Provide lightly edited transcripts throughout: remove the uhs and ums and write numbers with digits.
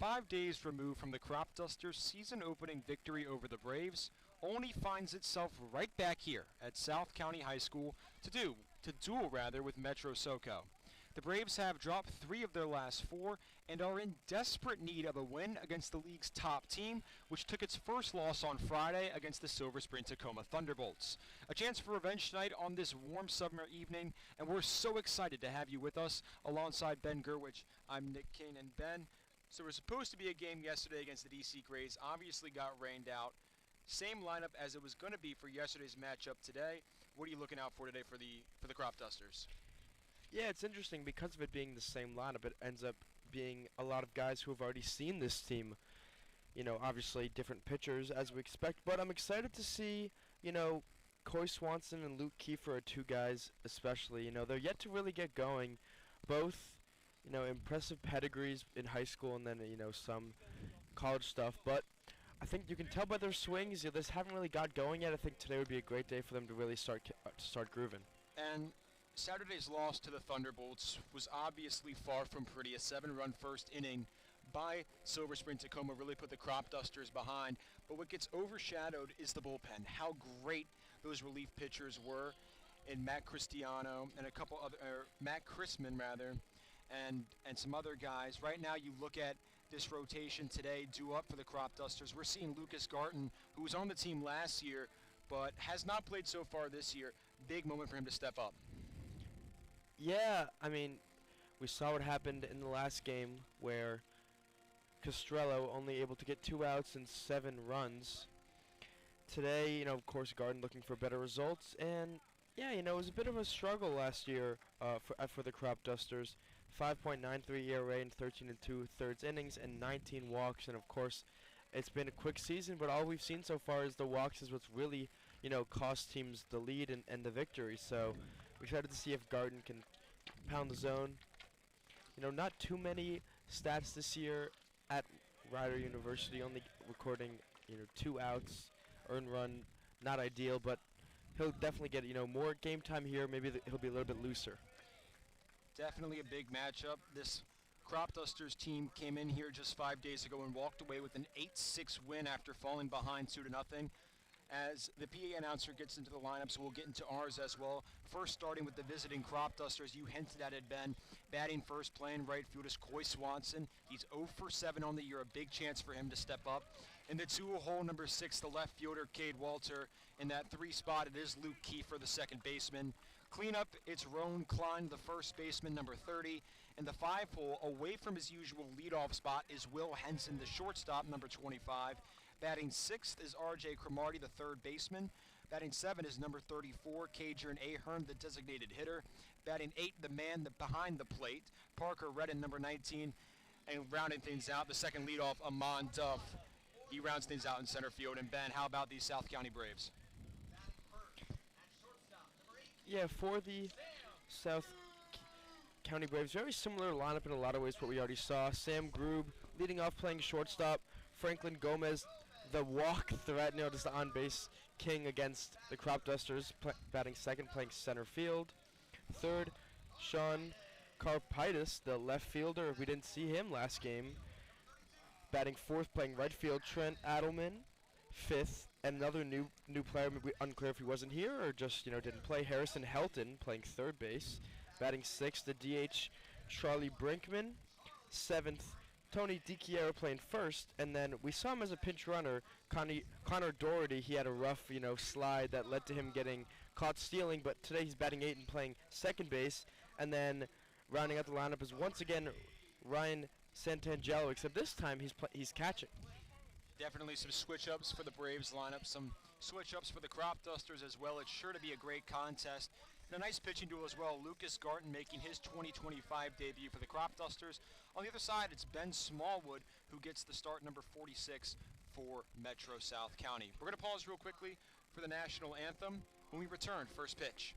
5 days removed from the Cropdusters' season-opening victory over the Braves, Olney finds itself right back here at South County High School to duel with Metro SOCO. The Braves have dropped 3 of their last 4 and are in desperate need of a win against the league's top team, which took its first loss on Friday against the Silver Spring Tacoma Thunderbolts. A chance for revenge tonight on this warm summer evening, and we're so excited to have you with us alongside Ben Gurwitch. I'm Nick Kane, and Ben, so we're supposed to be a game yesterday against the DC Grays, obviously got rained out. Same lineup as it was going to be for yesterday's matchup today. What are you looking out for today for the Cropdusters? Yeah, it's interesting because of it being the same lineup. It ends up being a lot of guys who have already seen this team. You know, obviously different pitchers as we expect, but I'm excited to see, Coy Swanson and Luke Kiefer are 2 guys especially. They're yet to really get going. Both, impressive pedigrees in high school and then, some college stuff, but I think you can tell by their swings, they just haven't really got going yet. I think today would be a great day for them to really start grooving. And Saturday's loss to the Thunderbolts was obviously far from pretty. A 7-run first inning by Silver Spring Tacoma really put the Cropdusters behind. But what gets overshadowed is the bullpen. How great those relief pitchers were in Matt Cristiano and a couple other, Matt Chrisman rather, and some other guys. Right now you look at this rotation today due up for the Cropdusters. We're seeing Lucas Garton, who was on the team last year, but has not played so far this year. Big moment for him to step up. Yeah, I mean, we saw what happened in the last game where Castrello only able to get 2 outs and 7 runs. Today, of course, Garden looking for better results, and yeah, it was a bit of a struggle last year for the Cropdusters. 5.93 ERA in 13 2/3 innings and 19 walks, and of course, it's been a quick season, but all we've seen so far is the walks is what's really, cost teams the lead and the victory. So we're excited to see if Garden can pound the zone. Not too many stats this year at Rider University, only recording, 2 outs, earned run, not ideal, but he'll definitely get, more game time here. Maybe he'll be a little bit looser. Definitely a big matchup. This Cropdusters team came in here just 5 days ago and walked away with an 8-6 win after falling behind 2-0. As the PA announcer gets into the lineup, so we'll get into ours as well. First, starting with the visiting Cropdusters, you hinted at it, Ben. Batting first, playing right field is Coy Swanson. He's 0 for 7 on the year, a big chance for him to step up. In the 2-hole, number 6, the left fielder, Cade Walter. In that 3 spot, it is Luke Kiefer, the second baseman. Cleanup, it's Roan Klein, the first baseman, number 30. In the 5-hole, away from his usual leadoff spot, is Will Henson, the shortstop, number 25. Batting 6th is R.J. Cromartie, the third baseman. Batting 7 is number 34, Cajern Ahern, the designated hitter. Batting 8, the man behind the plate, Parker Redden, number 19. And rounding things out, the second leadoff, Amon Duff. He rounds things out in center field. And Ben, how about these South County Braves? Yeah, for the South County Braves, very similar lineup in a lot of ways to what we already saw. Sam Grube leading off playing shortstop. Franklin Gomez, the walk threat, just the on-base king against the Cropdusters, batting second, playing center field. Third, Sean Carpitis, the left fielder. We didn't see him last game. Batting fourth, playing right field, Trent Adelman. Fifth, and another new player, maybe unclear if he wasn't here or just, didn't play, Harrison Helton, playing third base. Batting sixth, the DH, Charlie Brinkman. Seventh, Tony DiChiara playing first, and then we saw him as a pinch runner. Connor Doherty, he had a rough, slide that led to him getting caught stealing, but today he's batting 8 and playing second base. And then rounding out the lineup is once again Ryan Santangelo, except this time he's catching. Definitely some switch-ups for the Braves lineup, some switch-ups for the Cropdusters as well. It's sure to be a great contest. And a nice pitching duel as well. Lucas Garton making his 2025 debut for the Cropdusters. On the other side, it's Ben Smallwood who gets the start, number 46 for Metro South County. We're going to pause real quickly for the national anthem. When we return, first pitch.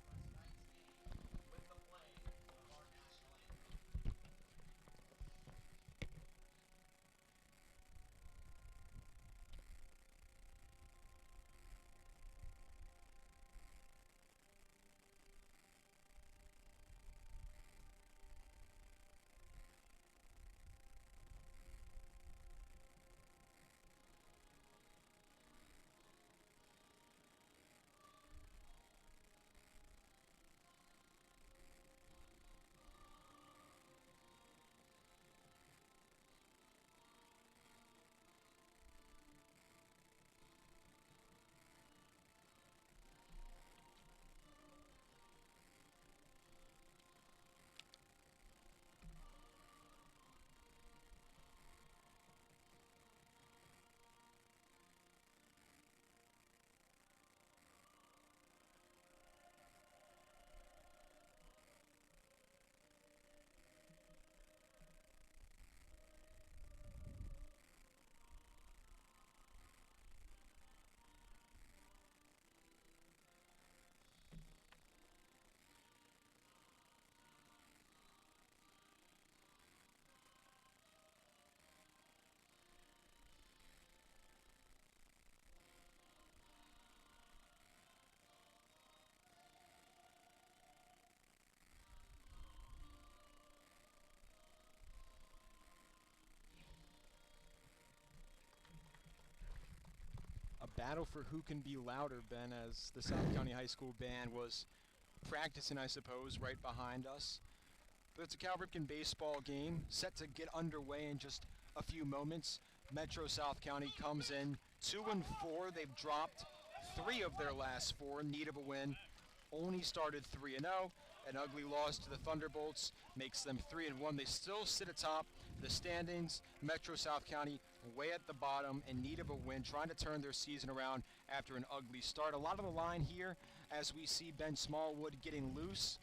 battle for who can be louder, Ben, as the South County High School band was practicing, I suppose, right behind us. But it's a Cal Ripken baseball game set to get underway in just a few moments. Metro South County comes in 2-4. They've dropped 3 of their last 4 in need of a win. Olney started 3-0. An ugly loss to the Thunderbolts makes them 3-1. They still sit atop the standings. Metro South County way at the bottom in need of a win, trying to turn their season around after an ugly start. A lot of the line here as we see Ben Smallwood getting loose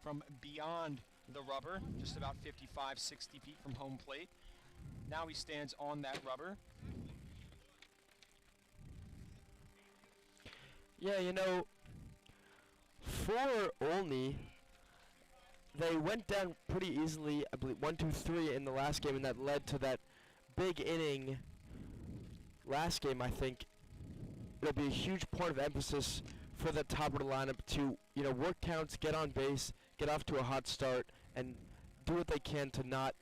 from beyond the rubber, just about 55, 60 feet from home plate. Now he stands on that rubber. Yeah, you know, for Olney, they went down pretty easily, I believe 1-2-3 in the last game, and that led to that big inning last game. I think it'll be a huge point of emphasis for the top of the lineup to, you know, work counts, get on base, get off to a hot start, and do what they can to not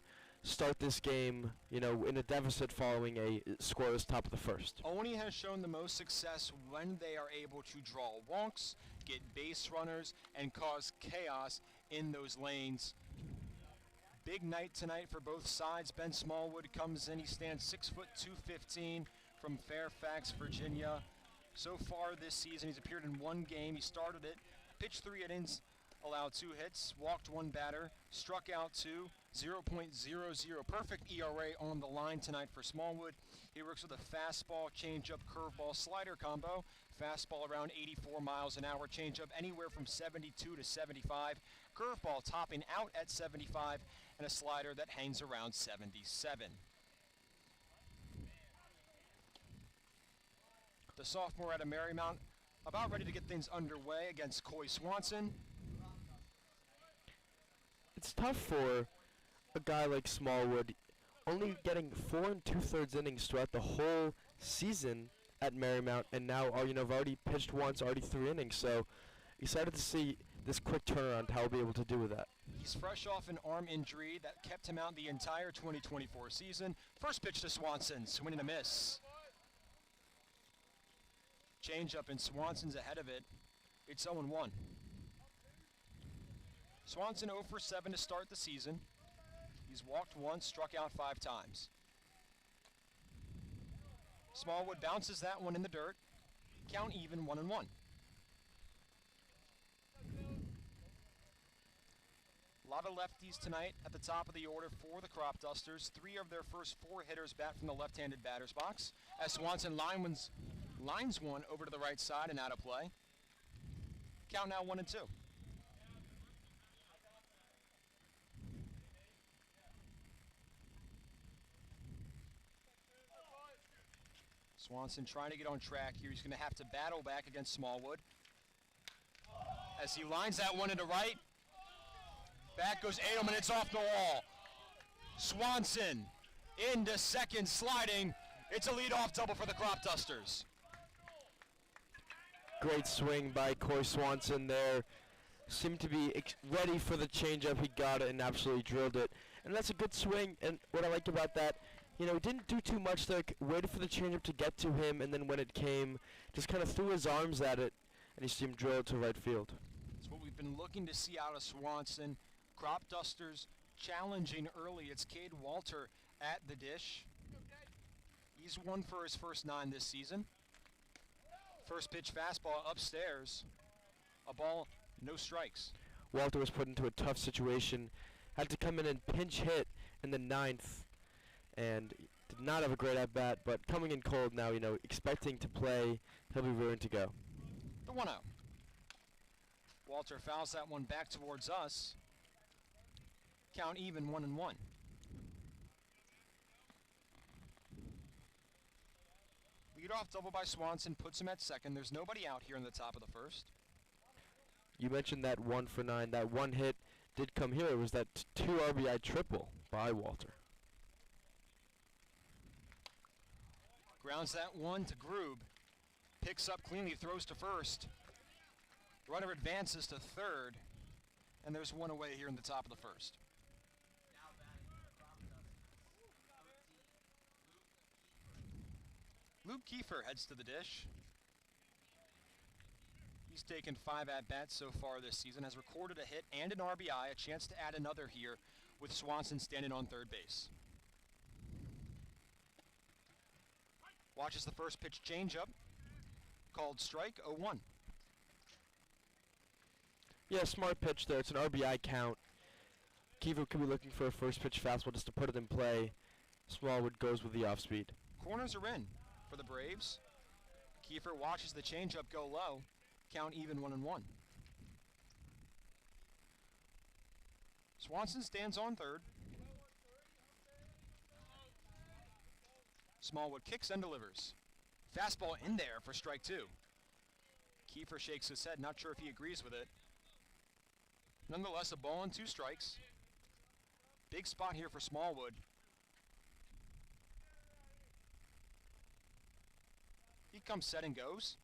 start this game, you know, in a deficit following a scoreless top of the first. Olney has shown the most success when they are able to draw walks, get base runners, and cause chaos in those lanes. Big night tonight for both sides. Ben Smallwood comes in. He stands 6 foot 215 from Fairfax, Virginia. So far this season, he's appeared in 1 game. He started it, pitched 3 innings, allowed 2 hits, walked 1 batter, struck out 2, 0.00. Perfect ERA on the line tonight for Smallwood. He works with a fastball, changeup, curveball, slider combo. Fastball around 84 miles an hour, changeup anywhere from 72 to 75. Curveball topping out at 75, and a slider that hangs around 77. The sophomore out of Marymount about ready to get things underway against Coy Swanson. It's tough for a guy like Smallwood, only getting 4 2/3 innings throughout the whole season at Marymount, and now you know, I've already pitched once, already 3 innings. So excited to see this quick turnaround, how he'll be able to do with that. He's fresh off an arm injury that kept him out the entire 2024 season. First pitch to Swanson, swing and a miss. Changeup, and Swanson's ahead of it. It's 0-1. Swanson 0 for 7 to start the season. He's walked once, struck out 5 times. Smallwood bounces that one in the dirt. Count even, 1-1. A lot of lefties tonight at the top of the order for the Cropdusters. 3 of their first 4 hitters bat from the left-handed batter's box. As Swanson lines one over to the right side and out of play. Count now 1-2. Swanson trying to get on track here. He's going to have to battle back against Smallwood. As he lines that one into right. Back goes Edelman, it's off the wall. Swanson into second, sliding. It's a leadoff double for the Cropdusters. Great swing by Coy Swanson there. Seemed to be ready for the changeup. He got it and absolutely drilled it. And that's a good swing, and what I liked about that, you know, he didn't do too much there, waited for the changeup to get to him, and then when it came, just kind of threw his arms at it, and he seemed drilled to right field. It's what we've been looking to see out of Swanson. Cropdusters challenging early. It's Cade Walter at the dish. He's 1 for his first 9 this season. First pitch fastball upstairs. A ball, no strikes. Walter was put into a tough situation, had to come in and pinch hit in the 9th, and did not have a great at-bat, but coming in cold now, you know, expecting to play, he'll be ready to go. The 1-0. Walter fouls that one back towards us. Count even, 1-1. Leadoff double by Swanson puts him at second. There's nobody out here in the top of the first. You mentioned that 1 for 9. That one hit did come here. It was that 2 RBI triple by Walter. Grounds that one to Grube. Picks up cleanly, throws to first. Runner advances to third. And there's one away here in the top of the first. Luke Kiefer heads to the dish. He's taken 5 at-bats so far this season, has recorded a hit and an RBI, a chance to add another here with Swanson standing on third base. Watches the first pitch changeup, called strike, 0-1. Yeah, smart pitch there. It's an RBI count. Kiefer could be looking for a first pitch fastball just to put it in play. Smallwood goes with the off speed. Corners are in for the Braves. Kiefer watches the changeup go low. Count even 1-1. Swanson stands on third. Smallwood kicks and delivers. Fastball in there for strike 2. Kiefer shakes his head, not sure if he agrees with it. Nonetheless, a ball and 2 strikes. Big spot here for Smallwood. He comes set and goes.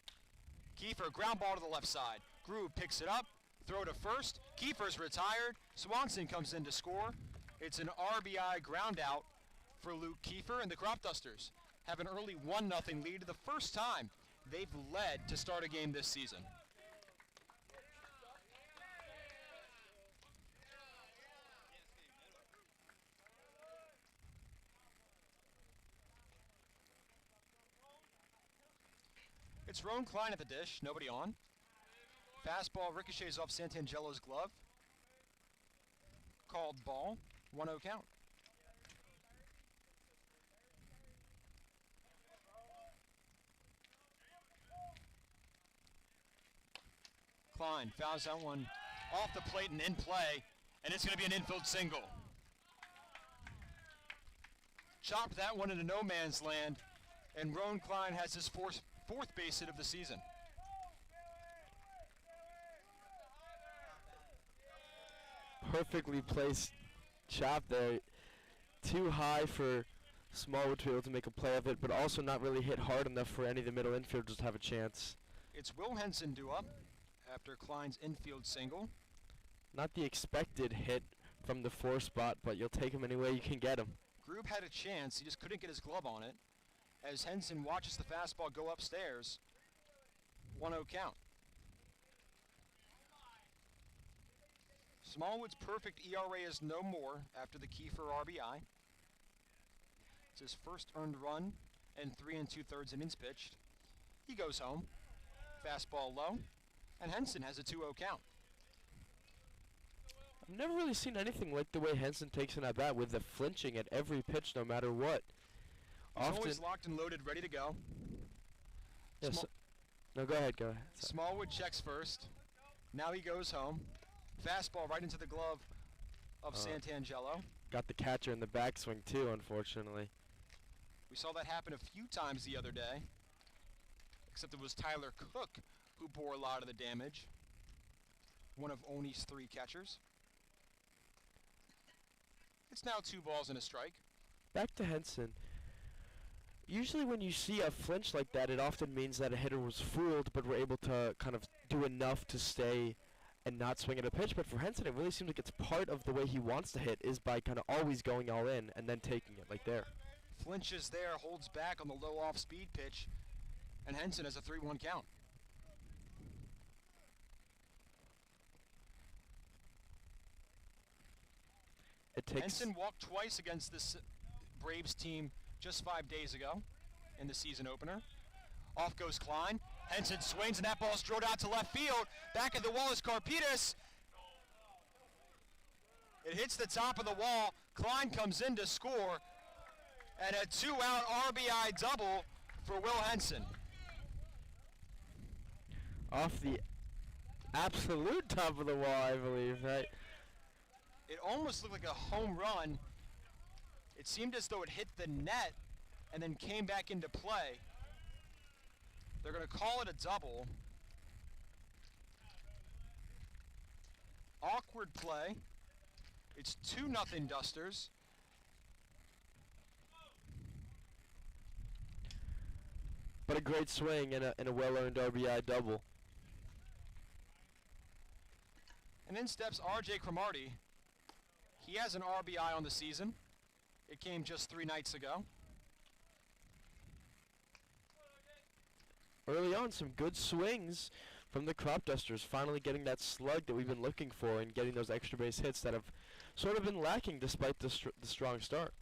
Kiefer, ground ball to the left side. Groove picks it up, throw to first. Kiefer's retired. Swanson comes in to score. It's an RBI ground out for Luke Kiefer, and the Cropdusters have an early 1-0 lead, the first time they've led to start a game this season. It's Roan Klein at the dish, nobody on. Fastball ricochets off Santangelo's glove. Called ball, 1-0 count. Klein fouls that one off the plate and in play, and it's going to be an infield single. Chopped that one into no man's land, and Roan Klein has his fourth base hit of the season. Perfectly placed chop there. Too high for Smallwood to be able to make a play of it, but also not really hit hard enough for any of the middle infielders to have a chance. It's Will Henson due up after Klein's infield single. Not the expected hit from the 4 spot, but you'll take him any way you can get him. Grube had a chance, he just couldn't get his glove on it. As Henson watches the fastball go upstairs, 1-0 count. Smallwood's perfect ERA is no more after the Kiefer RBI. It's his first earned run and 3 2/3 innings pitched. He goes home. Fastball low, and Henson has a 2-0 count. I've never really seen anything like the way Henson takes an at-bat with the flinching at every pitch no matter what. He's always locked and loaded, ready to go. Yes. No, go ahead, go ahead. Sorry. Smallwood checks first. Now he goes home. Fastball right into the glove of Santangelo. Got the catcher in the backswing too, unfortunately. We saw that happen a few times the other day, except it was Tyler Cook who bore a lot of the damage. One of Olney's 3 catchers. It's now 2 balls and a strike. Back to Henson. Usually when you see a flinch like that, it often means that a hitter was fooled, but were able to kind of do enough to stay and not swing at a pitch. But for Henson, it really seems like it's part of the way he wants to hit is by kind of always going all in and then taking it like there. Flinches there, holds back on the low off-speed pitch, and Henson has a 3-1 count. Henson walked twice against this Braves team just 5 days ago in the season opener. Off goes Klein. Henson swings, and that ball's drilled out to left field. Back at the wall is Carpitas. It hits the top of the wall. Klein comes in to score. And a 2-out RBI double for Will Henson. Off the absolute top of the wall, I believe, right? It almost looked like a home run. It seemed as though it hit the net and then came back into play. They're going to call it a double. Awkward play. It's 2-0 Dusters. But a great swing and a well-earned RBI double. And in steps R.J. Cromartie. He has an RBI on the season. It came just 3 nights ago. Early on, some good swings from the Cropdusters, finally getting that slug that we've been looking for and getting those extra base hits that have sort of been lacking despite the strong start.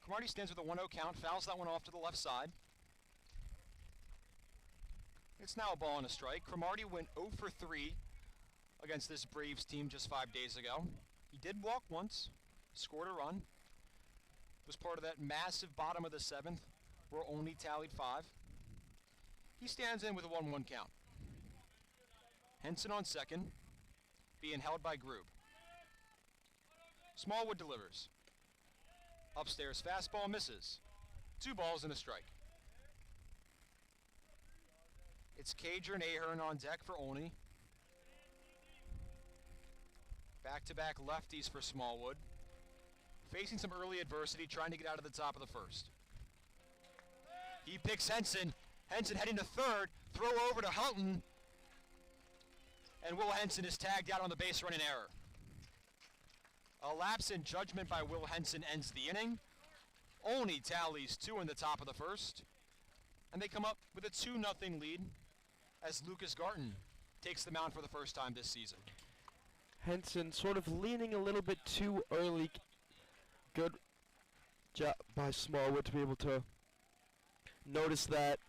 Cromartie stands with a 1-0 count, fouls that one off to the left side. It's now a ball and a strike. Cromartie went 0 for 3 against this Braves team just 5 days ago. He did walk once, scored a run. Was part of that massive bottom of the 7th where Olney tallied 5. He stands in with a 1-1 count. Henson on second, being held by Grube. Smallwood delivers. Upstairs fastball misses. 2 balls and a strike. It's Cager and Ahern on deck for Olney. Back-to-back lefties for Smallwood. Facing some early adversity, trying to get out of the top of the first. He picks Henson. Henson heading to third. Throw over to Houghton. And Will Henson is tagged out on the base running error. A lapse in judgment by Will Henson ends the inning. Olney tallies 2 in the top of the first. And they come up with a 2-0 lead as Lucas Garton takes the mound for the first time this season. Henson sort of leaning a little bit too early. Good job by Smallwood to be able to notice that.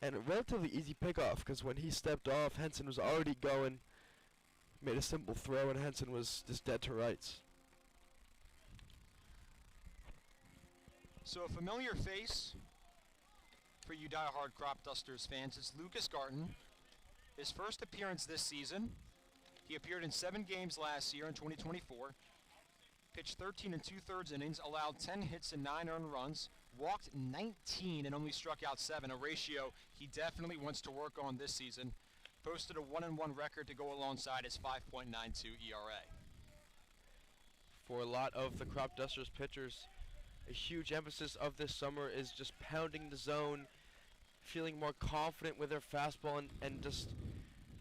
And a relatively easy pickoff because when he stepped off, Henson was already going. Made a simple throw and Henson was just dead to rights. So a familiar face for you diehard Cropdusters fans is Lucas Garton. His first appearance this season. He appeared in 7 games last year in 2024. Pitched 13 2/3 innings, allowed 10 hits and 9 earned runs, walked 19 and only struck out 7, a ratio he definitely wants to work on this season. Posted a 1-1 record to go alongside his 5.92 ERA. For a lot of the Cropdusters pitchers, a huge emphasis of this summer is just pounding the zone, feeling more confident with their fastball and just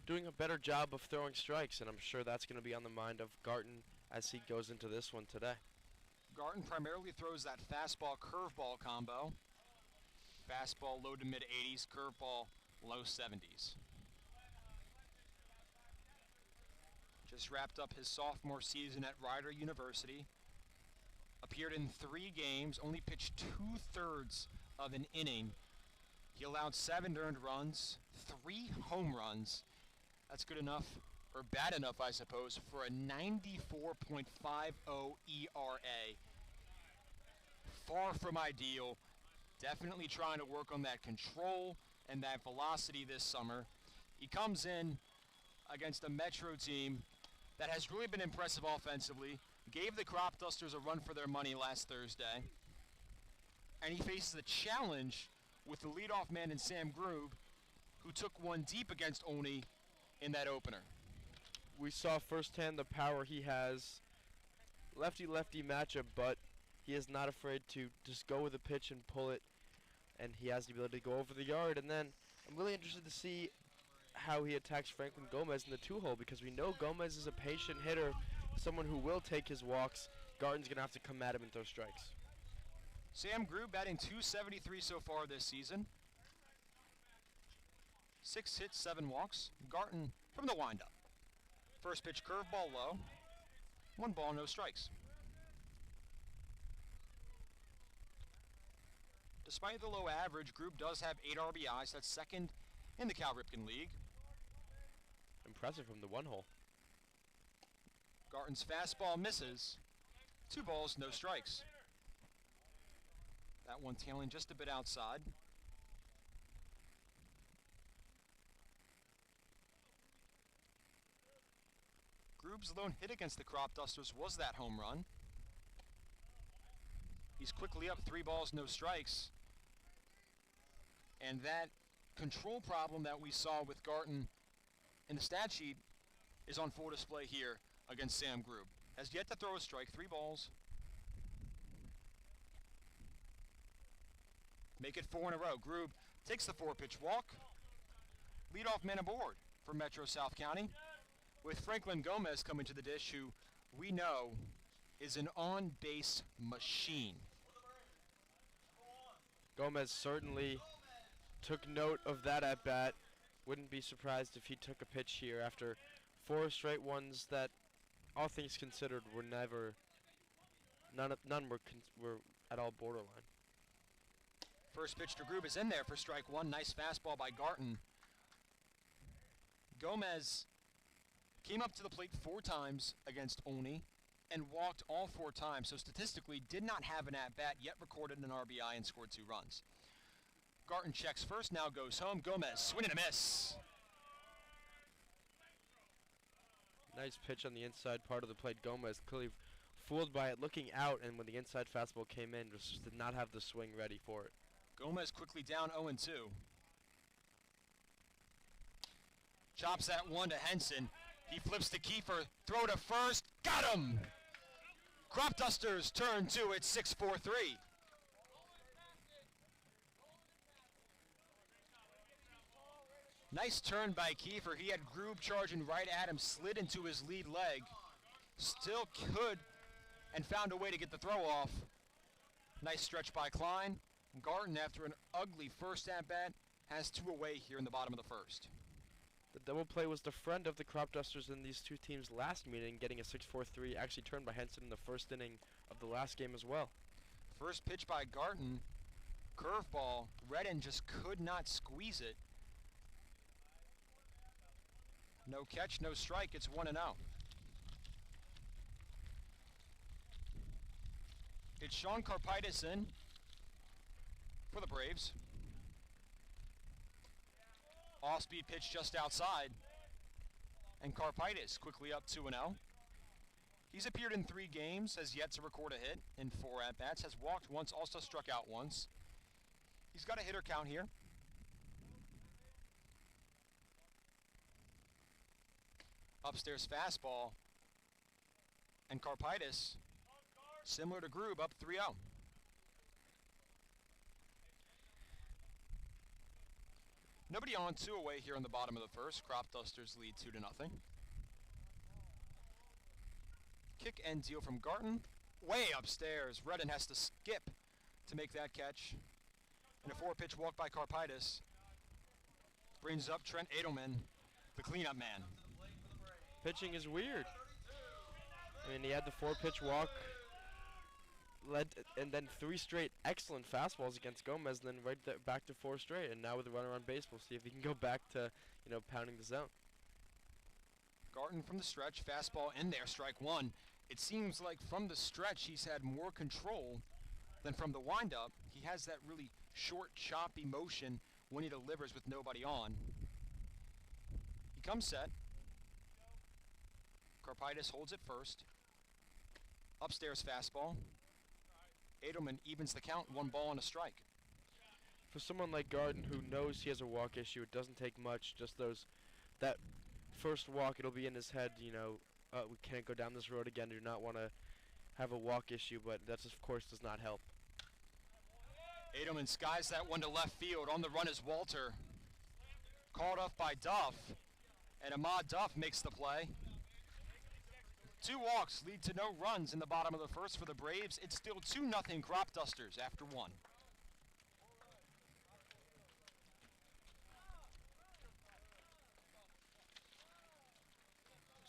doing a better job of throwing strikes, and I'm sure that's going to be on the mind of Garton as he goes into this one today. Garton primarily throws that fastball-curveball combo. Fastball low to mid-80s, curveball low 70s. Just wrapped up his sophomore season at Rider University. Appeared in 3 games, only pitched 2/3 of an inning. He allowed 7 earned runs, 3 home runs. That's good enough, or bad enough, I suppose, for a 94.50 ERA. Far from ideal. Definitely trying to work on that control and that velocity this summer. He comes in against a Metro team that has really been impressive offensively. Gave the Cropdusters a run for their money last Thursday. And he faces a challenge with the leadoff man in Sam Grube, who took one deep against Olney in that opener. We saw firsthand the power he has. Lefty-lefty matchup, but he is not afraid to just go with a pitch and pull it. And he has the ability to go over the yard. And then I'm really interested to see how he attacks Franklin Gomez in the 2-hole, because we know Gomez is a patient hitter, someone who will take his walks. Garton's going to have to come at him and throw strikes. Sam Grube batting .273 so far this season. 6 hits, 7 walks. Garton from the windup. First pitch curveball low. 1 ball, no strikes. Despite the low average, Grube does have 8 RBIs. That's second in the Cal Ripken League. Impressive from the 1-hole. Garton's fastball misses. 2 balls, no strikes. That one tailing just a bit outside. Grube's lone hit against the Cropdusters was that home run. He's quickly up 3 balls, no strikes. And that control problem that we saw with Garton in the stat sheet is on full display here against Sam Grube. Has yet to throw a strike, 3 balls. Make it 4 in a row. Grube takes the 4-pitch walk. Leadoff man aboard for Metro South County, with Franklin Gomez coming to the dish, who we know is an on-base machine. Gomez certainly took note of that at-bat Wouldn't be surprised if he took a pitch here after 4 straight ones that, all things considered, were never. None were at all borderline. First pitch to Grube is in there for strike one. Nice fastball by Garton. Gomez came up to the plate 4 times against Olney and walked all 4 times, so statistically did not have an at-bat, yet recorded an RBI and scored 2 runs. Garton checks first, now goes home. Gomez, swing and a miss. Nice pitch on the inside part of the plate. Gomez clearly fooled by it, looking out, and when the inside fastball came in, just did not have the swing ready for it. Gomez quickly down 0-2. Chops that one to Henson. He flips to Kiefer, throw to first, got him! Cropdusters turn 2 at 6-4-3. Nice turn by Kiefer. He had Grube charging right at him, slid into his lead leg. Still could and found a way to get the throw off. Nice stretch by Klein. Garton, after an ugly first at-bat, has 2 away here in the bottom of the first. The double play was the friend of the Cropdusters in these 2 teams' last meeting, getting a 6-4-3, actually turned by Henson in the first inning of the last game as well. First pitch by Garton. Curveball. Redden just could not squeeze it. No catch, no strike. It's 1-0. It's Sean Carpitis in for the Braves. Off-speed pitch just outside. And Carpitis quickly up 2-0. He's appeared in 3 games, has yet to record a hit in 4 at-bats, has walked once, also struck out once. He's got a hitter count here. Upstairs fastball. And Carpitis, similar to Grube, up 3-0. Nobody on, 2 away here in the bottom of the first. Cropdusters lead 2-0. Kick and deal from Garton. Way upstairs. Redden has to skip to make that catch. And a 4-pitch walk by Carpitis brings up Trent Edelman, the cleanup man. Pitching is weird. I mean, he had the 4-pitch walk, and then 3 straight excellent fastballs against Gomez, and then back to 4 straight. And now with a runner on base, we'll see if he can go back to, pounding the zone. Garton from the stretch, fastball in there, strike 1. It seems like from the stretch he's had more control than from the windup. He has that really short, choppy motion when he delivers with nobody on. He comes set. Carpitis holds it first. Upstairs fastball. Edelman evens the count, 1 ball and a strike. For someone like Garton who knows he has a walk issue, it doesn't take much. Just that first walk, it'll be in his head, we can't go down this road again. Do not want to have a walk issue, but that, of course, does not help. Edelman skies that one to left field. On the run is Walter. Called off by Duff. And Ahmad Duff makes the play. 2 walks lead to no runs in the bottom of the first for the Braves. It's still 2-0 Cropdusters after 1.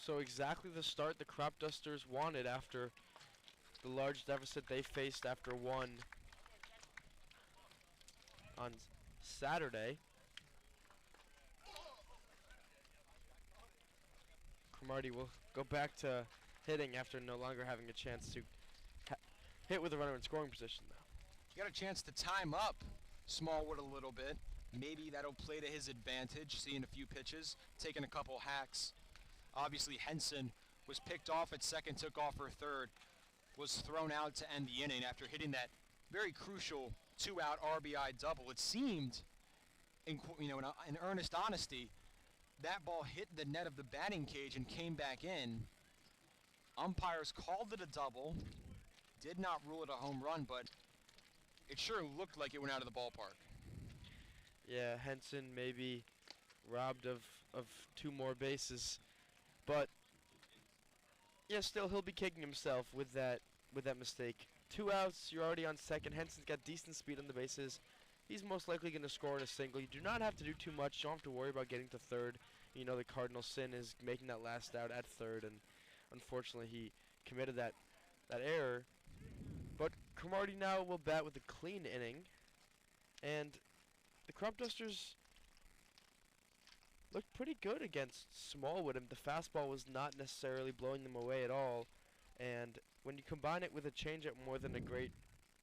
So exactly the start the Cropdusters wanted after the large deficit they faced after 1 on Saturday. Cromartie will go back to hitting after no longer having a chance to hit with a runner in scoring position, though. He got a chance to time up Smallwood a little bit. Maybe that'll play to his advantage, seeing a few pitches, taking a couple hacks. Obviously, Henson was picked off at second, took off for third, was thrown out to end the inning after hitting that very crucial 2-out RBI double. It seemed, in earnest honesty, that ball hit the net of the batting cage and came back in. Umpires called it a double, did not rule it a home run, but it sure looked like it went out of the ballpark. Yeah, Henson maybe robbed of 2 more bases, but yeah, still he'll be kicking himself with that mistake. 2 outs, you're already on second. Henson's got decent speed on the bases. he's most likely going to score in a single. You do not have to do too much. You don't have to worry about getting to third. You know the Cardinal sin is making that last out at third, and unfortunately he committed that error. But Cromartie now will bat with a clean inning, and the Cropdusters looked pretty good against Smallwood, and the fastball was not necessarily blowing them away at all. And when you combine it with a changeup more than a great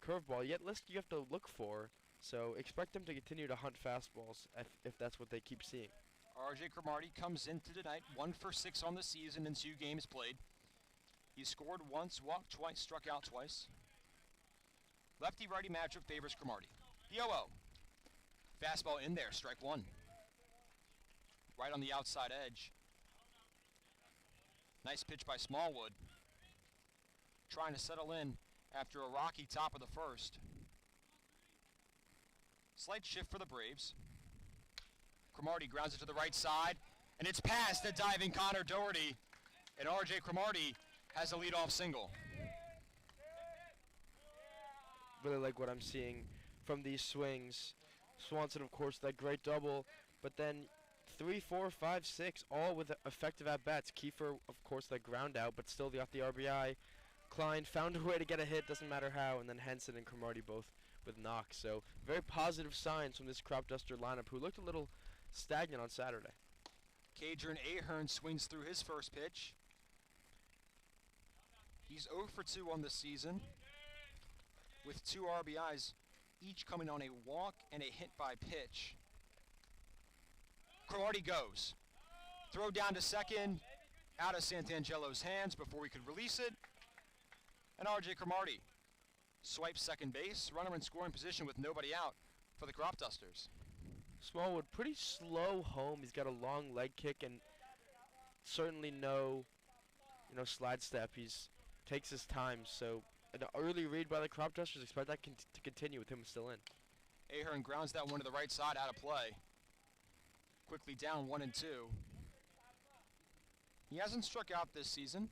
curveball, yet list you have to look for. So expect them to continue to hunt fastballs if that's what they keep seeing. R.J. Cromartie comes into tonight 1 for 6 on the season in 2 games played. He scored once, walked twice, struck out twice. Lefty-righty matchup favors Cromartie. The 0-0. Fastball in there, strike 1. Right on the outside edge. Nice pitch by Smallwood. Trying to settle in after a rocky top of the first. Slight shift for the Braves. Cromartie grounds it to the right side, and it's past the diving Connor Doherty, and R.J. Cromartie has a leadoff single. Really like what I'm seeing from these swings. Swanson, of course, that great double, but then 3, 4, 5, 6, all with effective at-bats. Kiefer, of course, that ground out, but still off the RBI. Klein found a way to get a hit, doesn't matter how, and then Henson and Cromartie both with knocks. So very positive signs from this Cropduster lineup, who looked a little stagnant on Saturday. Cadron Ahern swings through his first pitch. He's 0 for 2 on the season with 2 RBIs, each coming on a walk and a hit by pitch. Cromartie goes. Throw down to second, out of Santangelo's hands before we could release it. And R.J. Cromartie swipes second base, runner in scoring position with nobody out for the Cropdusters. Smallwood, pretty slow home. He's got a long leg kick and certainly no, slide step. He's takes his time. So an early read by the Cropdusters. Expect that to continue with him still in. Ahern grounds that one to the right side, out of play. Quickly down 1-2. He hasn't struck out this season.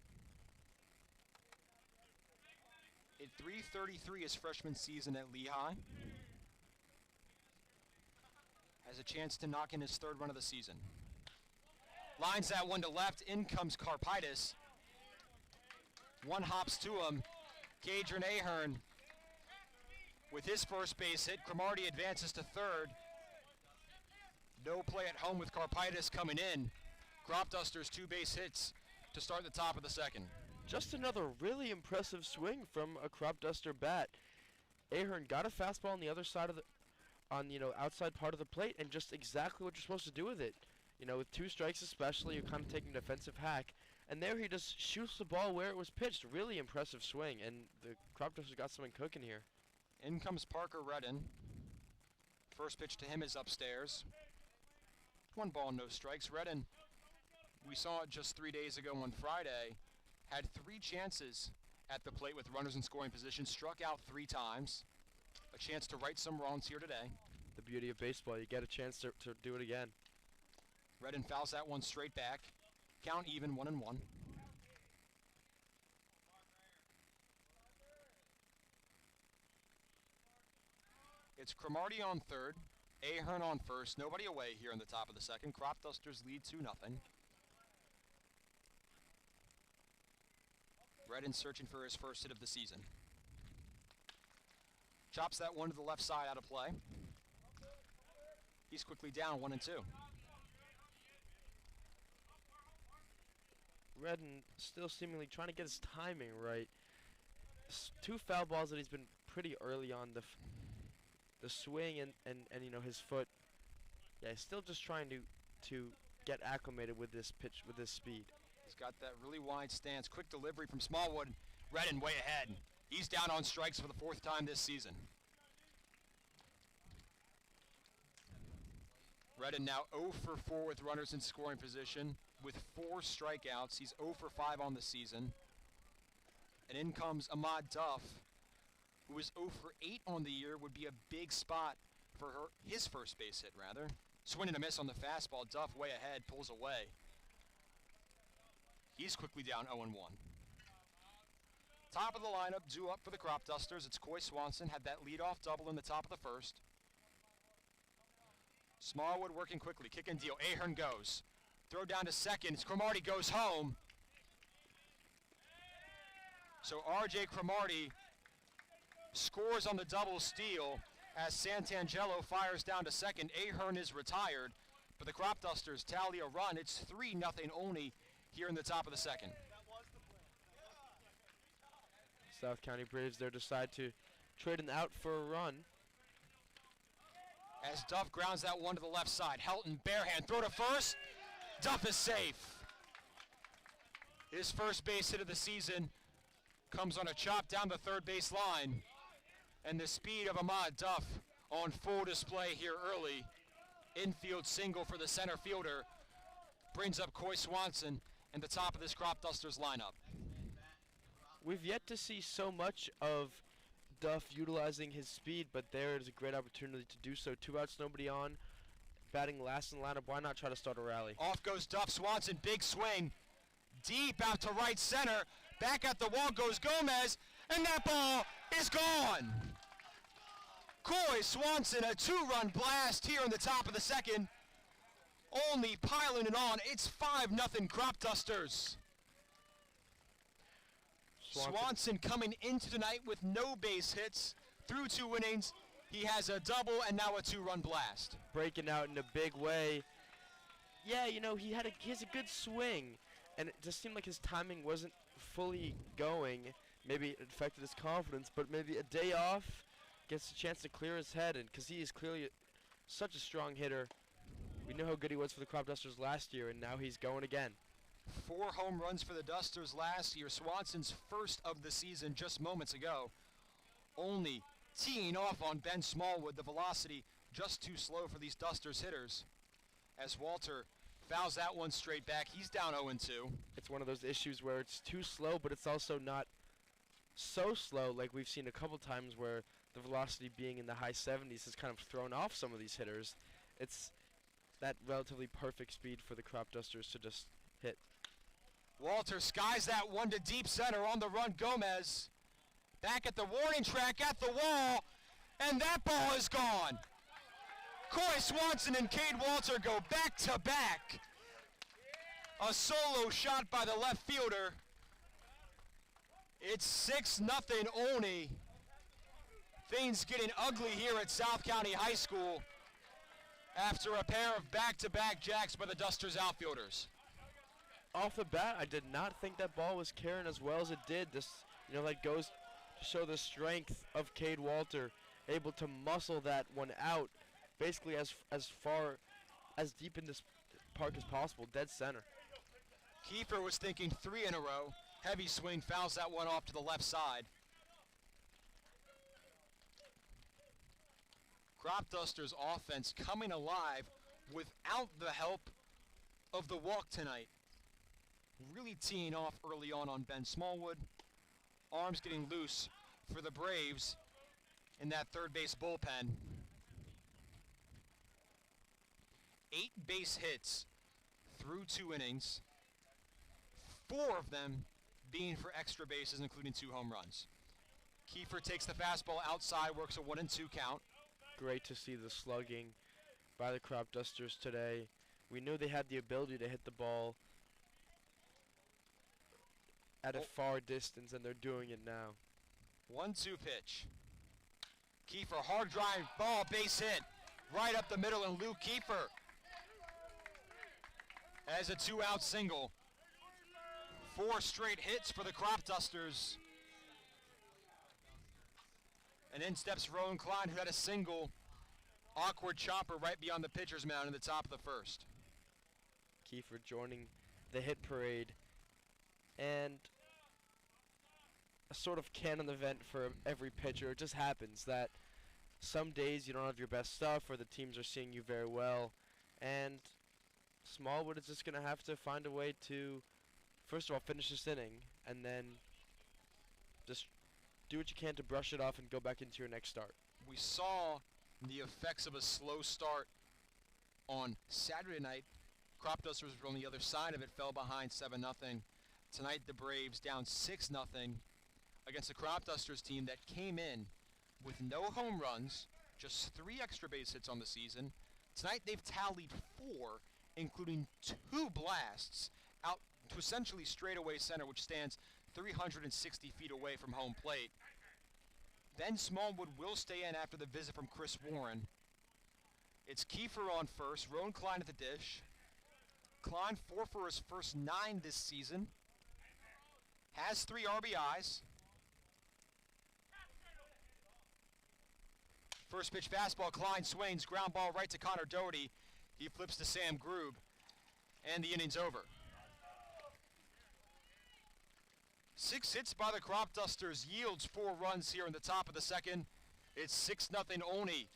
At .333 his freshman season at Lehigh. Has a chance to knock in his 3rd run of the season. Lines that one to left. In comes Karpaitis. One hops to him. Cadron Ahern with his first base hit. Cromartie advances to 3rd. No play at home with Karpaitis coming in. Cropdusters 2 base hits to start the top of the 2nd. Just another really impressive swing from a Cropduster bat. Ahern got a fastball on the other side of the, outside part of the plate, and just exactly what you're supposed to do with it. With 2 strikes especially, you're kind of taking a defensive hack. And there he just shoots the ball where it was pitched. Really impressive swing, and the Cropdusters got something cooking here. In comes Parker Redden. First pitch to him is upstairs. 1 ball, no strikes. Redden, we saw it just 3 days ago on Friday, had 3 chances at the plate with runners in scoring position, struck out 3 times. A chance to right some wrongs here today. The beauty of baseball, you get a chance to do it again. Redden fouls that one straight back. Count even, 1-1. It's Cromartie on 3rd, Ahern on 1st. Nobody away here in the top of the 2nd. Cropdusters lead 2-0. Redden searching for his first hit of the season. Chops that one to the left side, out of play. He's quickly down 1-2. Redden still seemingly trying to get his timing right. 2 foul balls that he's been pretty early on. The swing and his foot. Yeah, he's still just trying to get acclimated with this pitch, with this speed. He's got that really wide stance. Quick delivery from Smallwood. Redden way ahead. He's down on strikes for the 4th time this season. Redden now 0 for 4 with runners in scoring position with 4 strikeouts. He's 0 for 5 on the season. And in comes Ahmad Duff, who is 0 for 8 on the year. Would be a big spot for his first base hit, rather. Swing and a miss on the fastball. Duff way ahead, pulls away. He's quickly down 0-1. Top of the lineup, due up for the Cropdusters. It's Coy Swanson, had that leadoff double in the top of the 1st. Smallwood working quickly. Kick and deal. Ahern goes. Throw down to second. Cromartie goes home. So R.J. Cromartie scores on the double steal as Santangelo fires down to second. Ahern is retired, but the Cropdusters tally a run. It's 3-0 Olney here in the top of the second. South County Braves there decide to trade an out for a run. As Duff grounds that one to the left side. Helton, barehand, throw to first. Duff is safe. His first base hit of the season comes on a chop down the third base line. And the speed of Ahmad Duff on full display here early. Infield single for the center fielder. Brings up Coy Swanson and the top of this Cropdusters lineup. We've yet to see so much of Duff utilizing his speed, but there is a great opportunity to do so. 2 outs, nobody on. Batting last in the lineup, why not try to start a rally? Off goes Duff. Swanson, big swing. Deep out to right center. Back at the wall goes Gomez, and that ball is gone. Coy Swanson, a 2-run blast here in the top of the second. Olney piling it on. It's 5-0 Cropdusters. Swanson coming into tonight with no base hits through 2 innings. He has a double and now a 2-run blast. Breaking out in a big way. Yeah, you know, he has a good swing, and it just seemed like his timing wasn't fully going. Maybe it affected his confidence, but maybe a day off gets a chance to clear his head, and because he is clearly such a strong hitter. We know how good he was for the Cropdusters last year, and now he's going again. 4 home runs for the Dusters last year. Swanson's first of the season just moments ago. Olney teeing off on Ben Smallwood. The velocity just too slow for these Dusters hitters. As Walter fouls that one straight back. He's down 0-2. It's one of those issues where it's too slow, but it's also not so slow like we've seen a couple times where the velocity being in the high 70s has kind of thrown off some of these hitters. It's that relatively perfect speed for the Cropdusters to just hit. Walter skies that one to deep center. On the run, Gomez. Back at the warning track at the wall, and that ball is gone. Coy Swanson and Cade Walter go back to back. A solo shot by the left fielder. It's 6-0 Olney. Things getting ugly here at South County High School after a pair of back-to-back jacks by the Dusters outfielders. Off the bat, I did not think that ball was carrying as well as it did. This, you know, that goes to show the strength of Cade Walter, able to muscle that one out, basically as far, as deep in this park as possible, dead center. Kiefer was thinking 3 in a row. Heavy swing, fouls that one off to the left side. Cropdusters offense coming alive without the help of the walk tonight. Really teeing off early on Ben Smallwood. Arms getting loose for the Braves in that third base bullpen. 8 base hits through 2 innings. 4 of them being for extra bases, including 2 home runs. Kiefer takes the fastball outside, works a 1-2 count. Great to see the slugging by the Cropdusters today. We knew they had the ability to hit the ball at a far distance, and they're doing it now. 1-2 pitch. Kiefer, hard drive ball, base hit. Right up the middle, and Luke Kiefer has a 2-out single. 4 straight hits for the Cropdusters. And in steps Rowan Klein, who had a single. Awkward chopper right beyond the pitcher's mound in the top of the first. Kiefer joining the hit parade. And a sort of canon event for every pitcher. It just happens that some days you don't have your best stuff, or the teams are seeing you very well. And Smallwood is just going to have to find a way to, first of all, finish this inning, and then just do what you can to brush it off and go back into your next start. We saw the effects of a slow start on Saturday night. Cropdusters were on the other side of it, fell behind 7-0. Tonight the Braves down 6-0 against the Cropdusters team that came in with no home runs, just 3 extra base hits on the season, Tonight they've tallied 4, including 2 blasts out to essentially straightaway center, which stands 360 feet away from home plate. Ben Smallwood will stay in after the visit from Chris Warren. It's Kiefer on first, Roan Klein at the dish. Klein 4 for his first 9 this season. Has 3 RBIs. First pitch fastball, Klein swings, ground ball right to Connor Doherty. He flips to Sam Grube, and the inning's over. 6 hits by the Cropdusters yields 4 runs here in the top of the second. It's 6-0 Olney.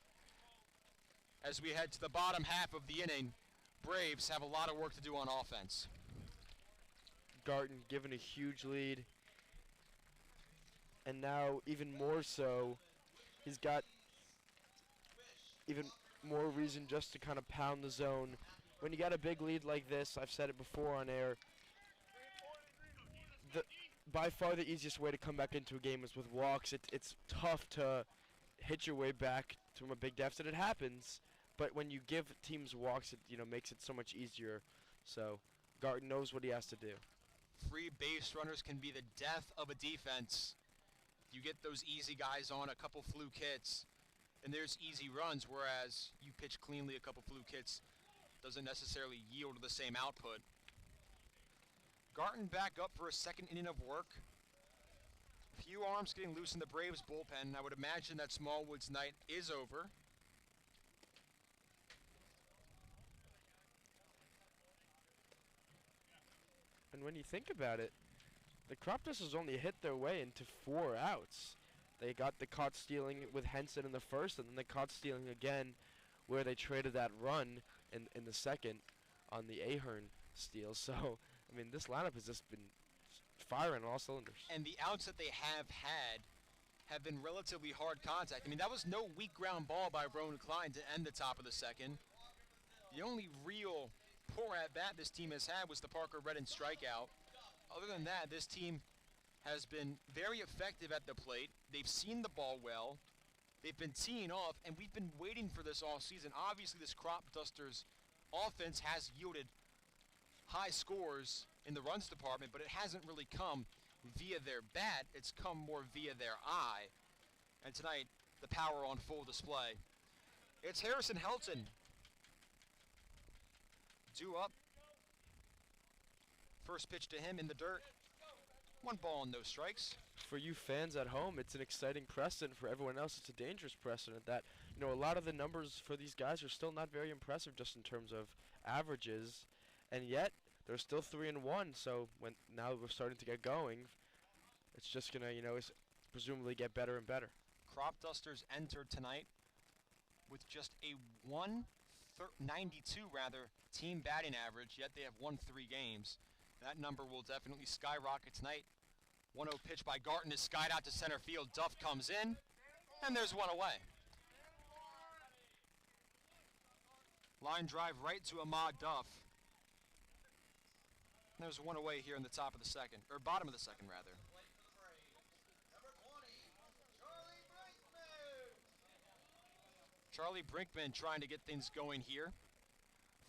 As we head to the bottom half of the inning, Braves have a lot of work to do on offense. Garten given a huge lead. And now, even more so, he's got even more reason just to kind of pound the zone. When you got a big lead like this, I've said it before on air, by far the easiest way to come back into a game is with walks. It's tough to hit your way back from a big deficit. It happens, but when you give teams walks, it makes it so much easier. So Garten knows what he has to do. Free base runners can be the death of a defense. You get those easy guys on, a couple fluke hits, and there's easy runs, whereas you pitch cleanly a couple fluke hits doesn't necessarily yield the same output. Garten back up for a second inning of work. Few arms getting loose in the Braves bullpen. I would imagine that Smallwood's night is over. And when you think about it, the Cropdusters only hit their way into 4 outs. They got the caught stealing with Henson in the first, and then they caught stealing again where they traded that run in the second on the Ahern steal. So, I mean, this lineup has just been firing on all cylinders. And the outs that they have had have been relatively hard contact. I mean, that was no weak ground ball by Roan Klein to end the top of the second. The only real poor at-bat this team has had was the Parker Redden strikeout. Other than that, this team has been very effective at the plate. They've seen the ball well. They've been teeing off, and we've been waiting for this all season. Obviously, this Cropdusters offense has yielded high scores in the runs department, but it hasn't really come via their bat. It's come more via their eye. And tonight, the power on full display. It's Harrison Helton. Due up. First pitch to him in the dirt. 1 ball and no strikes. For you fans at home, it's an exciting precedent. For everyone else, it's a dangerous precedent that, a lot of the numbers for these guys are still not very impressive just in terms of averages, and yet they're still 3-1. So now we're starting to get going, it's just gonna, presumably get better and better. Cropdusters entered tonight with just a 192 team batting average, yet they have won 3 games. That number will definitely skyrocket tonight. 1-0 pitch by Garten is skied out to center field. Duff comes in, and there's 1 away. Line drive right to Ahmad Duff. There's 1 away here in the top of the second, or bottom of the second, rather. Charlie Brinkman trying to get things going here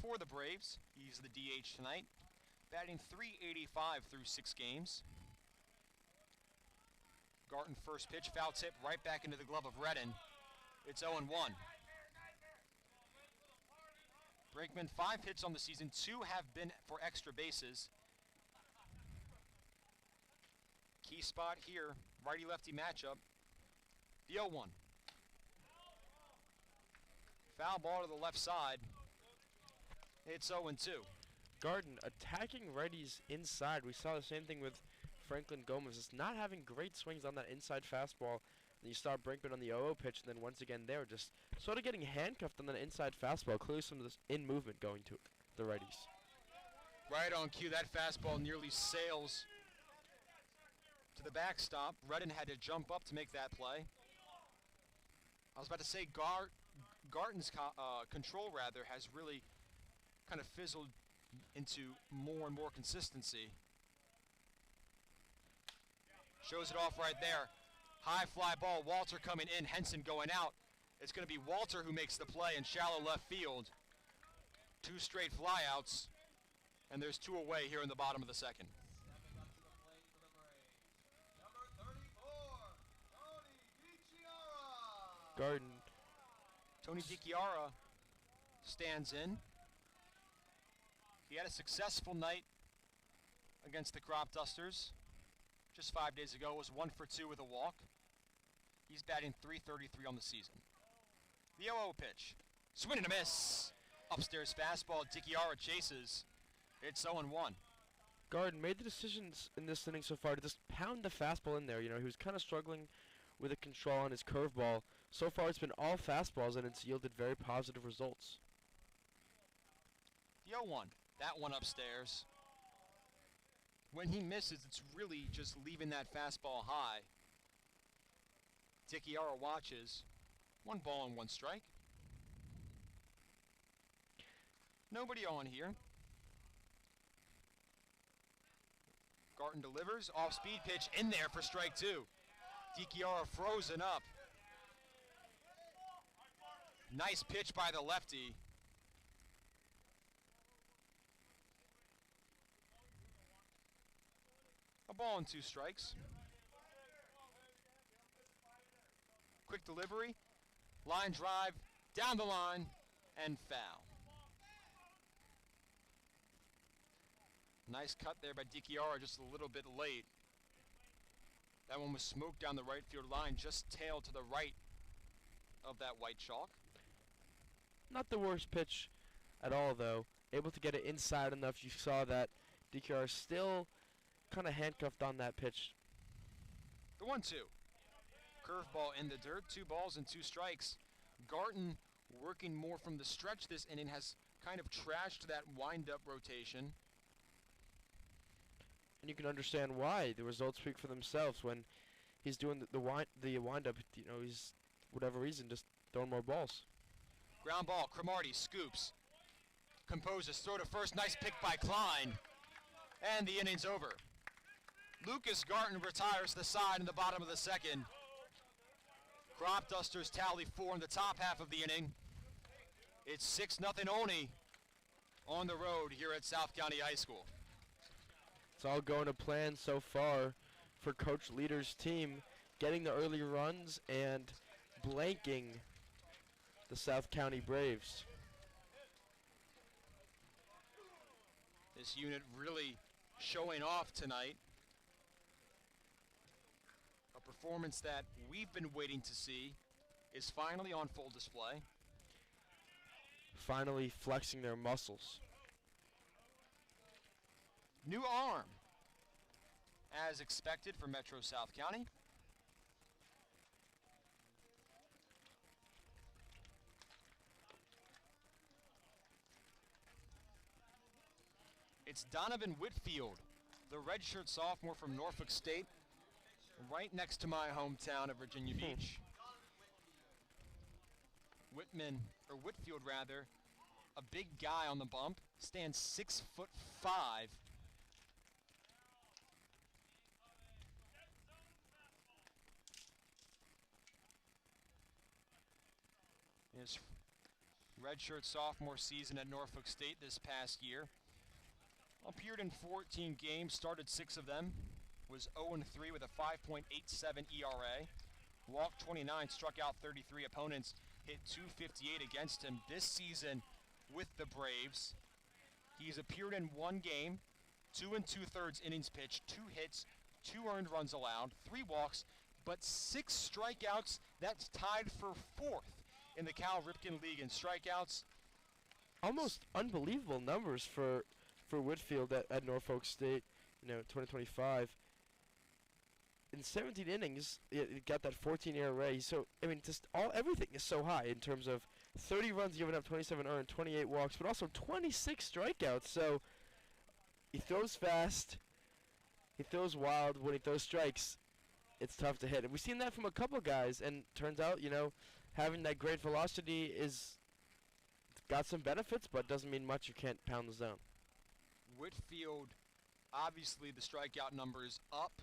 for the Braves. He's the DH tonight, batting .385 through 6 games. Garten first pitch, foul tip right back into the glove of Redden. It's 0-1. Brinkman 5 hits on the season, 2 have been for extra bases. Key spot here, righty-lefty matchup. The 0-1. Foul ball to the left side. It's 0-2. Garten attacking righties inside. We saw the same thing with Franklin Gomez. It's not having great swings on that inside fastball. And you start Brinkman on the 0-0 pitch, and then once again they're just sort of getting handcuffed on that inside fastball. Clearly some of this in-movement going to the righties. Right on cue, that fastball nearly sails to the backstop. Redden had to jump up to make that play. I was about to say Garten's control, has really kind of fizzled into more and more consistency. Shows it off right there. High fly ball, Walter coming in, Henson going out. It's going to be Walter who makes the play in shallow left field. 2 straight flyouts, and there's 2 away here in the bottom of the second. Garden. Tony DiChiara stands in. He had a successful night against the Cropdusters just 5 days ago. Was 1 for 2 with a walk. He's batting .333 on the season. The 0-0 pitch. Swing and a miss. Upstairs fastball. DiChiara chases. It's 0-1. Garden made the decisions in this inning so far to just pound the fastball in there. You know, he was kind of struggling with the control on his curveball. So far, it's been all fastballs, and it's yielded very positive results. The 0-1. That one upstairs. When he misses, it's really just leaving that fastball high. DiChiara watches. 1 ball and 1 strike. Nobody on here. Garten delivers. Off-speed pitch in there for strike 2. DiChiara frozen up. Nice pitch by the lefty. A ball and 2 strikes. Quick delivery. Line drive. Down the line. And foul. Nice cut there by DiChiara, just a little bit late. That one was smoked down the right field line, just tailed to the right of that white chalk. Not the worst pitch at all, though. Able to get it inside enough. You saw that DiChiara still kind of handcuffed on that pitch. The 1-2. Curveball in the dirt. 2 balls and 2 strikes. Garten working more from the stretch this inning, has kind of trashed that wind-up rotation. And you can understand why. The results speak for themselves when he's doing the wind up. You know, he's whatever reason just throwing more balls. Ground ball. Cromartie scoops. Composes. Throw to first. Nice pick by Klein. And the inning's over. Lucas Garten retires the side in the bottom of the second. Cropdusters tally 4 in the top half of the inning. It's 6-0 Olney on the road here at South County High School. It's all going to plan so far for Coach Leader's team, getting the early runs and blanking the South County Braves. This unit really showing off tonight. A performance that we've been waiting to see is finally on full display. Finally flexing their muscles. New arm, as expected for Metro South County. It's Donovan Whitfield, the redshirt sophomore from Norfolk State, right next to my hometown of Virginia Beach. Whitfield, a big guy on the bump, stands 6'5". His redshirt sophomore season at Norfolk State this past year. Appeared in 14 games, started 6 of them. Was 0-3 with a 5.87 ERA. Walked 29, struck out 33 opponents, hit .258 against him this season with the Braves. He's appeared in 1 game, 2 2/3 innings pitched, 2 hits, 2 earned runs allowed, 3 walks, but 6 strikeouts. That's tied for 4th in the Cal Ripken League in strikeouts. Almost unbelievable numbers for Whitfield at Norfolk State, 2025. In 17 innings, it got that 14 ERA. So, everything is so high in terms of 30 runs given up, 27 earned, 28 walks, but also 26 strikeouts. So, he throws fast, he throws wild. When he throws strikes, it's tough to hit. And we've seen that from a couple guys, and turns out, having that great velocity is got some benefits, but doesn't mean much. You can't pound the zone. Whitfield, obviously the strikeout number is up.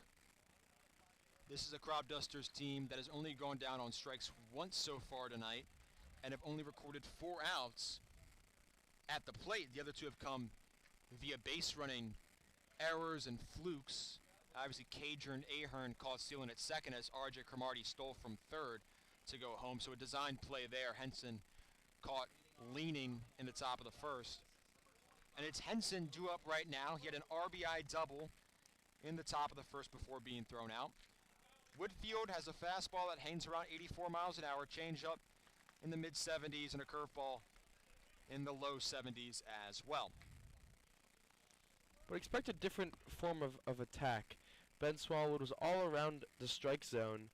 This is a Cropdusters team that has only gone down on strikes once so far tonight and have only recorded 4 outs. at the plate. The other two have come via base running errors and flukes. Obviously, Cager and Ahern caught stealing at second as R.J. Cromartie stole from third to go home. So a design play there. Henson caught leaning in the top of the first. And it's Henson due up right now. He had an RBI double in the top of the first before being thrown out. Whitfield has a fastball that hangs around 84 miles an hour, changeup in the mid-70s, and a curveball in the low 70s as well. But expect a different form of attack. Ben Smallwood was all around the strike zone,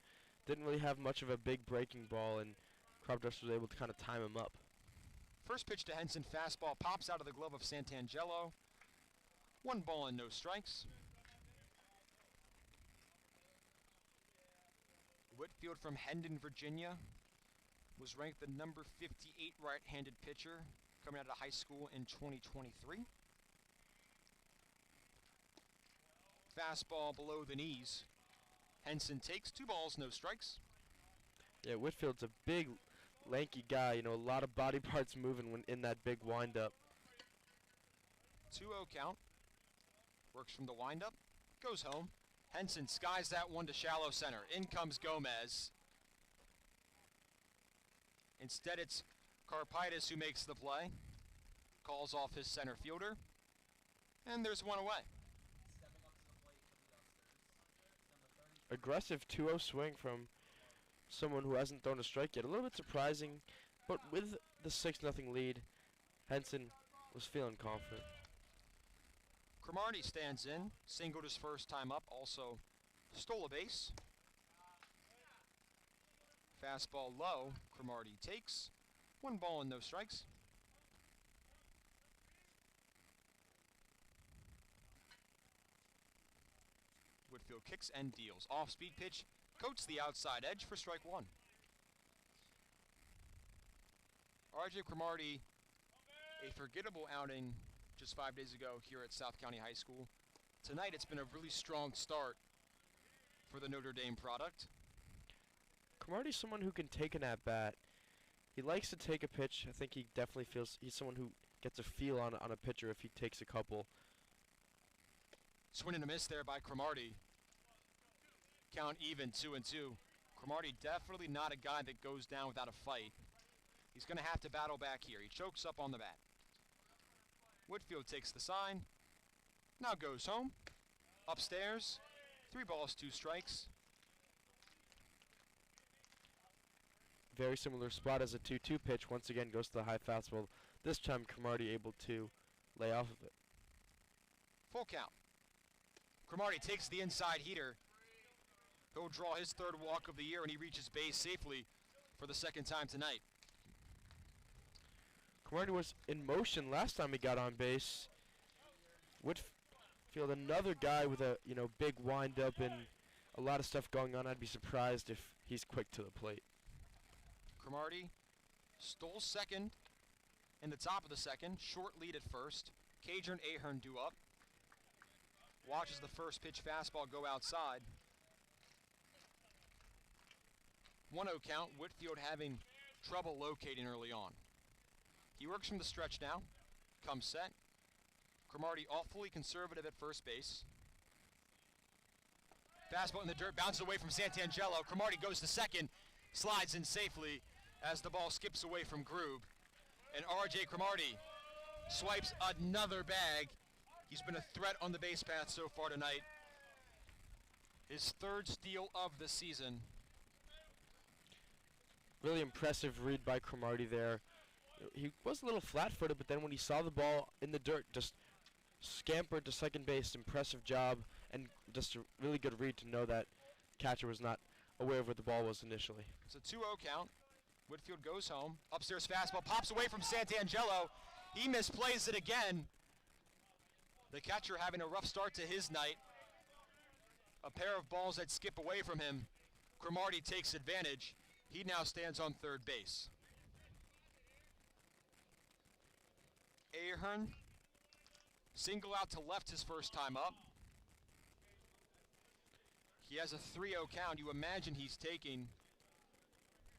didn't really have much of a big breaking ball, and Cropdusters was able to kind of time him up. First pitch to Henson, fastball pops out of the glove of Santangelo. 1 ball and no strikes. Whitfield from Hendon, Virginia, was ranked the number 58 right-handed pitcher coming out of high school in 2023. Fastball below the knees. Henson takes 2 balls, no strikes. Yeah, Whitfield's a big, lanky guy. You know, a lot of body parts moving when in that big windup. 2-0 count. Works from the windup. Goes home. Henson skies that one to shallow center. In comes Gomez. Instead, it's Karpaitis who makes the play. Calls off his center fielder. And there's one away. Aggressive 2-0 swing from someone who hasn't thrown a strike yet. A little bit surprising, but with the 6-0 lead, Henson was feeling confident. Cromartie stands in, singled his first time up, also stole a base. Fastball low, Cromartie takes. 1 ball and no strikes. Whitfield kicks and deals. Off-speed pitch, coats the outside edge for strike 1. R.J. Cromartie, a forgettable outing just 5 days ago here at South County High School. Tonight it's been a really strong start for the Notre Dame product. Cromartie's someone who can take an at-bat. He likes to take a pitch. I think he definitely feels he's someone who gets a feel on a pitcher if he takes a couple. Swing and a miss there by Cromartie. Count even, 2-2. Cromartie definitely not a guy that goes down without a fight. He's going to have to battle back here. He chokes up on the bat. Whitfield takes the sign. Now goes home. Upstairs. 3 balls, 2 strikes. Very similar spot as a 2-2 pitch. Once again goes to the high fastball. This time Cromartie able to lay off of it. Full count. Cromartie takes the inside heater. He'll draw his 3rd walk of the year, and he reaches base safely for the 2nd time tonight. Cromartie was in motion last time he got on base. Whitfield, another guy with a big windup and a lot of stuff going on. I'd be surprised if he's quick to the plate. Cromartie stole second in the top of the 2nd. Short lead at first. Cager and Ahern due up. Watches the first pitch fastball go outside. 1-0 count. Whitfield having trouble locating early on. He works from the stretch now. Comes set. Cromartie awfully conservative at first base. Fastball in the dirt, bounces away from Santangelo. Cromartie goes to second, slides in safely as the ball skips away from Grube. And R.J. Cromartie swipes another bag. He's been a threat on the base path so far tonight. His 3rd steal of the season. Really impressive read by Cromartie there. He was a little flat-footed, but then when he saw the ball in the dirt, just scampered to second base. Impressive job, and just a really good read to know that catcher was not aware of where the ball was initially. It's a 2-0 count. Whitfield goes home. Upstairs fastball pops away from Santangelo. He misplays it again. The catcher having a rough start to his night. A pair of balls that skip away from him. Cromartie takes advantage. He now stands on 3rd base. Ahern, single out to left his first time up. He has a 3-0 count. You imagine he's taking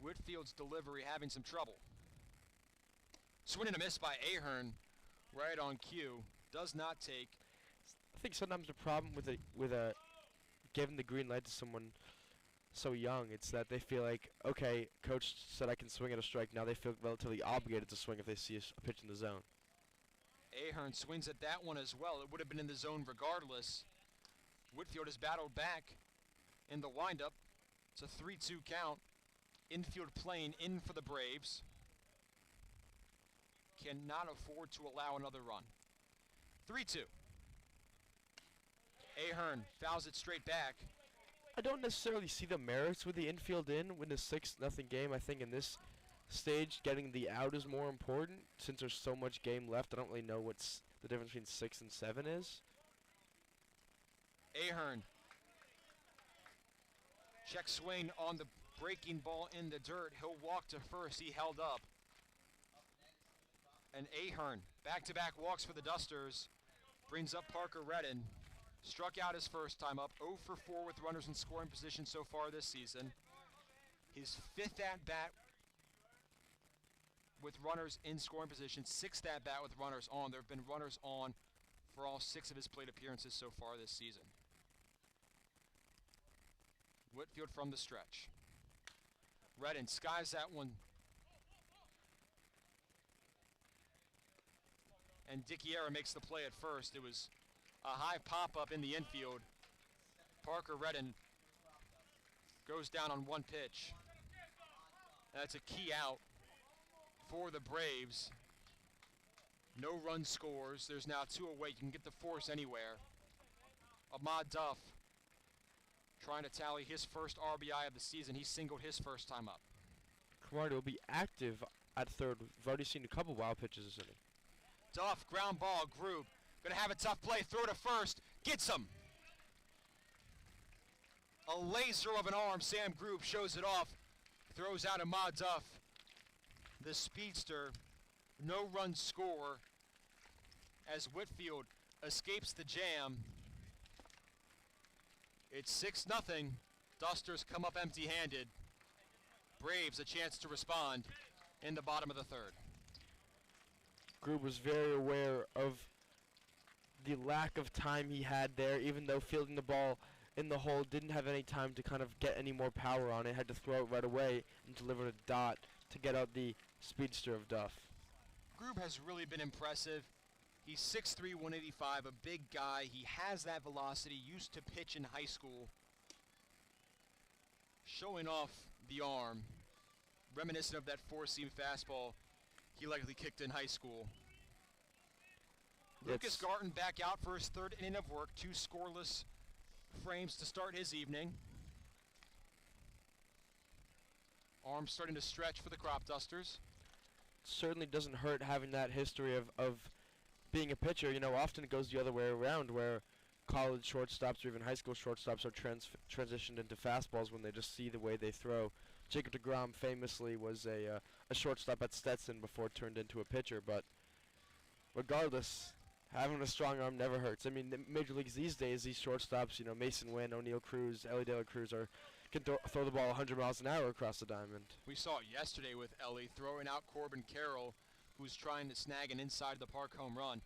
Whitfield's delivery, having some trouble. Swing and a miss by Ahern. Right on cue. Does not take. I think sometimes the problem with giving the green light to someone so young, it's that they feel like, okay, coach said I can swing at a strike. Now they feel relatively obligated to swing if they see a pitch in the zone. Ahern swings at that one as well. It would have been in the zone regardless. Whitfield has battled back in the windup. It's a 3-2 count. Infield playing in for the Braves. Cannot afford to allow another run. 3-2. Ahern fouls it straight back. I don't necessarily see the merits with the infield in a 6-0 game. I think in this stage, getting the out is more important since there's so much game left. I don't really know what's the difference between 6 and 7 is. Ahern. Check swing on the breaking ball in the dirt. He'll walk to first. He held up. And Ahern, back-to-back walks for the Dusters, brings up Parker Redden. Struck out his first time up, 0 for 4 with runners in scoring position so far this season. His 5th at-bat with runners in scoring position, 6th at-bat with runners on. There have been runners on for all 6 of his plate appearances so far this season. Whitfield from the stretch. Redden skies that one. And Dickiera makes the play at first. It was a high pop-up in the infield. Parker Redden goes down on one pitch. That's a key out for the Braves. No run scores. There's now 2 away. You can get the force anywhere. Ahmad Duff trying to tally his first RBI of the season. He singled his first time up. Camardo will be active at third. We've already seen a couple wild pitches this inning. Duff, ground ball, Grube. Gonna have a tough play, throw to first, gets him. A laser of an arm, Sam Grube shows it off, throws out Ahmad Duff. The speedster, no run score as Whitfield escapes the jam. It's 6-0, Dusters come up empty-handed. Braves a chance to respond in the bottom of the third. Grube was very aware of the lack of time he had there, even though fielding the ball in the hole didn't have any time to kind of get any more power on it. Had to throw it right away and deliver a dot to get out the speedster of Duff. Grube has really been impressive. He's 6'3", 185, a big guy. He has that velocity, used to pitch in high school. Showing off the arm, reminiscent of that four-seam fastball he likely kicked in high school. Lucas Garton back out for his 3rd inning of work, 2 scoreless frames to start his evening. Arm starting to stretch for the Cropdusters. Certainly doesn't hurt having that history of being a pitcher. You know, often it goes the other way around where college shortstops or even high school shortstops are transitioned into fastballs when they just see the way they throw. Jacob deGrom famously was a shortstop at Stetson before it turned into a pitcher, but regardless, having a strong arm never hurts. I mean, the major leagues these days, these shortstops, you know, Mason Wynn, O'Neal Cruz, Ellie De La Cruz can throw the ball 100 miles an hour across the diamond. We saw it yesterday with Ellie throwing out Corbin Carroll, who's trying to snag an inside the park home run.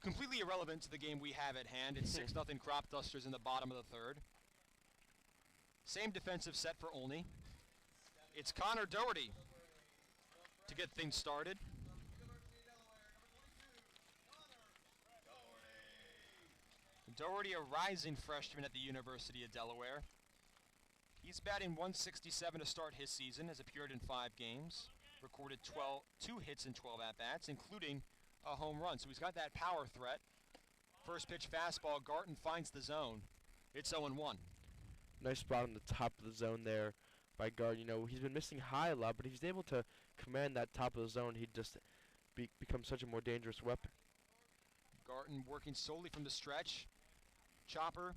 Completely irrelevant to the game we have at hand. It's 6-0 Cropdusters in the bottom of the 3rd. Same defensive set for Olney. It's Connor Doherty to get things started. Doherty, a rising freshman at the University of Delaware. He's batting .167 to start his season, has appeared in 5 games, recorded 2 hits in 12 at-bats, including a home run. So he's got that power threat. First pitch fastball, Garton finds the zone. It's 0-1. Nice spot on the top of the zone there by Garton. You know, he's been missing high a lot, but if he's able to command that top of the zone, he'd just become such a more dangerous weapon. Garton working solely from the stretch. Chopper,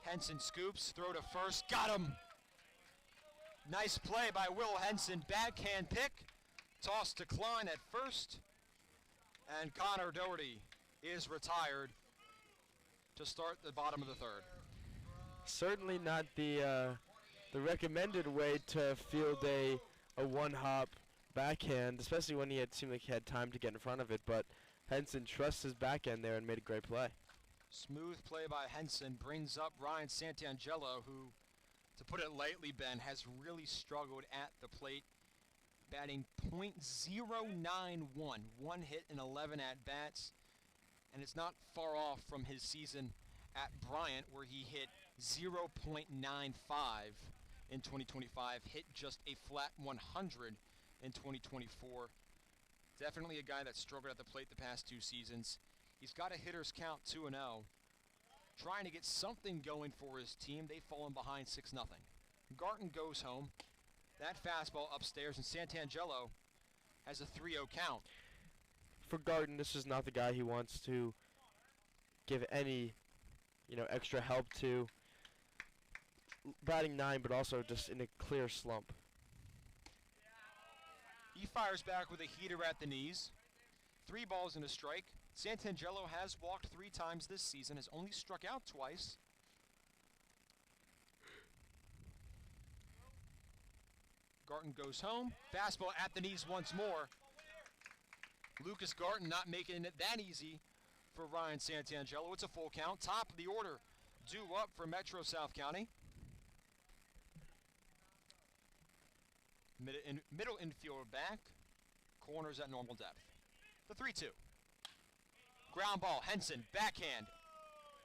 Henson scoops, throw to first, got him! Nice play by Will Henson, backhand pick, toss to Klein at first, and Connor Doherty is retired to start the bottom of the 3rd. Certainly not the recommended way to field a one-hop backhand, especially when seemed like he had time to get in front of it, but Henson trusts his back end there and made a great play. Smooth play by Henson brings up Ryan Santangelo, who, to put it lightly, Ben, has really struggled at the plate, batting .091, one hit in 11 at-bats, and it's not far off from his season at Bryant, where he hit .095 in 2025, hit just a flat 100 in 2024. Definitely a guy that struggled at the plate the past 2 seasons. He's got a hitter's count 2-0. Trying to get something going for his team. They've fallen behind 6-0. Garton goes home. That fastball upstairs, and Santangelo has a 3-0 count. For Garton, this is not the guy he wants to give any, extra help to. Batting 9, but also just in a clear slump. He fires back with a heater at the knees. 3 balls and a strike. Santangelo has walked 3 times this season, has only struck out twice. Garton goes home. Fastball at the knees once more. Lucas Garton not making it that easy for Ryan Santangelo. It's a full count. Top of the order due up for Metro South County. Middle infielder back. Corners at normal depth. The 3-2. Ground ball. Henson, backhand.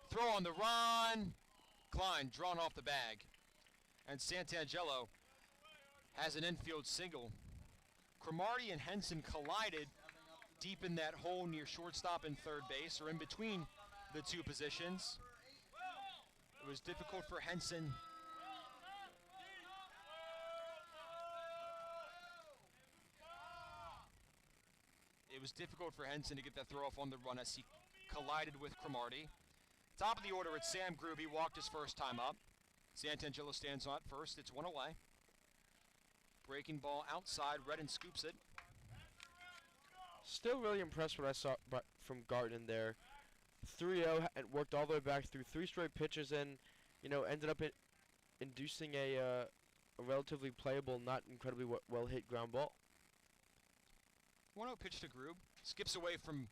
Throw on the run. Klein drawn off the bag. And Santangelo has an infield single. Cromartie and Henson collided deep in that hole near shortstop and third base, or in between the 2 positions. It was difficult for Henson to get that throw off on the run as he collided with Cromartie. Top of the order, it's Sam Grube. He walked his first time up. Santangelo stands on first. It's 1 away. Breaking ball outside. Redden scoops it. Still really impressed what I saw from Garton there. 3-0 and worked all the way back through 3 straight pitches and, ended up inducing a relatively playable, not incredibly well hit ground ball. 1-0 pitch to Grube. Skips away from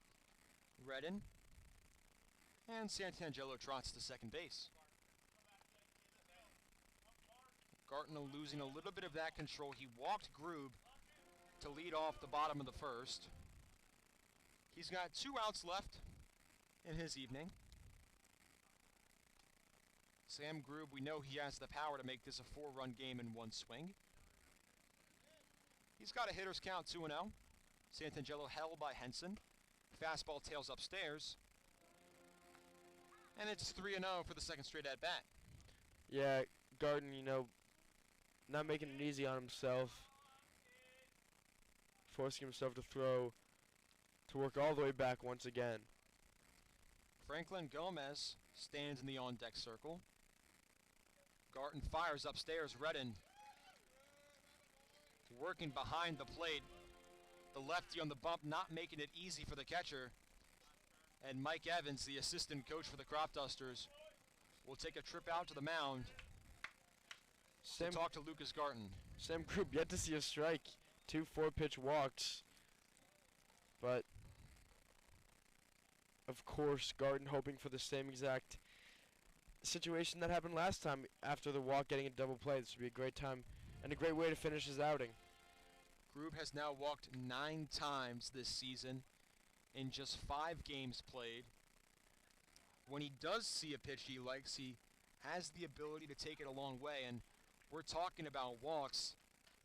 Redden. And Santangelo trots to second base. Garton losing a little bit of that control. He walked Grube to lead off the bottom of the first. He's got 2 outs left in his evening. Sam Grube, we know he has the power to make this a 4-run game in 1 swing. He's got a hitter's count 2-0. Santangelo held by Henson. Fastball tails upstairs. And it's 3-0 for the second straight at bat. Yeah, Garton, not making it easy on himself. Forcing himself to throw, to work all the way back once again. Franklin Gomez stands in the on-deck circle. Garton fires upstairs. Redden working behind the plate. The lefty on the bump, not making it easy for the catcher. And Mike Evans, the assistant coach for the Cropdusters, will take a trip out to the mound to talk to Lucas Garton. Sam Grube yet to see a strike. 2 4-pitch walks. But, of course, Garton hoping for the same exact situation that happened last time after the walk, getting a double play. This would be a great time and a great way to finish his outing. Grube has now walked 9 times this season in just 5 games played. When he does see a pitch he likes, he has the ability to take it a long way. And we're talking about walks.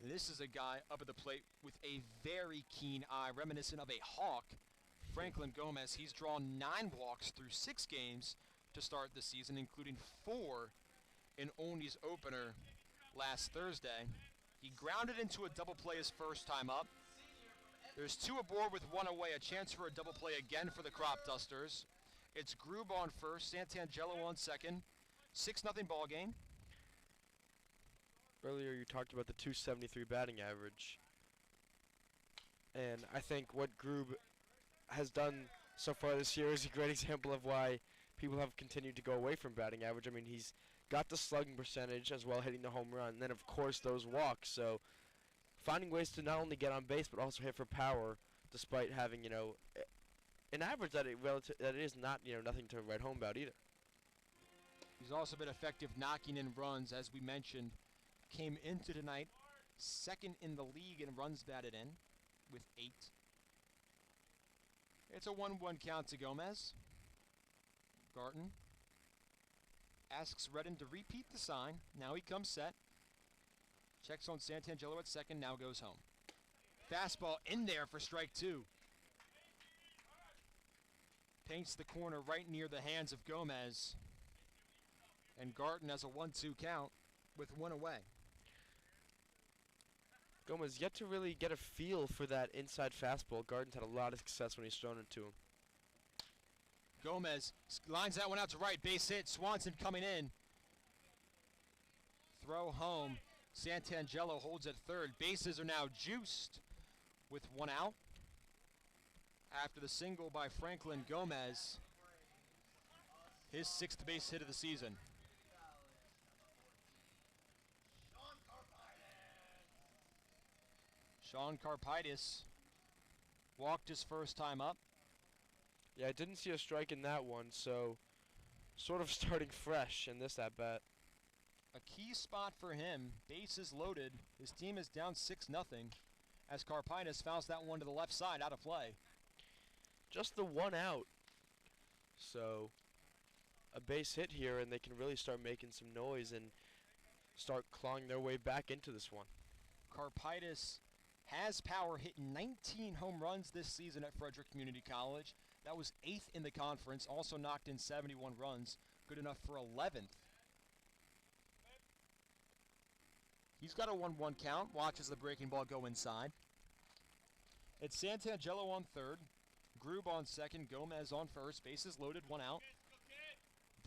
This is a guy up at the plate with a very keen eye, reminiscent of a hawk. Franklin Gomez, he's drawn 9 walks through 6 games to start the season, including 4 in Olney's opener last Thursday. He grounded into a double play his first time up. There's 2 aboard with 1 away, a chance for a double play again for the Cropdusters. It's Grube on first, Santangelo on second. 6-0 ball game. Earlier you talked about the .273 batting average. And I think what Grube has done so far this year is a great example of why people have continued to go away from batting average. I mean, he's got the slugging percentage as well, hitting the home run, and then of course those walks. So finding ways to not only get on base but also hit for power, despite having an average that that it is not, nothing to write home about either. He's also been effective knocking in runs, as we mentioned. Came into tonight second in the league in runs batted in with 8. It's a 1-1 count to Gomez. Garton asks Redden to repeat the sign. Now he comes set. Checks on Santangelo at second, now goes home. Fastball in there for strike 2. Paints the corner right near the hands of Gomez. And Garton has a 1-2 count with 1 away. Gomez yet to really get a feel for that inside fastball. Garton's had a lot of success when he's thrown it to him. Gomez lines that one out to right. Base hit. Swanson coming in. Throw home. Santangelo holds at third. Bases are now juiced with 1 out. After the single by Franklin Gomez. His 6th base hit of the season. Sean Carpitis walked his first time up. Yeah, I didn't see a strike in that one, so sort of starting fresh in this at-bat. A key spot for him, bases loaded. His team is down 6-0 as Carpitis fouls that one to the left side out of play. Just the 1 out. So a base hit here, and they can really start making some noise and start clawing their way back into this one. Carpitis has power, hit 19 home runs this season at Frederick Community College. That was 8th in the conference, also knocked in 71 runs, good enough for 11th. He's got a 1-1 count, watches the breaking ball go inside. It's Santangelo on third, Grube on second, Gomez on first, bases loaded, 1 out.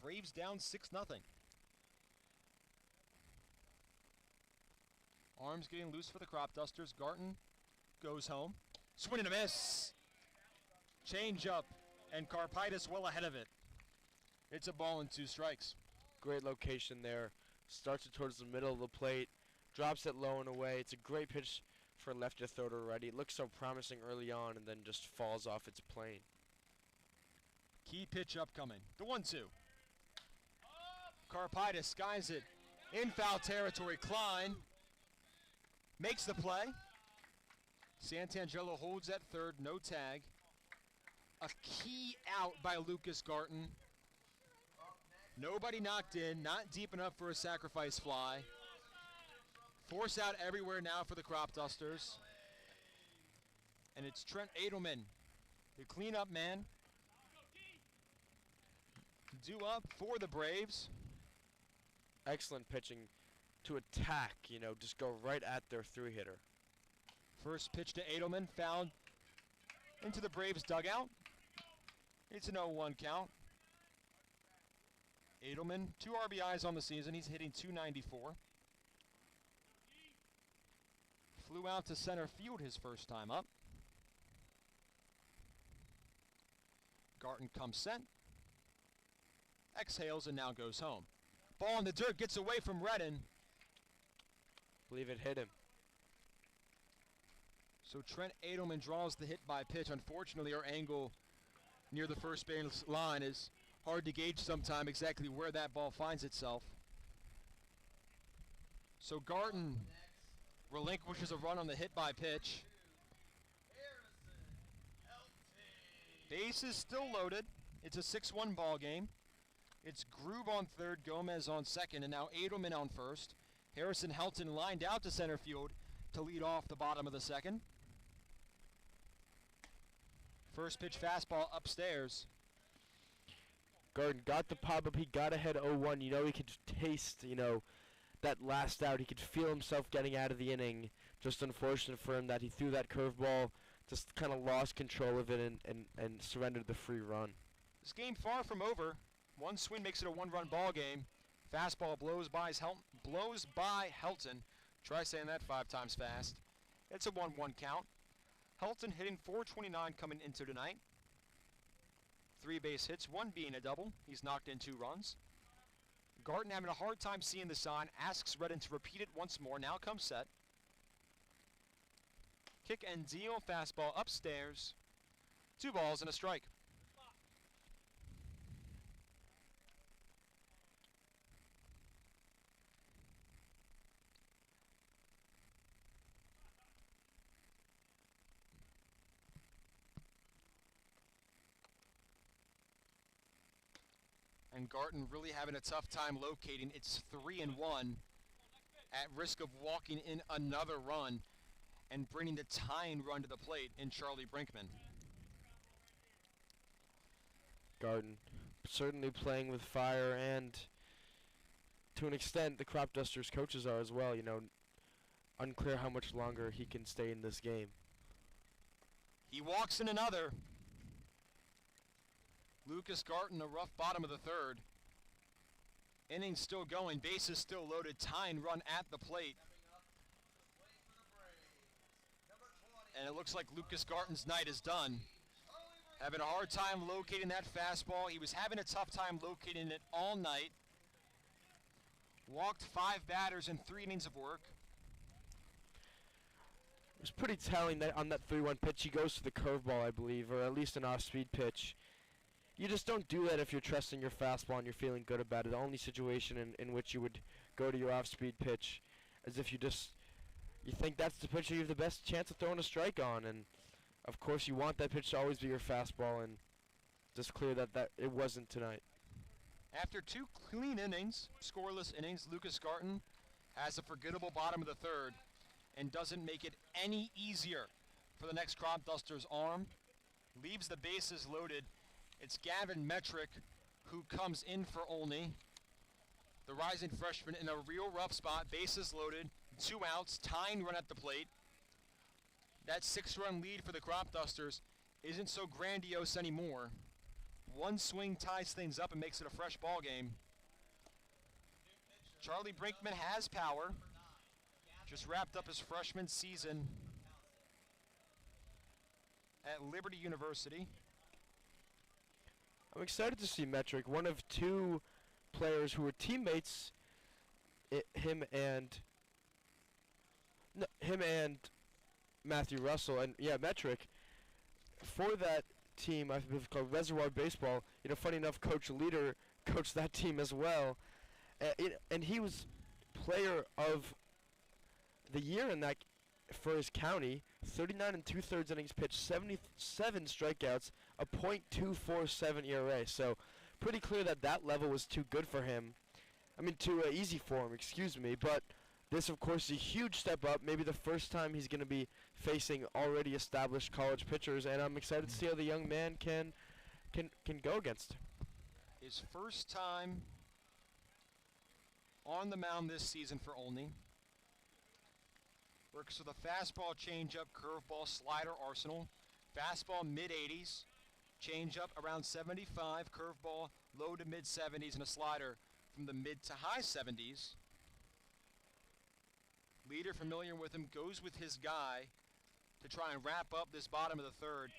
Braves down 6-0. Arms getting loose for the Cropdusters. Garton goes home. Swing and a miss. Change up, and Carpitis well ahead of it. It's a ball and 2 strikes. Great location there. Starts it towards the middle of the plate. Drops it low and away. It's a great pitch for left to third already. It looks so promising early on and then just falls off its plane. Key pitch upcoming. The 1-2. Carpitis skies it in foul territory. Klein makes the play. Santangelo holds at third, no tag. A key out by Lucas Garton. Nobody knocked in, not deep enough for a sacrifice fly. Force out everywhere now for the Cropdusters. And it's Trent Edelman, the cleanup man. Due up for the Braves. Excellent pitching to attack, just go right at their 3-hitter. First pitch to Edelman, fouled into the Braves dugout. It's an 0-1 count. Edelman, 2 RBIs on the season. He's hitting .294. Flew out to center field his first time up. Garton comes set. Exhales and now goes home. Ball in the dirt, gets away from Redden. Believe it hit him. So Trent Edelman draws the hit by pitch. Unfortunately, our angle near the first base line is hard to gauge sometime exactly where that ball finds itself. So Garton relinquishes a run on the hit by pitch. Base is still loaded. It's a 6-1 ball game. It's Grube on third, Gomez on second, and now Edelman on first. Harrison Helton lined out to center field to lead off the bottom of the second. First pitch fastball upstairs. Garton got the pop up. He got ahead 0-1. He could taste, that last out. He could feel himself getting out of the inning. Just unfortunate for him that he threw that curveball, just kind of lost control of it and surrendered the free run. This game far from over. One swing makes it a 1-run ball game. Fastball blows by Helton. Try saying that 5 times fast. It's a 1-1 count. Helton hitting .429 coming into tonight. 3 base hits, 1 being a double. He's knocked in 2 runs. Garton having a hard time seeing the sign, asks Redden to repeat it once more. Now comes set. Kick and deal, fastball upstairs. 2 balls and a strike. And Garton really having a tough time locating. It's 3-1, at risk of walking in another run and bringing the tying run to the plate in Charlie Brinkman. Garton certainly playing with fire, and to an extent the Cropdusters coaches are as well. You know, unclear how much longer he can stay in this game. He walks in another. Lucas Garton, a rough bottom of the third. Innings still going, bases still loaded, tying run at the plate. And it looks like Lucas Garton's night is done. Having a hard time locating that fastball. He was having a tough time locating it all night. Walked 5 batters in 3 innings of work. It was pretty telling that on that 3-1 pitch he goes to the curveball, I believe, or at least an off-speed pitch. You just don't do that if you're trusting your fastball and you're feeling good about it. The only situation in which you would go to your off-speed pitch as if you think that's the pitch you have the best chance of throwing a strike on. And, of course, you want that pitch to always be your fastball, and just clear that it wasn't tonight. After 2 clean innings, scoreless innings, Lucas Garton has a forgettable bottom of the third and doesn't make it any easier for the next Cropdusters arm. Leaves the bases loaded. It's Gavin Metrick who comes in for Olney. The rising freshman in a real rough spot, bases loaded, 2 outs, tying run at the plate. That 6-run lead for the Cropdusters isn't so grandiose anymore. 1 swing ties things up and makes it a fresh ball game. Charlie Brinkman has power. Just wrapped up his freshman season at Liberty University. I'm excited to see Metrick, one of 2 players who were teammates, him and Matthew Russell, and yeah, Metrick, for that team, I believe called Reservoir Baseball. You know, funny enough, Coach Leader coached that team as well, and he was player of the year in that for his county. 39 2/3 innings pitched, 77 strikeouts, a .247 ERA. So pretty clear that level was too good for him. I mean, too easy for him, excuse me. But this, of course, is a huge step up. Maybe the first time he's going to be facing already established college pitchers, and I'm excited to see how the young man can go against. His first time on the mound this season for Olney. Works with a fastball, changeup, curveball, slider arsenal. Fastball mid-80s, changeup around 75, curveball low to mid-70s, and a slider from the mid to high 70s. Leader familiar with him, goes with his guy to try and wrap up this bottom of the third.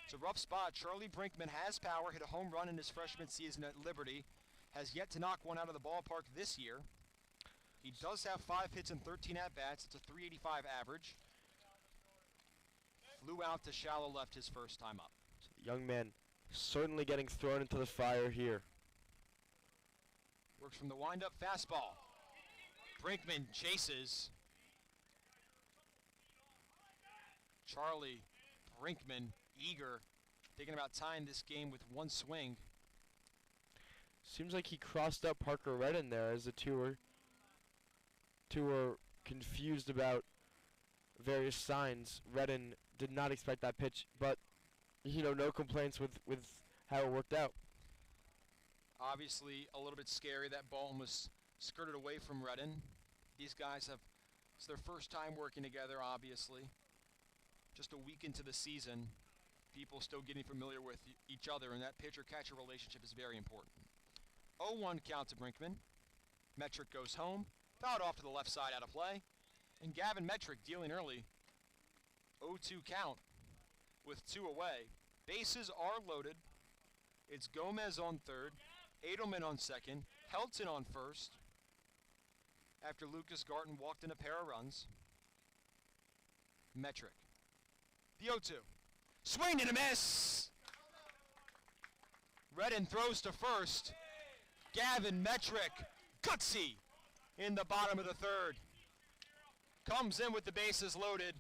It's a rough spot. Charlie Brinkman has power, hit a home run in his freshman season at Liberty, has yet to knock one out of the ballpark this year. He does have 5 hits and 13 at-bats. It's a .385 average. Flew out to shallow left his first time up. Young man certainly getting thrown into the fire here. Works from the wind-up fastball. Brinkman chases. Charlie Brinkman, eager, thinking about tying this game with 1 swing. Seems like he crossed up Parker Redden there as the two were confused about various signs. Redden did not expect that pitch, but you know, no complaints with how it worked out. Obviously a little bit scary. That ball almost skirted away from Redden. These guys it's their first time working together, obviously. Just a week into the season, people still getting familiar with each other, and that pitcher-catcher relationship is very important. 0-1 count to Brinkman. Metrick goes home, fouled off to the left side out of play, and Gavin Metrick dealing early. 0-2 count with 2 away. Bases are loaded. It's Gomez on third, Edelman on second, Helton on first, after Lucas Garton walked in a pair of runs. Metrick. The 0-2. Swing and a miss! Redden throws to first. Gavin Metrick, gutsy, in the bottom of the third. Comes in with the bases loaded,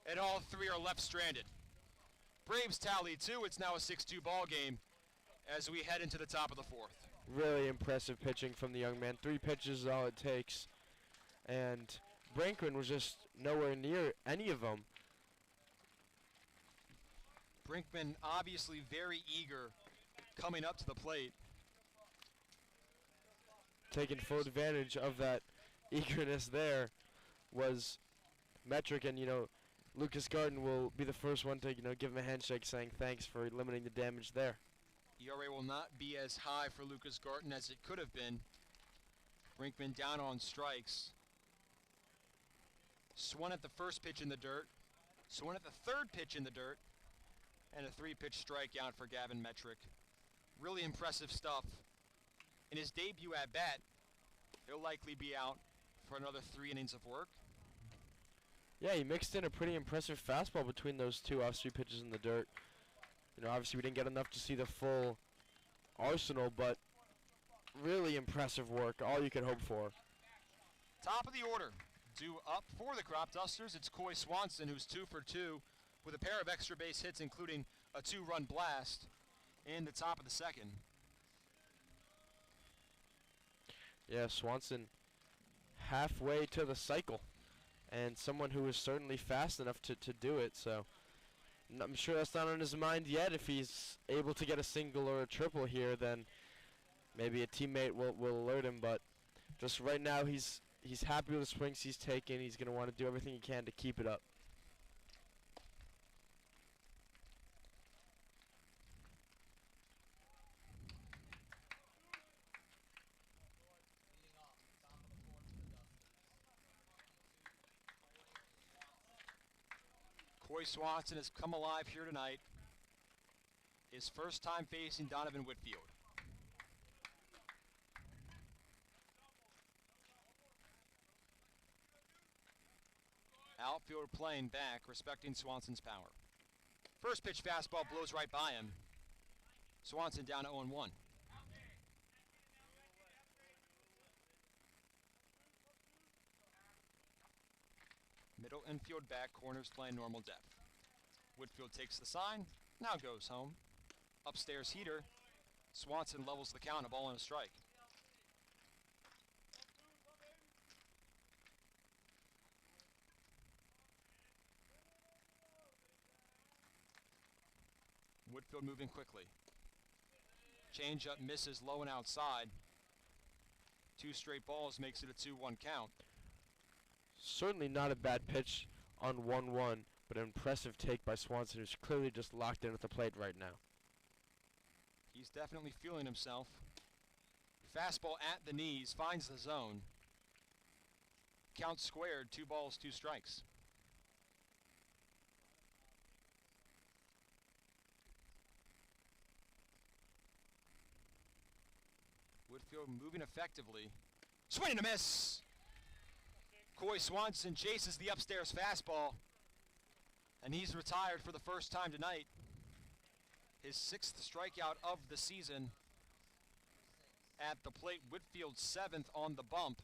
and all 3 are left stranded. Braves tally 2. It's now a 6-2 ball game as we head into the top of the 4th. Really impressive pitching from the young man. 3 pitches is all it takes. And Brinkman was just nowhere near any of them. Brinkman obviously very eager coming up to the plate. Taking full advantage of that eagerness there was Metric, and Lucas Garden will be the first one to give him a handshake saying thanks for limiting the damage there. ERA will not be as high for Lucas Garten as it could have been. Brinkman down on strikes. Swung at the first pitch in the dirt. Swung at the third pitch in the dirt. And a 3-pitch strikeout for Gavin Metric. Really impressive stuff. In his debut at bat, he'll likely be out for another 3 innings of work. Yeah, he mixed in a pretty impressive fastball between those 2 off-speed pitches in the dirt. Obviously we didn't get enough to see the full arsenal, but really impressive work, all you could hope for. Top of the order, due up for the Cropdusters, it's Coy Swanson, who's 2 for 2 with a pair of extra base hits, including a 2-run blast in the top of the second. Yeah, Swanson halfway to the cycle, and someone who is certainly fast enough to do it, so I'm sure that's not on his mind yet. If he's able to get a single or a triple here, then maybe a teammate will alert him, but just right now he's happy with the swings he's taken. He's going to want to do everything he can to keep it up. Coy Swanson has come alive here tonight. His first time facing Donovan Whitfield. Outfielder playing back, respecting Swanson's power. First pitch fastball blows right by him. Swanson down to 0-1. Middle infield back, corners playing normal depth. Whitfield takes the sign, now goes home. Upstairs heater, Swanson levels the count, a ball and a strike. Whitfield moving quickly. Changeup misses low and outside. 2 straight balls makes it a 2-1 count. Certainly not a bad pitch on 1-1, but an impressive take by Swanson, who's clearly just locked in at the plate right now. He's definitely feeling himself. Fastball at the knees, finds the zone. Count squared, 2 balls, 2 strikes. Whitfield moving effectively. Swing and a miss! Coy Swanson chases the upstairs fastball, and he's retired for the first time tonight. His 6th strikeout of the season. At the plate, Whitfield 7th on the bump.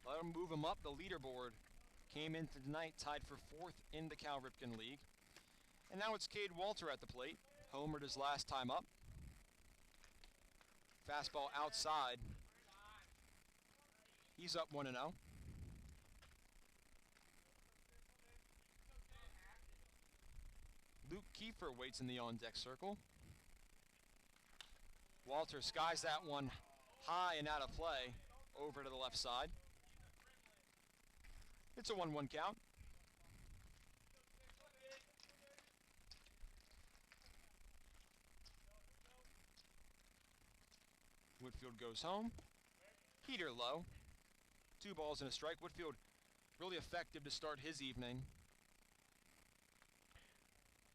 Let him move him up the leaderboard. Came into tonight tied for 4th in the Cal Ripken League. And now it's Cade Walter at the plate. Homered his last time up. Fastball outside. He's up 1-0. Luke Kiefer waits in the on-deck circle. Walter skies that one high and out of play over to the left side. It's a 1-1 count. Whitfield goes home. Heater low. 2 balls and a strike. Whitfield really effective to start his evening.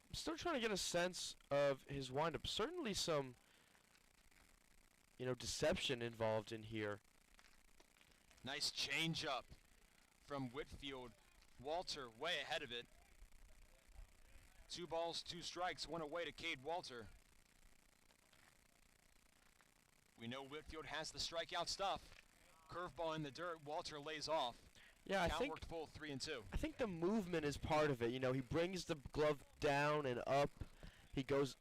I'm still trying to get a sense of his windup. Certainly some, deception involved in here. Nice changeup from Whitfield. Walter way ahead of it. 2 balls, 2 strikes, 1 away to Cade Walter. We know Whitfield has the strikeout stuff. Curveball in the dirt. Walter lays off. Yeah, I Count worked full 3-2. I think the movement is part of it. He brings the glove down and up. He goes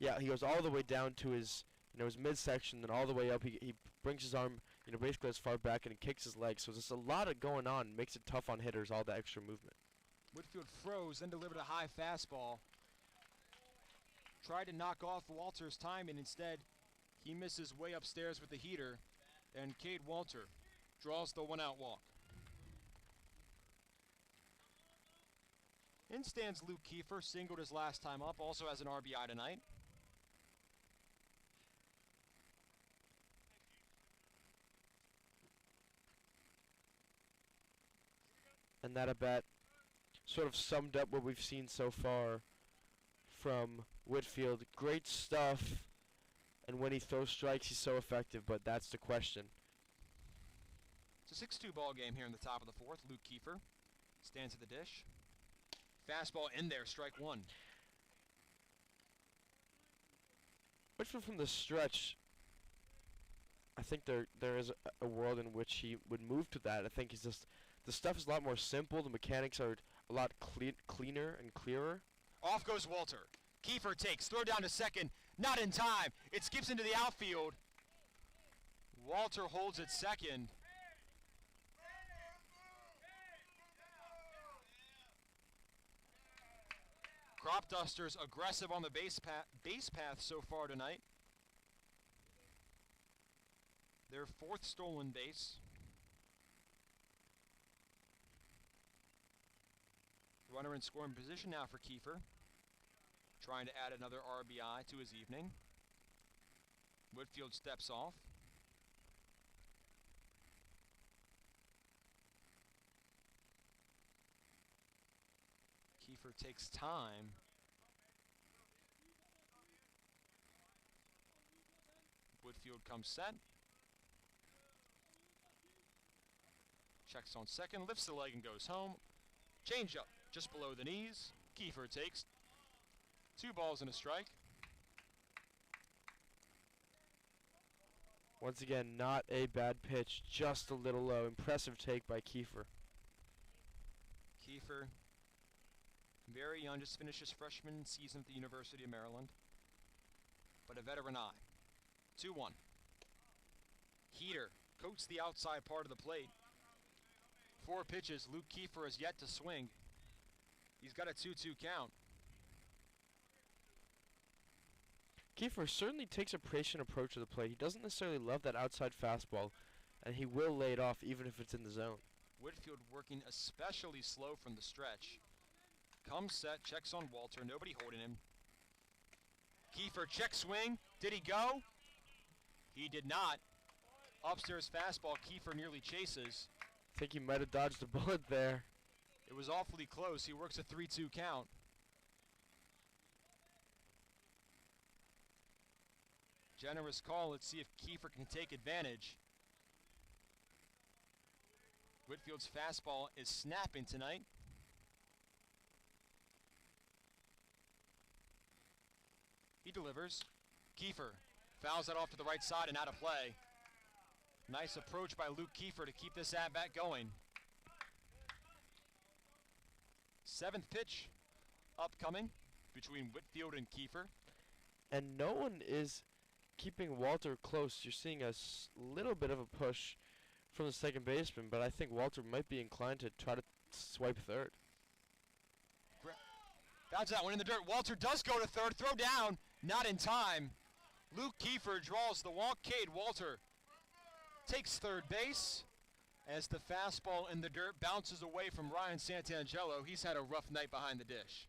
all the way down to his his midsection, then all the way up. He brings his arm, basically as far back, and he kicks his leg. So there's a lot of going on. Makes it tough on hitters, all the extra movement. Whitfield froze, then delivered a high fastball. Tried to knock off Walter's time, and instead he misses way upstairs with the heater. And Cade Walter draws the 1-out walk. In stands Luke Kiefer, singled his last time up, also has an RBI tonight. And that at-bat sort of summed up what we've seen so far from Whitfield. Great stuff, and when he throws strikes, he's so effective, but that's the question. It's a 6-2 ball game here in the top of the fourth. Luke Kiefer stands at the dish. Fastball in there, strike one. Whitfield from the stretch, I think there is a world in which he would move to that. I think he's just, the stuff is a lot more simple. The mechanics are a lot cleaner and clearer. Off goes Walter. Kiefer takes, throw down to second, not in time. It skips into the outfield. Walter holds at second. Cropdusters aggressive on the base path so far tonight. Their fourth stolen base. Runner in scoring position now for Kiefer. Trying to add another RBI to his evening. Whitfield steps off. Kiefer takes time. Whitfield comes set. Checks on second, lifts the leg and goes home. Change up just below the knees. Kiefer takes 2 balls and a strike. Once again, not a bad pitch, just a little low. Impressive take by Kiefer. Kiefer, very young, just finished his freshman season at the University of Maryland, but a veteran eye. 2-1. Heater coats the outside part of the plate. 4 pitches. Luke Kiefer has yet to swing. He's got a 2-2 count. Kiefer certainly takes a patient approach to the plate. He doesn't necessarily love that outside fastball, and he will lay it off even if it's in the zone. Whitfield working especially slow from the stretch. Comes set, checks on Walter, nobody holding him. Kiefer, check swing. Did he go? He did not. Upstairs fastball, Kiefer nearly chases. I think he might have dodged a bullet there. It was awfully close. He works a 3-2 count. Generous call. Let's see if Kiefer can take advantage. Whitfield's fastball is snapping tonight. He delivers. Kiefer fouls that off to the right side and out of play. Nice approach by Luke Kiefer to keep this at-bat going. 7th pitch upcoming between Whitfield and Kiefer. And no one is keeping Walter close. You're seeing a little bit of a push from the second baseman, but I think Walter might be inclined to try to swipe third. Bounce that one in the dirt. Walter does go to third. Throw down. Not in time. Luke Kiefer draws the walk. Cade Walter takes third base as the fastball in the dirt bounces away from Ryan Santangelo. He's had a rough night behind the dish.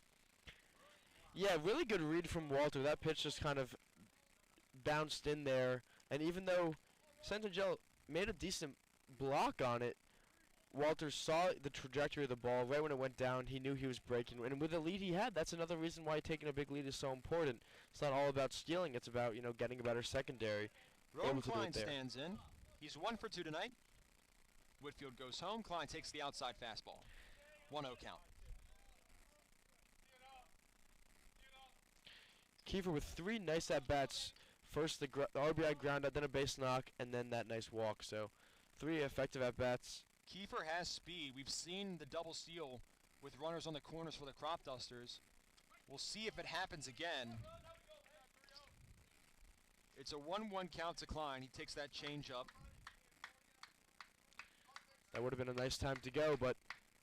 Yeah, really good read from Walter. That pitch just kind of bounced in there, and even though Santangelo made a decent block on it, Walter saw the trajectory of the ball right when it went down. He knew he was breaking, and with the lead he had, that's another reason why taking a big lead is so important. It's not all about stealing, it's about, getting a better secondary. Rowan Klein stands in. He's 1 for 2 tonight. Whitfield goes home. Klein takes the outside fastball. 1-0 count. Kiefer with 3 nice at-bats. First the RBI ground out, then a base knock, and then that nice walk. So 3 effective at-bats. Kiefer has speed. We've seen the double steal with runners on the corners for the Cropdusters. We'll see if it happens again. It's a 1-1 count to Klein. He takes that change up. That would have been a nice time to go, but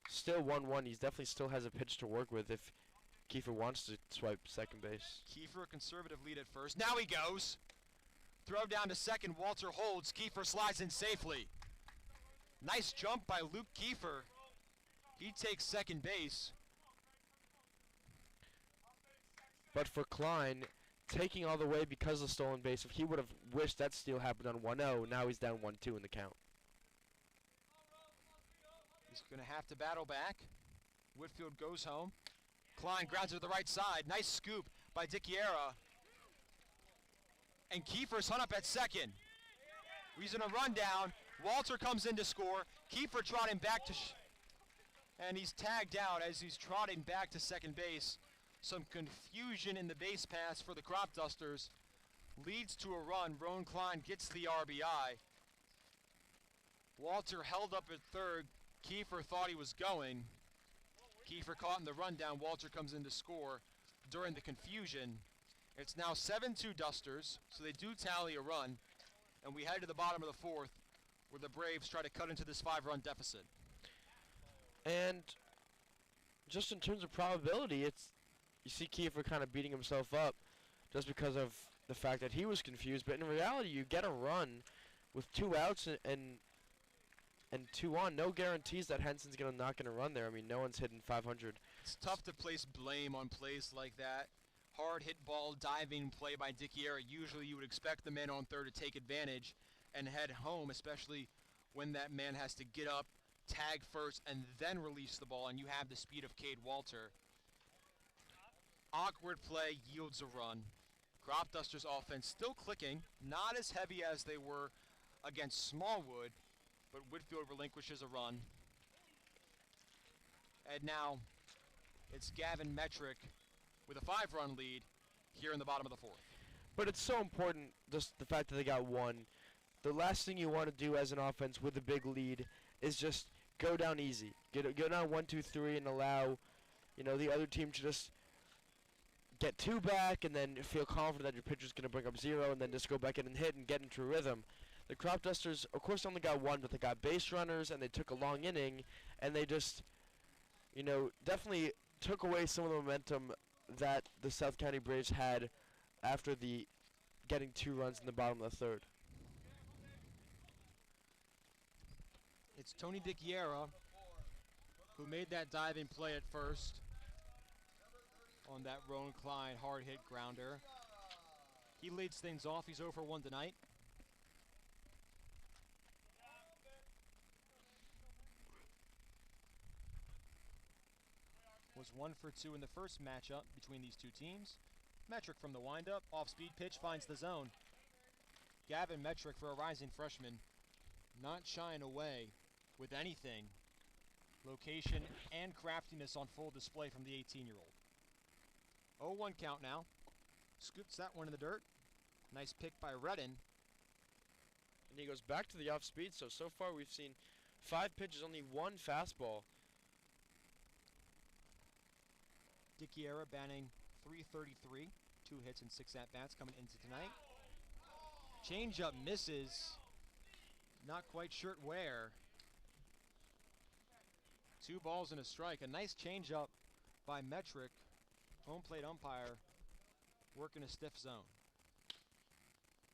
still 1-1. He definitely still has a pitch to work with if Kiefer wants to swipe second base. Kiefer, a conservative lead at first. Now he goes. Throw down to second. Walter holds. Kiefer slides in safely. Nice jump by Luke Kiefer. He takes second base. But for Klein, taking all the way because of the stolen base, if he would have wished that steal happened on 1-0, now he's down 1-2 in the count. He's going to have to battle back. Whitfield goes home. Klein grounds it to the right side. Nice scoop by Dickiera. And Kiefer's hung up at second. He's in a rundown. Walter comes in to score. Kiefer trotting back to... and he's tagged out as he's trotting back to second base. Some confusion in the base pass for the Cropdusters. Leads to a run. Roan Klein gets the RBI. Walter held up at third. Kiefer thought he was going. Kiefer caught in the rundown. Walter comes in to score during the confusion. It's now 7-2 Dusters, so they do tally a run. And we head to the bottom of the fourth, where the Braves try to cut into this 5-run deficit. And just in terms of probability, you see Kiefer kind of beating himself up just because of the fact that he was confused. But in reality, you get a run with 2 outs and 2 on. No guarantees that Henson's not going to run there. I mean, no one's hitting 500. It's tough to place blame on plays like that. Hard hit ball, diving play by Dickiera. Usually you would expect the man on third to take advantage and head home, especially when that man has to get up, tag first, and then release the ball, and you have the speed of Cade Walter. Awkward play yields a run. Cropdusters offense still clicking, not as heavy as they were against Smallwood, but Whitfield relinquishes a run. And now it's Gavin Metrick with a 5-run lead here in the bottom of the fourth. But it's so important, just the fact that they got 1. The last thing you want to do as an offense with a big lead is just go down easy. Go down 1, 2, 3 and allow, the other team to just get 2 back and then feel confident that your pitcher's going to bring up 0 and then just go back in and hit and get into a rhythm. The Cropdusters, of course, only got 1, but they got base runners and they took a long inning and they just, definitely took away some of the momentum that the South County Braves had after the getting 2 runs in the bottom of the third. It's Tony Dickiera who made that diving play at first on that Roan Klein hard hit grounder. He leads things off. He's 0 for 1 tonight. Was 1 for 2 in the first matchup between these two teams. Metrick from the windup, off-speed pitch finds the zone. Gavin Metrick, for a rising freshman, not shying away with anything. Location and craftiness on full display from the 18-year-old. 0-1 count now. Scoops that one in the dirt. Nice pick by Redden. And he goes back to the off-speed, so far we've seen 5 pitches, only 1 fastball. Dickiera batting .333, 2 hits and 6 at-bats coming into tonight. Changeup misses, not quite sure where. 2 balls and a strike. A nice changeup by Metrick. Home plate umpire working a stiff zone.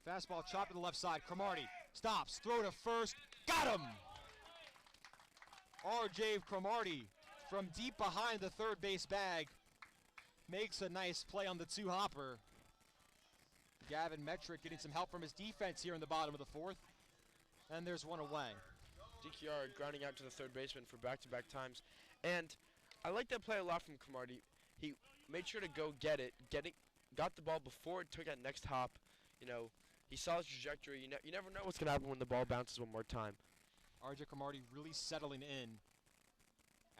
Fastball chopped to the left side. Cromartie stops, throw to first, got him! R.J. Cromartie from deep behind the third base bag makes a nice play on the 2-hopper. Gavin Metrick getting some help from his defense here in the bottom of the fourth. And there's 1 away. Dickiera grounding out to the third baseman for back-to-back times. And I like that play a lot from Cromartie. He made sure to go get it, got the ball before it took that next hop. He saw his trajectory. You never know what's going to happen when the ball bounces one more time. R.J. Cromartie really settling in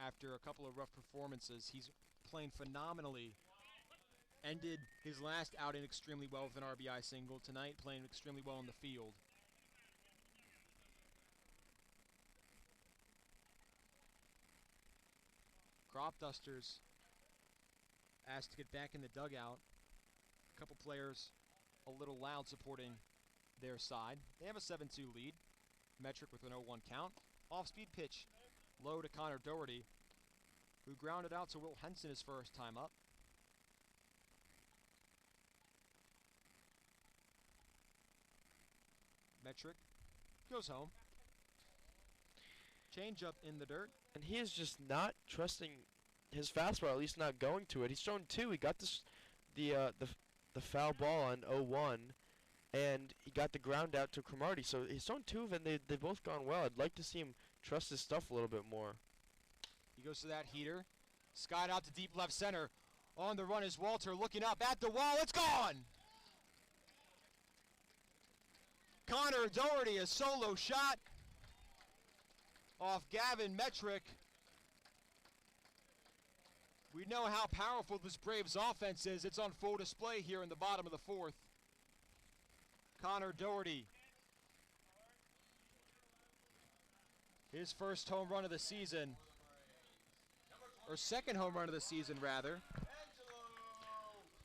after a couple of rough performances. He's playing phenomenally. Ended his last outing extremely well with an RBI single. Tonight, playing extremely well in the field. Cropdusters asked to get back in the dugout. A couple players a little loud supporting their side. They have a 7-2 lead. Metric with an 0-1 count. Off-speed pitch, low to Connor Doherty, who grounded out to Will Henson his first time up. Metric goes home. Change-up in the dirt. And he is just not trusting his fastball, at least not going to it. He's thrown 2. He got the foul ball on 0-1, and he got the ground out to Cromartie. So he's thrown 2 of them. They've both gone well. I'd like to see him trust his stuff a little bit more. He goes to that heater. Skied out to deep left center. On the run is Walter looking up at the wall. It's gone! Connor Doherty, a solo shot off Gavin Metric. We know how powerful this Braves offense is. It's on full display here in the bottom of the 4th. Connor Doherty, his first home run of the season, or second home run of the season, rather.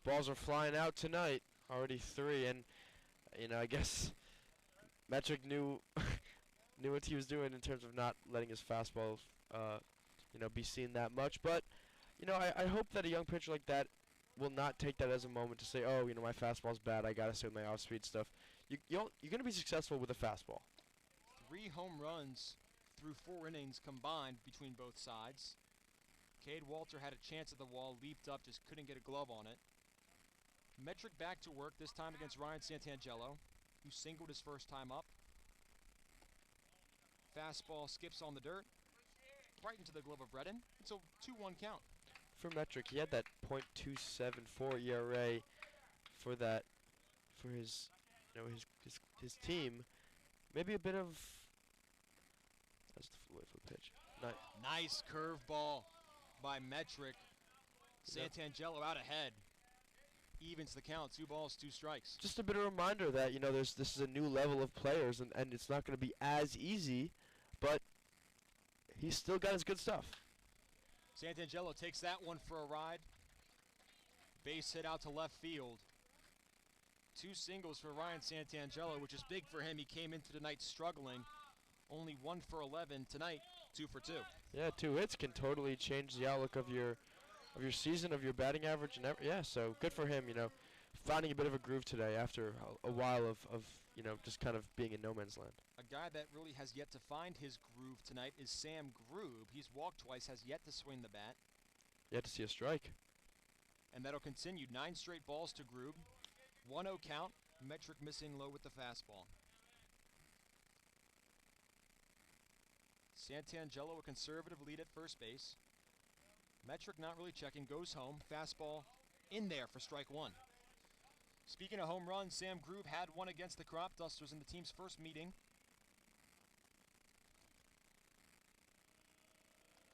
Balls are flying out tonight, already 3, and I guess Metric knew what he was doing in terms of not letting his fastball, be seen that much. But I hope that a young pitcher like that will not take that as a moment to say, oh, my fastball's bad. I gotta stay with my off-speed stuff. You're gonna be successful with a fastball. 3 home runs through 4 innings combined between both sides. Cade Walter had a chance at the wall, leaped up, just couldn't get a glove on it. Metric back to work, this time against Ryan Santangelo, who singled his first time up. Fastball skips on the dirt, right into the glove of Redden. It's a 2-1 count. For Metric, he had that .274 ERA for his his team. Maybe a bit of that's the way for the pitch. Nice curveball by Metric. Santangelo out ahead. Evens the count, 2 balls, 2 strikes. Just a bit of a reminder that this is a new level of players, and it's not going to be as easy, but he's still got his good stuff. Santangelo takes that one for a ride. Base hit out to left field. 2 singles for Ryan Santangelo, which is big for him. He came into tonight struggling. Only 1 for 11 tonight, 2 for 2. Yeah, 2 hits can totally change the outlook of your season, of your batting average, and so good for him. Finding a bit of a groove today after a while of just kind of being in no man's land. A guy that really has yet to find his groove tonight is Sam Grube. He's walked twice, has yet to swing the bat. Yet to see a strike. And that'll continue. 9 straight balls to Grube. 1-0 count. Metric missing low with the fastball. Santangelo, a conservative lead at first base. Metric not really checking, goes home. Fastball in there for strike 1. Speaking of home runs, Sam Grube had one against the Cropdusters in the team's first meeting.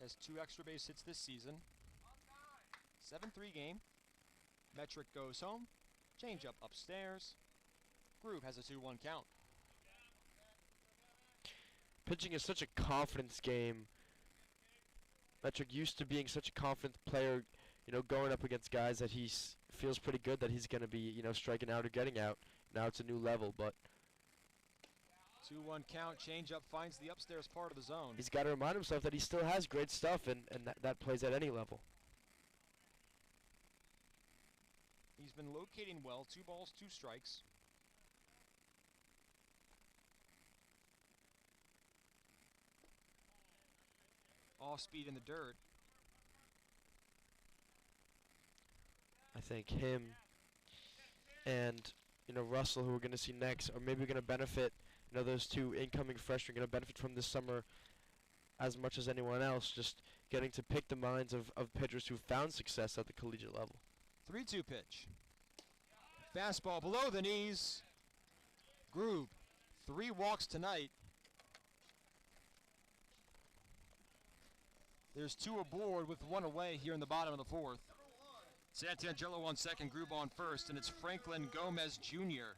Has 2 extra base hits this season. 7-3 game. Metric goes home. Change up upstairs. Grube has a 2-1 count. Pitching is such a confidence game. Metric used to being such a confident player, going up against guys that he feels pretty good that he's going to be, striking out or getting out. Now it's a new level, but 2-1 count. Change up finds the upstairs part of the zone. He's got to remind himself that he still has great stuff, and that plays at any level. He's been locating well. 2 balls, 2 strikes. Off speed in the dirt. I think him and Russell, who we're going to see next, are maybe going to benefit. Those 2 incoming freshmen are going to benefit from this summer as much as anyone else. Just getting to pick the minds of pitchers who found success at the collegiate level. 3-2 pitch. Fastball below the knees. Grube, 3 walks tonight. There's 2 aboard with 1 away here in the bottom of the 4th. Santangelo on second, Grube on first, and it's Franklin Gomez Jr.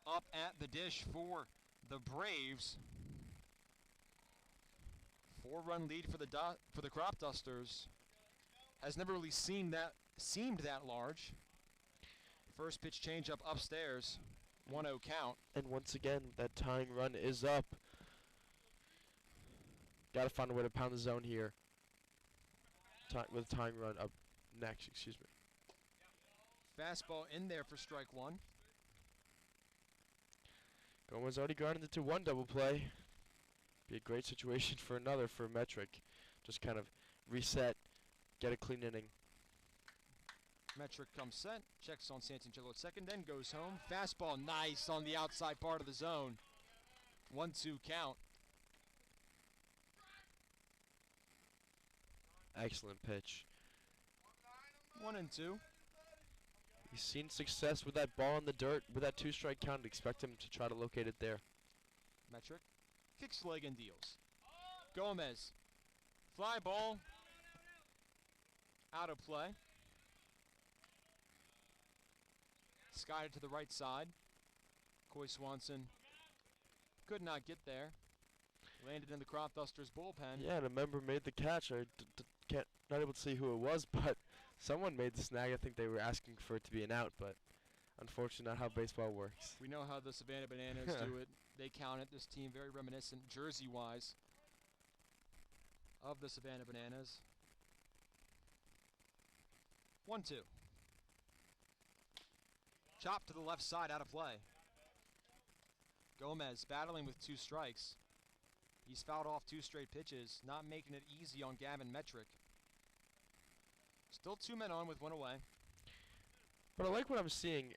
up at the dish for the Braves. 4-run lead for the Cropdusters. Has never really seemed that large. First pitch changeup upstairs. 1-0 count. And once again, that tying run is up. Got to find a way to pound the zone here. With a tying run up next, excuse me. Fastball in there for strike one. Gomez already grounded into one double play. Be a great situation for another for Metric. Just kind of reset, get a clean inning. Metric comes set, checks on Santangelo at second, then goes home. Fastball nice on the outside part of the zone. 1-2 count. Excellent pitch. 1-2. He's seen success with that ball in the dirt, with that 2-strike count. Expect him to try to locate it there. Metric kicks leg and deals. Gomez, fly ball, out of play. Skied to the right side. Coy Swanson could not get there. Landed in the Cropdusters bullpen. Yeah, and a member made the catch. I can't, not able to see who it was, but someone made the snag. I think they were asking for it to be an out, but unfortunately not how baseball works. We know how the Savannah Bananas do it. They count it. This team very reminiscent, jersey-wise, of the Savannah Bananas. 1-2. Chop to the left side, out of play. Gomez battling with 2 strikes. He's fouled off 2 straight pitches, not making it easy on Gavin Metric. Still 2 men on with 1 away. But I like what I'm seeing.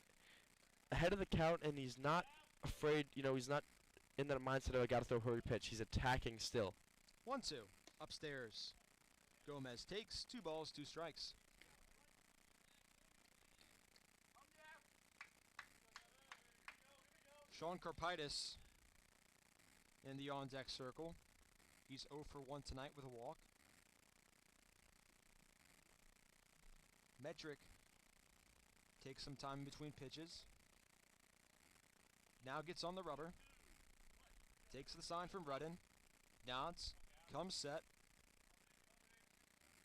Ahead of the count, and he's not afraid, he's not in that mindset of I gotta throw a hurry pitch. He's attacking still. 1-2. Upstairs. Gomez takes 2 balls, 2 strikes. Sean Carpitis in the on-deck circle. He's 0 for 1 tonight with a walk. Metric takes some time in between pitches. Now gets on the rubber. Takes the sign from Rudden. Nods. Comes set.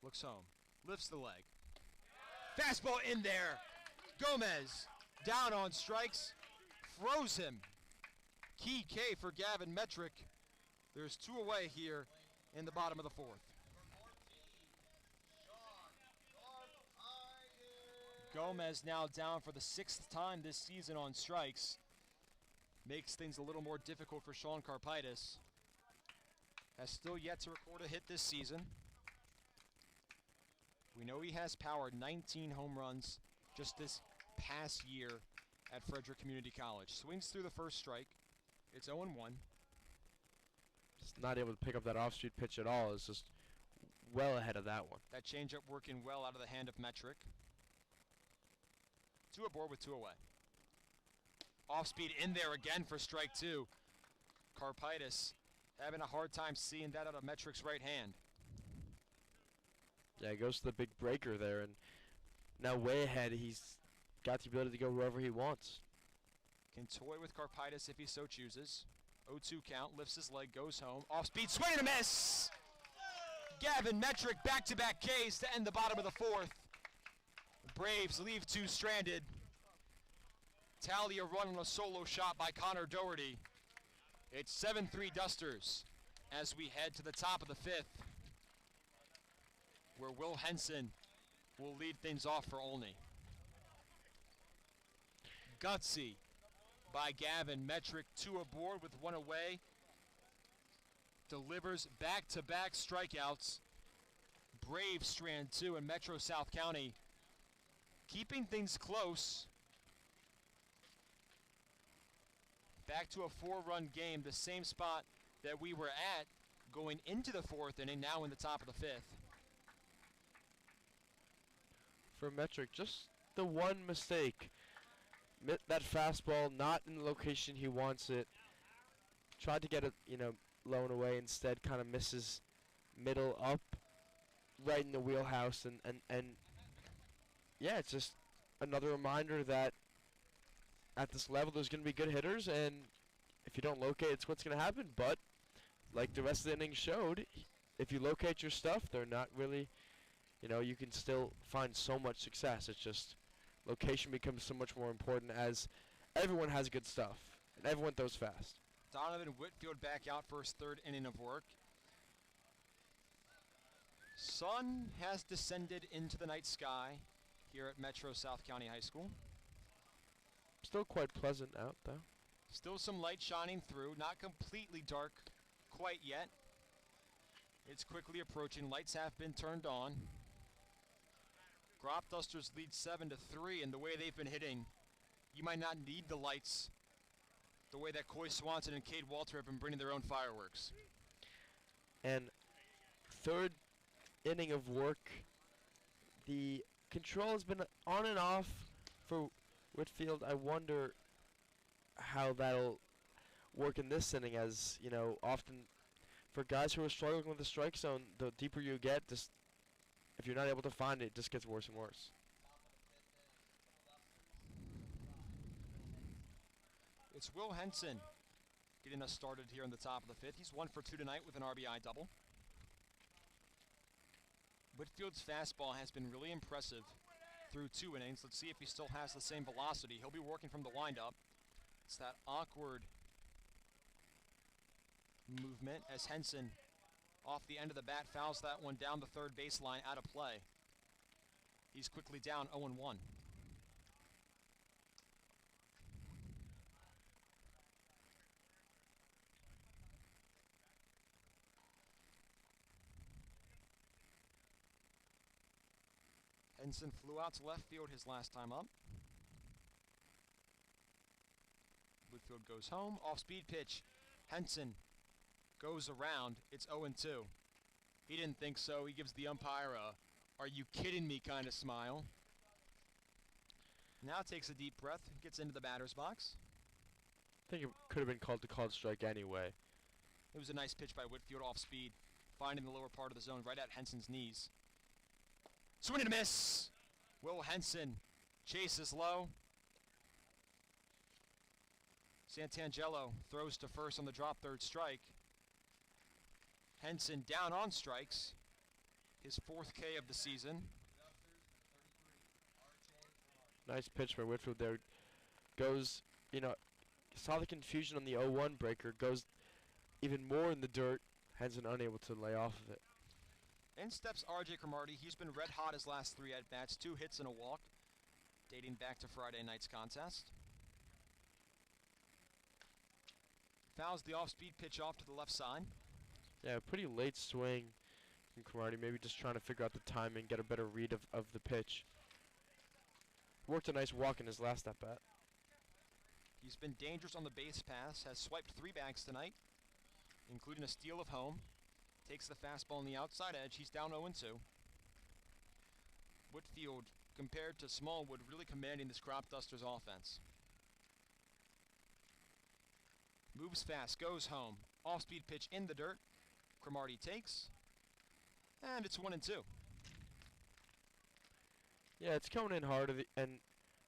Looks home. Lifts the leg. Fastball in there. Gomez down on strikes. Froze him. Key K for Gavin Metric. There's 2 away here in the bottom of the 4th. Gomez now down for the 6th time this season on strikes. Makes things a little more difficult for Sean Carpitis. Has still yet to record a hit this season. We know he has power, 19 home runs just this past year at Frederick Community College. Swings through the first strike. It's 0-1. Just not able to pick up that off-street pitch at all. It's just well ahead of that one. That changeup working well out of the hand of Metric. 2 aboard with 2 away. Off speed in there again for strike 2. Carpitis having a hard time seeing that out of Metric's right hand. Yeah, he goes to the big breaker there, and now way ahead, he's got the ability to go wherever he wants. Can toy with Carpitis if he so chooses. 0-2 count, lifts his leg, goes home. Off speed, swing and a miss! Gavin Metric back-to-back Ks to end the bottom of the 4th. The Braves leave 2 stranded. Tally a run on a solo shot by Connor Doherty. It's 7-3 Dusters as we head to the top of the 5th, where Will Henson will lead things off for Olney. Gutsy by Gavin Metric, 2 aboard with 1 away. Delivers back-to-back strikeouts. Braves strand 2 in Metro South County. Keeping things close. Back to a 4-run game, the same spot that we were at going into the 4th inning, now in the top of the 5th. For Metric, just the one mistake. That fastball not in the location he wants it. Tried to get it, low and away. Instead, kind of misses middle up, right in the wheelhouse. And yeah, it's just another reminder that at this level there's going to be good hitters, and if you don't locate, it's what's going to happen. But like the rest of the inning showed, if you locate your stuff, they're not really, you can still find so much success. It's just location becomes so much more important as everyone has good stuff and everyone throws fast. Donovan Whitfield back out for his third inning of work. Sun has descended into the night sky here at Metro South County High School. Still quite pleasant out, though. Still some light shining through, not completely dark quite yet. It's quickly approaching. Lights have been turned on. Cropdusters lead 7-3, and the way they've been hitting, you might not need the lights the way that Coy Swanson and Cade Walter have been bringing their own fireworks. And third inning of work, the control has been on and off for Whitfield. I wonder how that'll work in this inning, as, you know, often for guys who are struggling with the strike zone, the deeper you get, just if you're not able to find it, it just gets worse and worse. It's Will Henson getting us started here in the top of the fifth. He's 1 for 2 tonight with an RBI double. Whitfield's fastball has been really impressive through 2 innings. Let's see if he still has the same velocity. He'll be working from the windup. It's that awkward movement as Henson off the end of the bat fouls that one down the third baseline out of play. He's quickly down 0-1. Henson flew out to left field his last time up. Whitfield goes home. Off-speed pitch. Henson goes around. It's 0-2. He didn't think so. He gives the umpire a "are you kidding me" kind of smile. Now takes a deep breath, gets into the batter's box. I think it could have been called the called strike anyway. It was a nice pitch by Whitfield off speed, finding the lower part of the zone right at Henson's knees. Swing and a miss. Will Henson chases low. Santangelo throws to first on the drop, third strike. Henson down on strikes. His 4th K of the season. Nice pitch by Whitfield there. Goes, you know, saw the confusion on the 0-1 breaker. Goes even more in the dirt. Henson unable to lay off of it. In steps RJ Cromartie. He's been red hot his last 3 at-bats. 2 hits and a walk, dating back to Friday night's contest. Fouls the off-speed pitch off to the left side. Yeah, pretty late swing from Cromartie. Maybe just trying to figure out the timing, get a better read of the pitch. Worked a nice walk in his last at-bat. He's been dangerous on the base pass. Has swiped 3 bags tonight, including a steal of home. Takes the fastball on the outside edge. He's down 0-2. Whitfield, compared to Smallwood, really commanding this Cropdusters offense. Moves fast, goes home. Off-speed pitch in the dirt. Cromartie takes. And it's 1-2. Yeah, it's coming in hard, and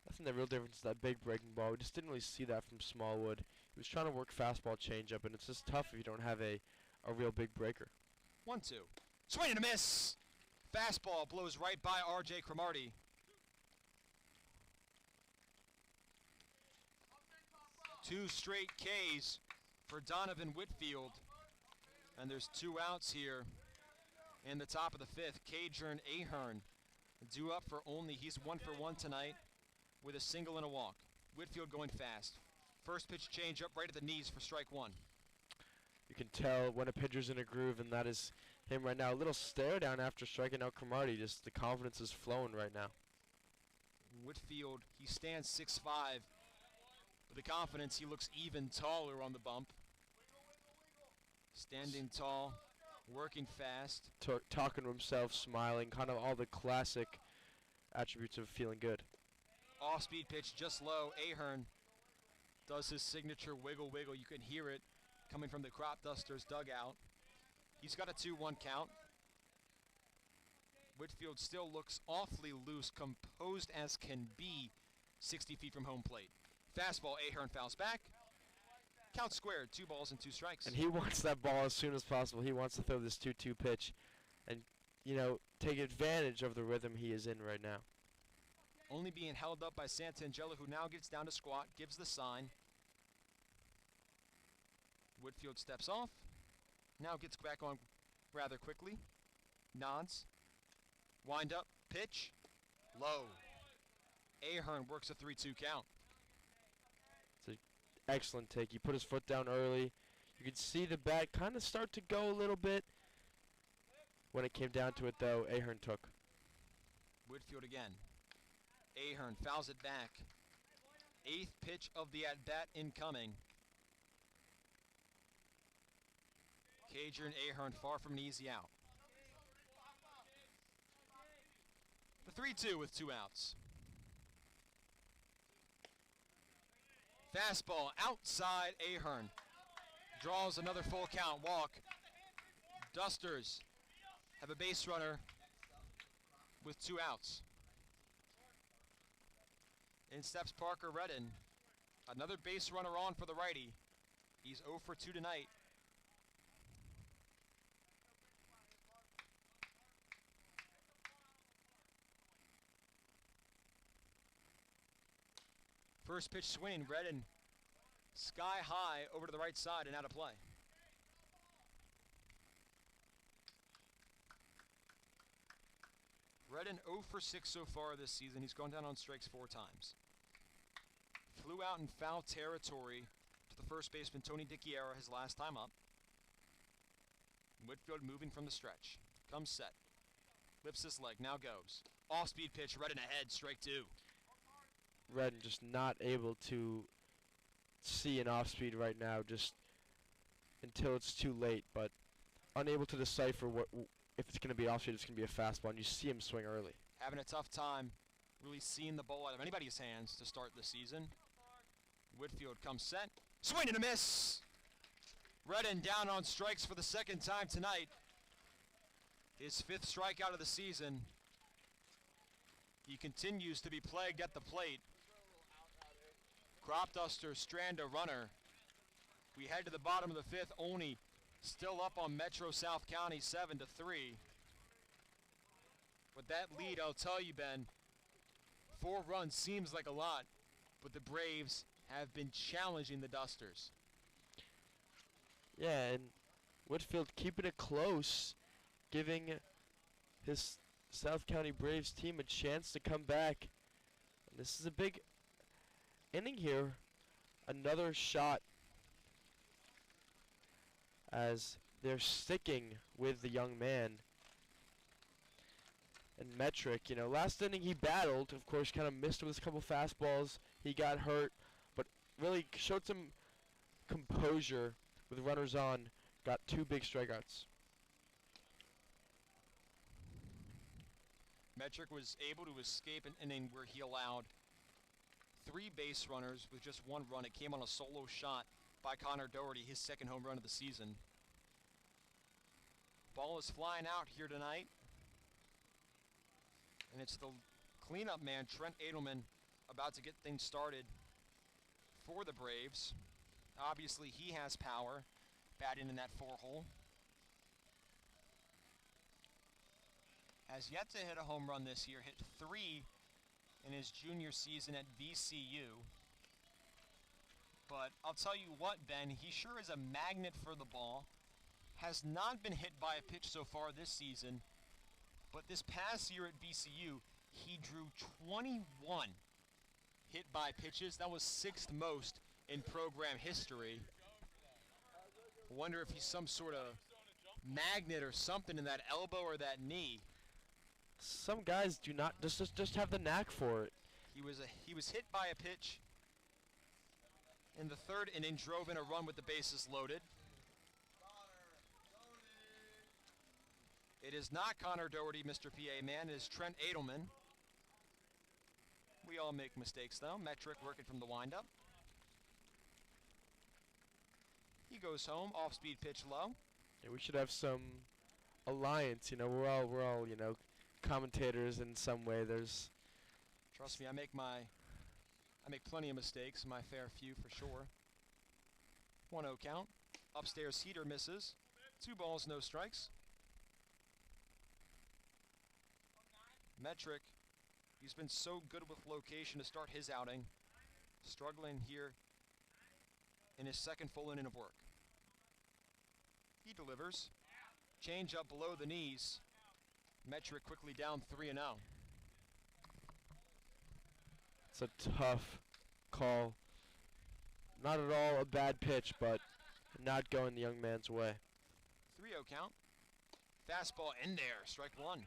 I think the real difference is that big breaking ball. We just didn't really see that from Smallwood. He was trying to work fastball changeup, and it's just tough if you don't have a real big breaker. 1-2. Swing and a miss. Fastball blows right by RJ Cromartie. Two straight Ks for Donovan Whitfield. And there's 2 outs here in the top of the 5th. Cajern Ahern due up for Olney. He's 1 for 1 tonight with a single and a walk. Whitfield going fast. First pitch change up right at the knees for strike 1. You can tell when a pitcher's in a groove, and that is him right now. A little stare down after striking out Cromartie. Just the confidence is flowing right now. Whitfield, he stands 6'5". With the confidence, he looks even taller on the bump. Standing tall, working fast. Talking to himself, smiling, kind of all the classic attributes of feeling good. Off-speed pitch just low. Ahern does his signature wiggle wiggle. You can hear it coming from the Cropdusters dugout. He's got a 2-1 count. Whitfield still looks awfully loose, composed as can be, 60 feet from home plate. Fastball, Ahern fouls back. Count squared, 2 balls and 2 strikes. And he wants that ball as soon as possible. He wants to throw this 2-2 pitch and, you know, take advantage of the rhythm he is in right now. only being held up by Santangelo, who now gets down to squat, gives the sign. Whitfield steps off, now gets back on rather quickly, nods, wind up, pitch, low. Ahern works a 3-2 count. It's an excellent take. He put his foot down early. You could see the bat kind of start to go a little bit. When it came down to it, though, Ahern took. Whitfield again. Ahern fouls it back. 8th pitch of the at-bat incoming. Cager and Ahern far from an easy out. The 3-2 with 2 outs. Fastball outside Ahern. Draws another full count walk. Dusters have a base runner with 2 outs. In steps Parker Redden. Another base runner on for the righty. He's 0 for 2 tonight. First pitch swing, Redden sky high over to the right side and out of play. Redden 0 for 6 so far this season. He's gone down on strikes 4 times. Flew out in foul territory to the first baseman, Tony Dickiera, his last time up. Whitfield moving from the stretch. Comes set. Lifts his leg, now goes. Off-speed pitch, Redden ahead, strike 2. Redden just not able to see an off-speed right now, just until it's too late, but unable to decipher what if it's going to be off-speed, it's going to be a fastball, and you see him swing early. Having a tough time really seeing the ball out of anybody's hands to start the season. Whitfield comes set. Swing and a miss! Redden down on strikes for the 2nd time tonight. His 5th strikeout of the season. He continues to be plagued at the plate. Cropdusters strand a runner. We head to the bottom of the 5th. Olney still up on Metro South County 7-3. With that lead, I'll tell you, Ben, 4 runs seems like a lot, but the Braves have been challenging the Dusters. Yeah, and Whitfield keeping it close, giving his South County Braves team a chance to come back. And this is a big inning here. Another shot as they're sticking with the young man. And Metric, you know, last inning he battled, of course, kind of missed with a couple fastballs. He got hurt, but really showed some composure with runners on. Got 2 big strikeouts. Metric was able to escape an inning where he allowed 3 base runners with just 1 run. It came on a solo shot by Connor Doherty, his 2nd home run of the season. Ball is flying out here tonight. And it's the cleanup man, Trent Edelman, about to get things started for the Braves. Obviously, he has power, batting in that 4-hole. Has yet to hit a home run this year, hit 3 in his junior season at VCU. But I'll tell you what, Ben, he sure is a magnet for the ball. Has not been hit by a pitch so far this season. But this past year at VCU, he drew 21 hit by pitches. That was 6th most in program history. I wonder if he's some sort of magnet or something in that elbow or that knee. Some guys do not just have the knack for it. He was hit by a pitch in the 3rd inning, drove in a run with the bases loaded. It is not Connor Doherty, Mr. PA man. It is Trent Edelman. We all make mistakes, though. Metric working from the windup. He goes home, off-speed pitch low. Yeah, we should have some alliance. You know, we're all you know, commentators in some way. There's. Trust me, I make plenty of mistakes, my fair few for sure. 1-0 count. Upstairs heater misses. 2 balls, no strikes. Metric He's been so good with location to start his outing. Struggling here in his second full inning of work. He delivers. Change up below the knees. Metric quickly down 3-0. It's a tough call. Not at all a bad pitch, but not going the young man's way. 3-0 count. Fastball in there, strike one.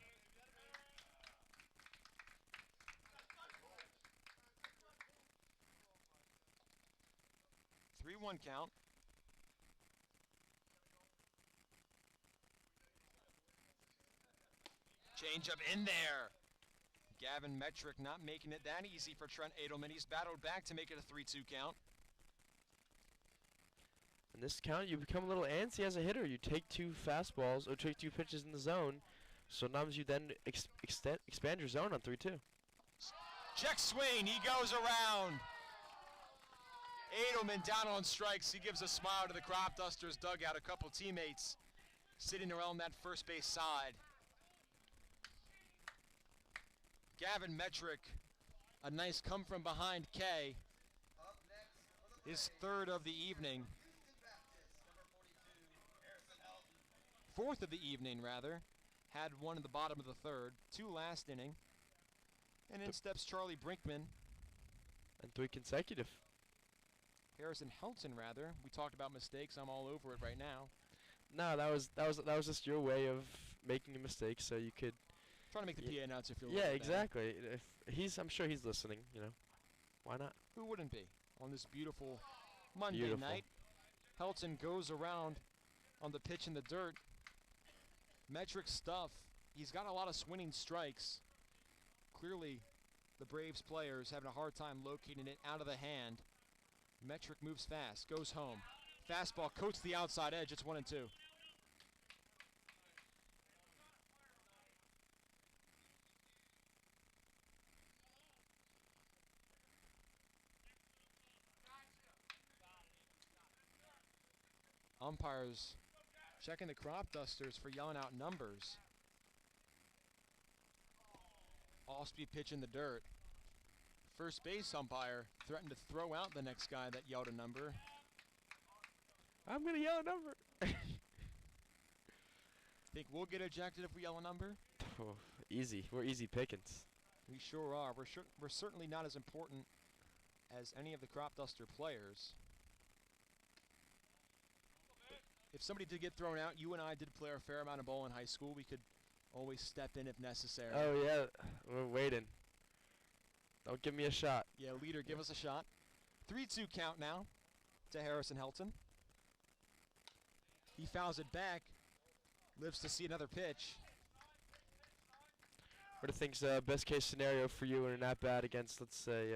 Three-one count. Change up in there. Gavin Metric not making it that easy for Trent Edelman. He's battled back to make it a 3-2 count. In this count, you become a little antsy as a hitter. You take two fastballs or take two pitches in the zone. Sometimes you then expand your zone on 3-2. Check swing. He goes around. Edelman down on strikes. He gives a smile to the Cropdusters dugout. A couple teammates sitting around that first base side. Gavin Metric, a nice come from behind K. His third of the evening. Fourth of the evening, rather. Had one in the bottom of the third. Two last inning. And in steps Charlie Brinkman. And three consecutive. Harrison Helton, rather. We talked about mistakes. I'm all over it right now. No, that was just your way of making a mistake, so you could. Trying to make the PA announcer feel. Yeah, exactly. I'm sure he's listening. You know, why not? Who wouldn't be on this beautiful Monday night? Helton goes around on the pitch in the dirt. Metric stuff. He's got a lot of swinging strikes. Clearly, the Braves players having a hard time locating it out of the hand. Metric moves fast, goes home. Fastball coats the outside edge. It's 1-2. Umpires checking the Cropdusters for yelling out numbers. Off-speed pitch in the dirt. First base umpire threatened to throw out the next guy that yelled a number. I'm going to yell a number. Think we'll get ejected if we yell a number? Oh, easy. We're easy pickings. We sure are. We're certainly not as important as any of the Cropduster players. If somebody did get thrown out, you and I did play a fair amount of ball in high school. We could always step in if necessary. Oh, yeah. We're waiting. Don't give me a shot. Yeah, leader, give us a shot. 3-2 count now to Harrison Helton. He fouls it back. Lives to see another pitch. What do you think's the best case scenario for you in an at-bat against, let's say,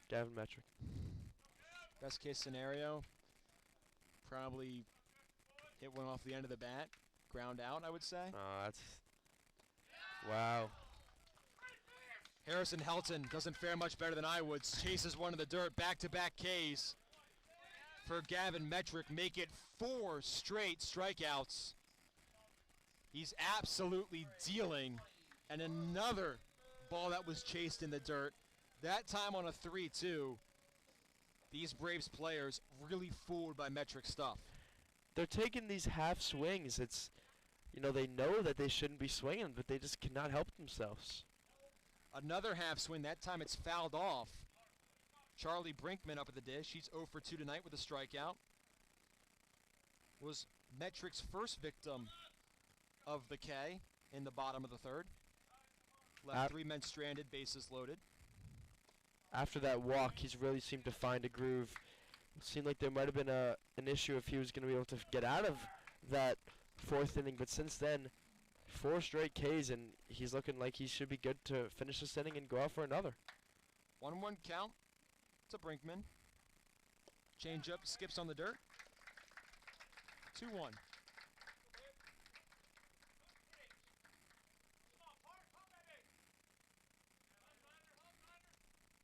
Gavin Metric? Best case scenario, probably hit one off the end of the bat. Ground out, I would say. Oh, that's... Wow. Harrison Helton doesn't fare much better than I would. Chases one in the dirt. Back-to-back Ks for Gavin Metric. Make it 4 straight strikeouts. He's absolutely dealing. And another ball that was chased in the dirt. That time on a 3-2. These Braves players really fooled by Metric stuff. They're taking these half swings. It's, you know, they know that they shouldn't be swinging, but they just cannot help themselves. Another half swing. That time it's fouled off. Charlie Brinkman up at the dish. He's 0 for 2 tonight with a strikeout. Was Metric's first victim of the K in the bottom of the third. Left 3 men stranded, bases loaded. After that walk, he's really seemed to find a groove. It seemed like there might have been an issue if he was going to be able to get out of that 4th inning, but since then, 4 straight Ks, and he's looking like he should be good to finish this inning and go out for another. 1-1 count to Brinkman. Change up, skips on the dirt. 2-1.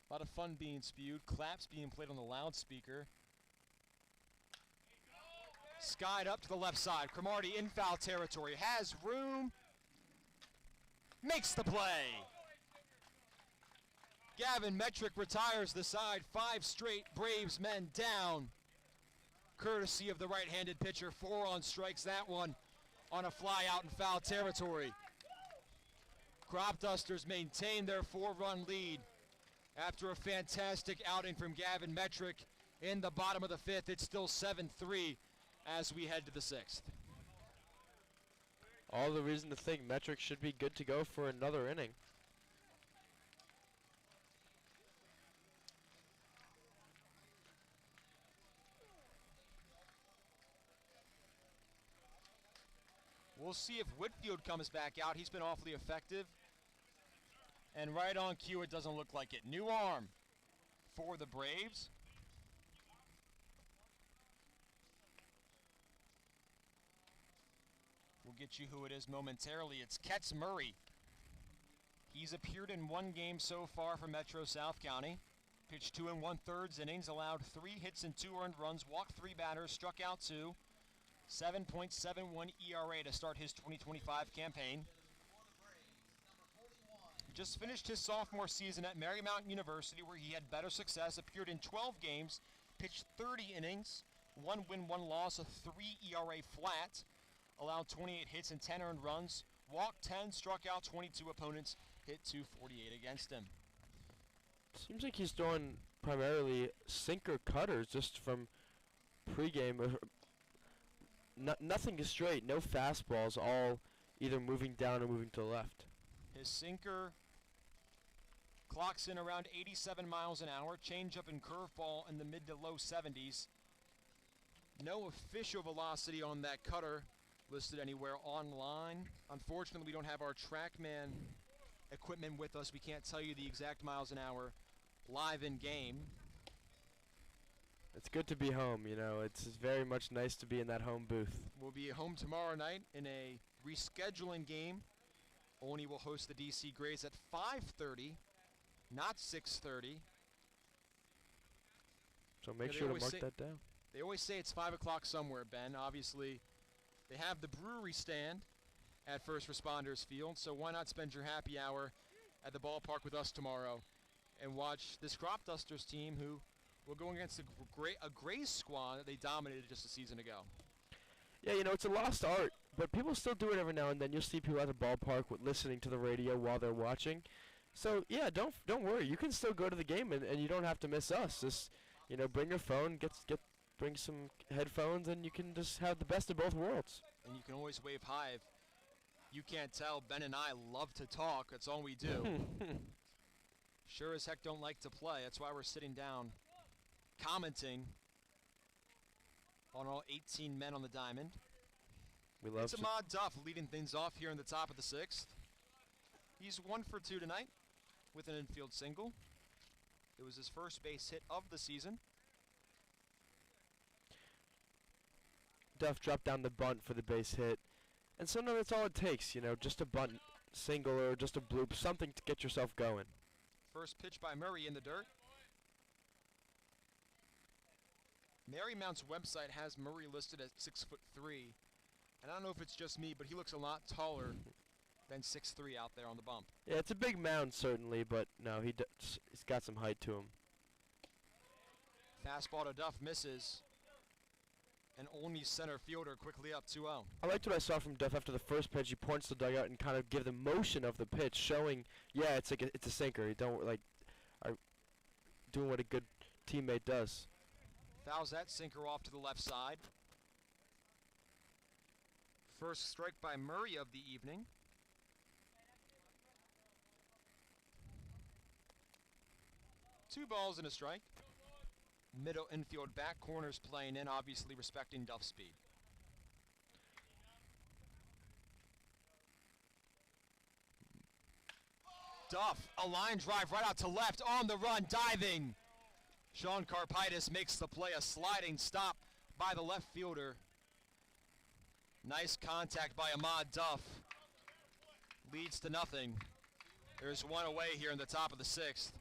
A lot of fun being spewed. Claps being played on the loudspeaker. Skied up to the left side. Cromartie in foul territory. Has room. Makes the play. Gavin Metrick retires the side. 5 straight Braves men down. Courtesy of the right-handed pitcher. 4 on strikes. That one on a fly out in foul territory. Cropdusters maintain their 4-run lead after a fantastic outing from Gavin Metrick in the bottom of the 5th. It's still 7-3 as we head to the 6th. All the reason to think Metric should be good to go for another inning. We'll see if Whitfield comes back out. He's been awfully effective. And right on cue, it doesn't look like it. New arm for the Braves. We'll get you who it is momentarily. It's Ketz Murray. He's appeared in 1 game so far for Metro South County. Pitched 2 1/3 innings, allowed 3 hits and 2 earned runs, walked 3 batters, struck out 2. 7.71 ERA to start his 2025 campaign. He just finished his sophomore season at Marymount University, where he had better success, appeared in 12 games, pitched 30 innings, 1 win, 1 loss, a 3 ERA flat, allowed 28 hits and 10 earned runs, walked 10, struck out 22 opponents, hit 248 against him. Seems like he's throwing primarily sinker cutters just from pregame. Nothing is straight, no fastballs, all either moving down or moving to the left. His sinker clocks in around 87 miles an hour, changeup and curveball in the mid to low 70s. No official velocity on that cutter listed anywhere online. Unfortunately, we don't have our TrackMan equipment with us. We can't tell you the exact miles an hour live in game. It's good to be home, you know. It's very much nice to be in that home booth. We'll be home tomorrow night in a rescheduling game. Olney will host the DC Grays at 5:30, not 6:30. So make sure to mark that down. They always say it's 5 o'clock somewhere, Ben. Obviously, they have the brewery stand at First Responders Field, so why not spend your happy hour at the ballpark with us tomorrow and watch this Cropdusters team who will go against a Grays squad that they dominated just a season ago. Yeah, you know, it's a lost art, but people still do it every now and then. You'll see people at the ballpark listening to the radio while they're watching. So, yeah, don't worry. You can still go to the game, and you don't have to miss us. Just, you know, bring your phone, bring some headphones, and you can just have the best of both worlds. And you can always wave hi. If you can't tell, Ben and I love to talk. That's all we do. Sure as heck don't like to play. That's why we're sitting down commenting on all 18 men on the diamond. We love it's Ahmad Duff leading things off here in the top of the 6th. He's 1 for 2 tonight with an infield single. It was his first base hit of the season. Duff dropped down the bunt for the base hit. And sometimes that's all it takes, you know, just a bunt single or just a bloop, something to get yourself going. First pitch by Murray in the dirt. Marymount's website has Murray listed at 6'3", and I don't know if it's just me, but he looks a lot taller than 6'3" out there on the bump. Yeah, it's a big mound certainly, but no, he's got some height to him. Fastball to Duff misses, and Olney's center fielder quickly up 2-0. I liked what I saw from Duff after the first pitch. He points the dugout and kind of give the motion of the pitch, showing, yeah, it's a sinker. You don't are doing what a good teammate does. Fouls that sinker off to the left side. First strike by Murray of the evening. Two balls and a strike. Middle infield back corners playing in, obviously respecting Duff's speed. Duff, a line drive right out to left, on the run, diving. Sean Karpaitis makes the play, a sliding stop by the left fielder. Nice contact by Ahmad Duff. Leads to nothing. There's one away here in the top of the 6th.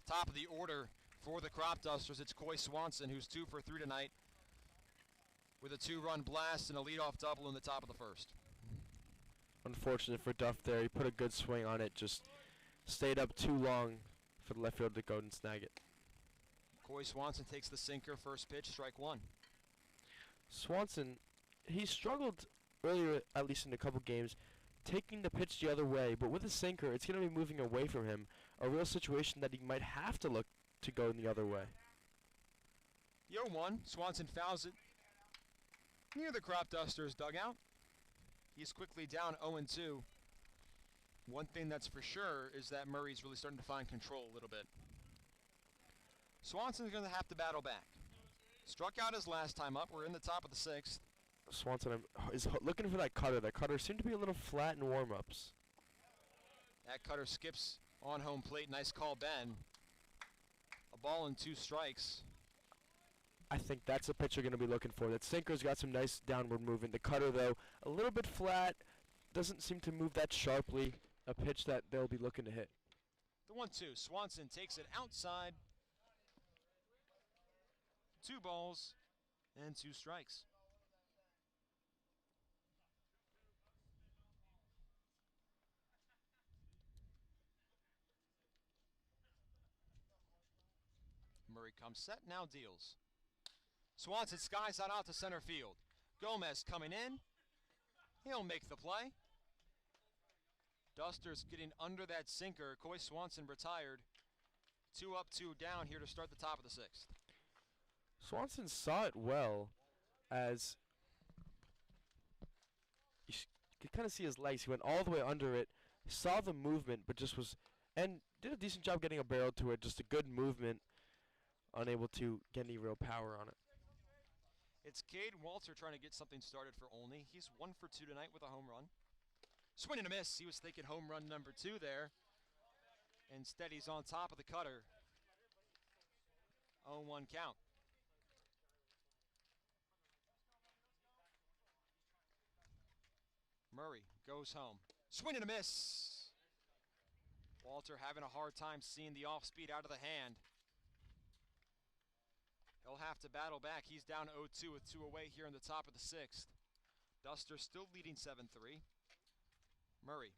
Top of the order for the Cropdusters. It's Coy Swanson, who's 2 for 3 tonight, with a 2-run blast and a leadoff double in the top of the 1st. Unfortunate for Duff there. He put a good swing on it, just stayed up too long for the left fielder to go and snag it. Coy Swanson takes the sinker, first pitch, strike one. Swanson, he struggled earlier, at least in a couple games, taking the pitch the other way, but with a sinker, it's going to be moving away from him, a real situation that he might have to look to go in the other way. The 0-1, Swanson fouls it near the Cropdusters dugout. He's quickly down 0-2. One thing that's for sure is that Murray's really starting to find control a little bit. Swanson's going to have to battle back. Struck out his last time up. We're in the top of the sixth. Swanson is looking for that cutter. That cutter seemed to be a little flat in warm-ups. That cutter skips on home plate. Nice call, Ben. A ball and 2 strikes. I think that's the pitch you're going to be looking for. That sinker's got some nice downward movement. The cutter, though, a little bit flat. Doesn't seem to move that sharply. A pitch that they'll be looking to hit. The 1-2. Swanson takes it outside. 2 balls and 2 strikes. Murray comes set, now deals. Swanson skies that out to center field. Gomez coming in. He'll make the play. Dusters getting under that sinker. Coy Swanson retired. 2 up, 2 down here to start the top of the sixth. Swanson saw it well, as you could kind of see his legs. He went all the way under it, saw the movement, but just was, and did a decent job getting a barrel to it. Just a good movement, unable to get any real power on it. It's Cade Walter trying to get something started for Olney. He's 1 for 2 tonight with a home run. Swing and a miss. He was thinking home run number 2 there. Instead, he's on top of the cutter. 0-1 count. Murray goes home. Swing and a miss. Walter having a hard time seeing the off-speed out of the hand. He'll have to battle back. He's down 0-2 with 2 away here in the top of the sixth. Duster still leading 7-3. Murray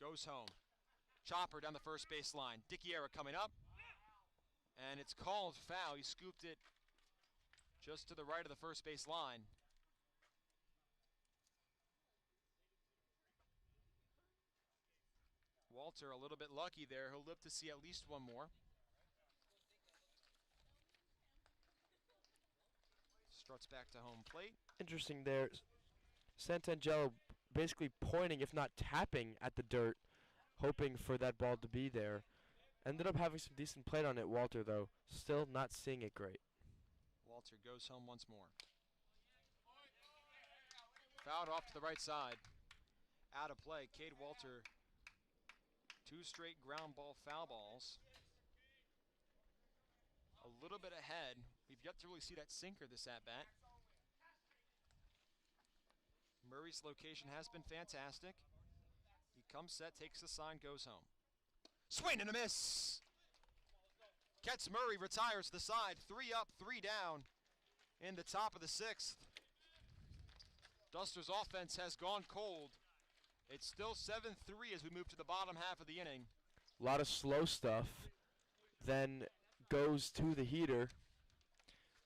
goes home. Chopper down the first base line. Dickiera coming up. And it's called foul. He scooped it just to the right of the first base line. Walter a little bit lucky there. He'll live to see at least one more. Struts back to home plate. Interesting there. Santangelo basically pointing, if not tapping, at the dirt, hoping for that ball to be there. Ended up having some decent plate on it, Walter, though. Still not seeing it great. Walter goes home once more. Fouled off to the right side. Out of play. Cade Walter, 2 straight ground ball foul balls. A little bit ahead. We've yet to really see that sinker this at-bat. Murray's location has been fantastic. He comes set, takes the sign, goes home. Swing and a miss! Gets Murray, retires to the side. 3 up, 3 down in the top of the sixth. Dusters' offense has gone cold. It's still 7-3 as we move to the bottom half of the inning. A lot of slow stuff. Then goes to the heater,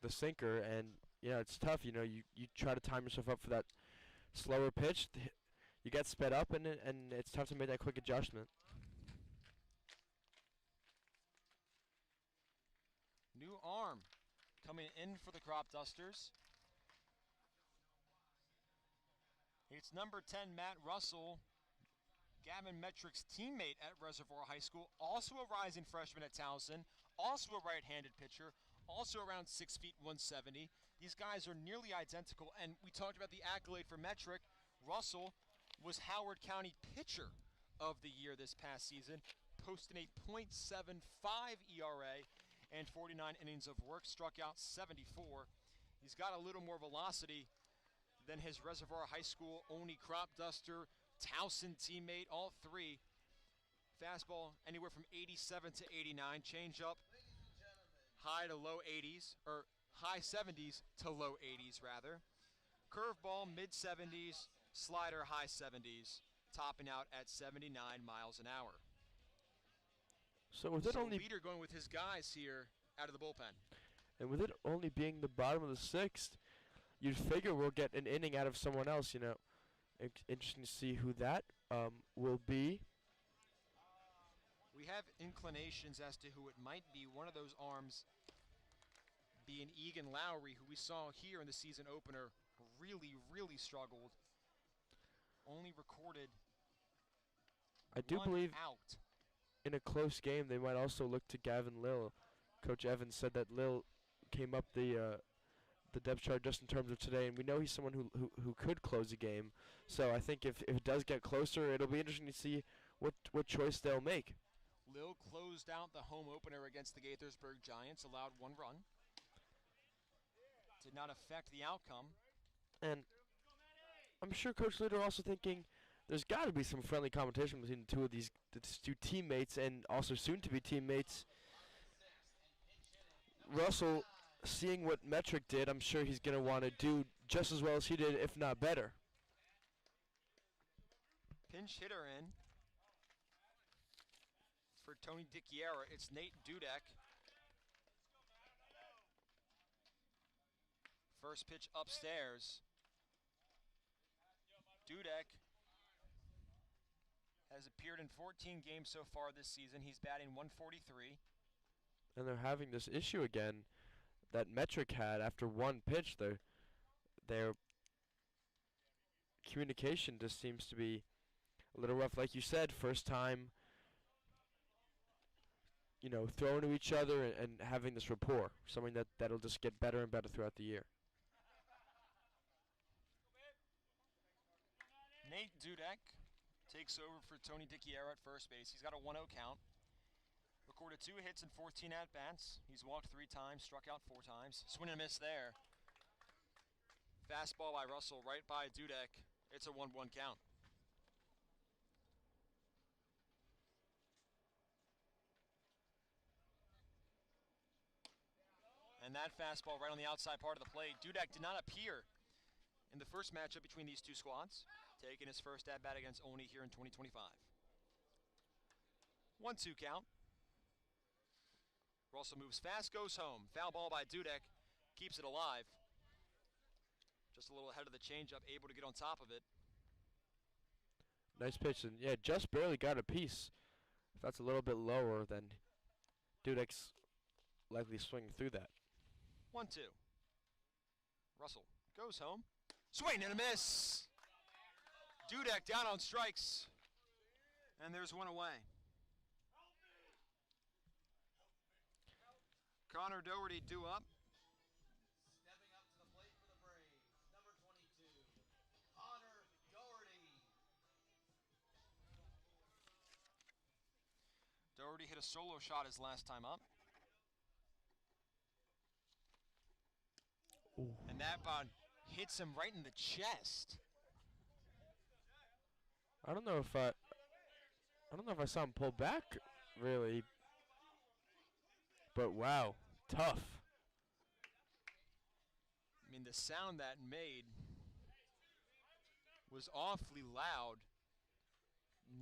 the sinker, and yeah, it's tough. You know, you try to time yourself up for that slower pitch. You get sped up, and it's tough to make that quick adjustment. New arm coming in for the Cropdusters. It's number 10, Matt Russell, Gavin Metrick's teammate at Reservoir High School, also a rising freshman at Towson, also a right-handed pitcher, also around 6 feet 170. These guys are nearly identical, and we talked about the accolade for Metrick. Russell was Howard County Pitcher of the Year this past season, posting a .75 ERA and 49 innings of work, struck out 74. He's got a little more velocity than his Reservoir High School Olney Cropduster, Towson teammate, all 3. Fastball anywhere from 87 to 89. Changeup high to low 80s, or high 70s to low 80s rather. Curveball mid 70s, slider high 70s, topping out at 79 miles an hour. So with it So only Leader going with his guys here out of the bullpen. and with it only being the bottom of the sixth, you'd figure we'll get an inning out of someone else. You know, interesting to see who that will be. We have inclinations as to who it might be. One of those arms being Egan Lowry, who we saw here in the season opener, really struggled. Only recorded I do one believe out. in a close game they might also look to Gavin Lill. Coach Evans said that Lill came up the depth chart just in terms of today, and we know he's someone who could close a game. So I think if it does get closer, it'll be interesting to see what choice they'll make. Lill closed out the home opener against the Gaithersburg Giants, allowed 1 run. Did not affect the outcome. And I'm sure Coach Leader also thinking there's got to be some friendly competition between these two teammates and also soon-to-be teammates. Russell, seeing what Metric did, I'm sure he's going to want to do just as well as he did, if not better. Pinch hitter in for Tony Dickiera. It's Nate Dudek. First pitch upstairs. Dudek has appeared in 14 games so far this season. He's batting .143. And they're having this issue again that Metric had after one pitch. Their communication just seems to be a little rough. Like you said, first time, you know, throwing to each other and having this rapport, something that'll just get better and better throughout the year. Nate Dudek takes over for Tony Dickiera at first base. He's got a 1-0 count. Recorded 2 hits and 14 at-bats. He's walked 3 times, struck out 4 times. Swing and a miss there. Fastball by Russell, right by Dudek. It's a 1-1 count. And that fastball right on the outside part of the plate. Dudek did not appear in the first matchup between these two squads, taking his first at-bat against Olney here in 2025. 1-2 count. Russell moves fast, goes home. Foul ball by Dudek, keeps it alive. Just a little ahead of the changeup, able to get on top of it. Nice pitch, and yeah, just barely got a piece. If that's a little bit lower, then Dudek's likely swinging through that. 1-2. Russell goes home. Swing and a miss. Dudek down on strikes. And there's one away. Connor Doherty due up. Stepping up to the plate for the Braves, number 22, Connor Doherty. Doherty hit a solo shot his last time up. Ooh. And that ball hits him right in the chest. I don't know if I saw him pull back, really. But wow, tough. I mean, the sound that made was awfully loud.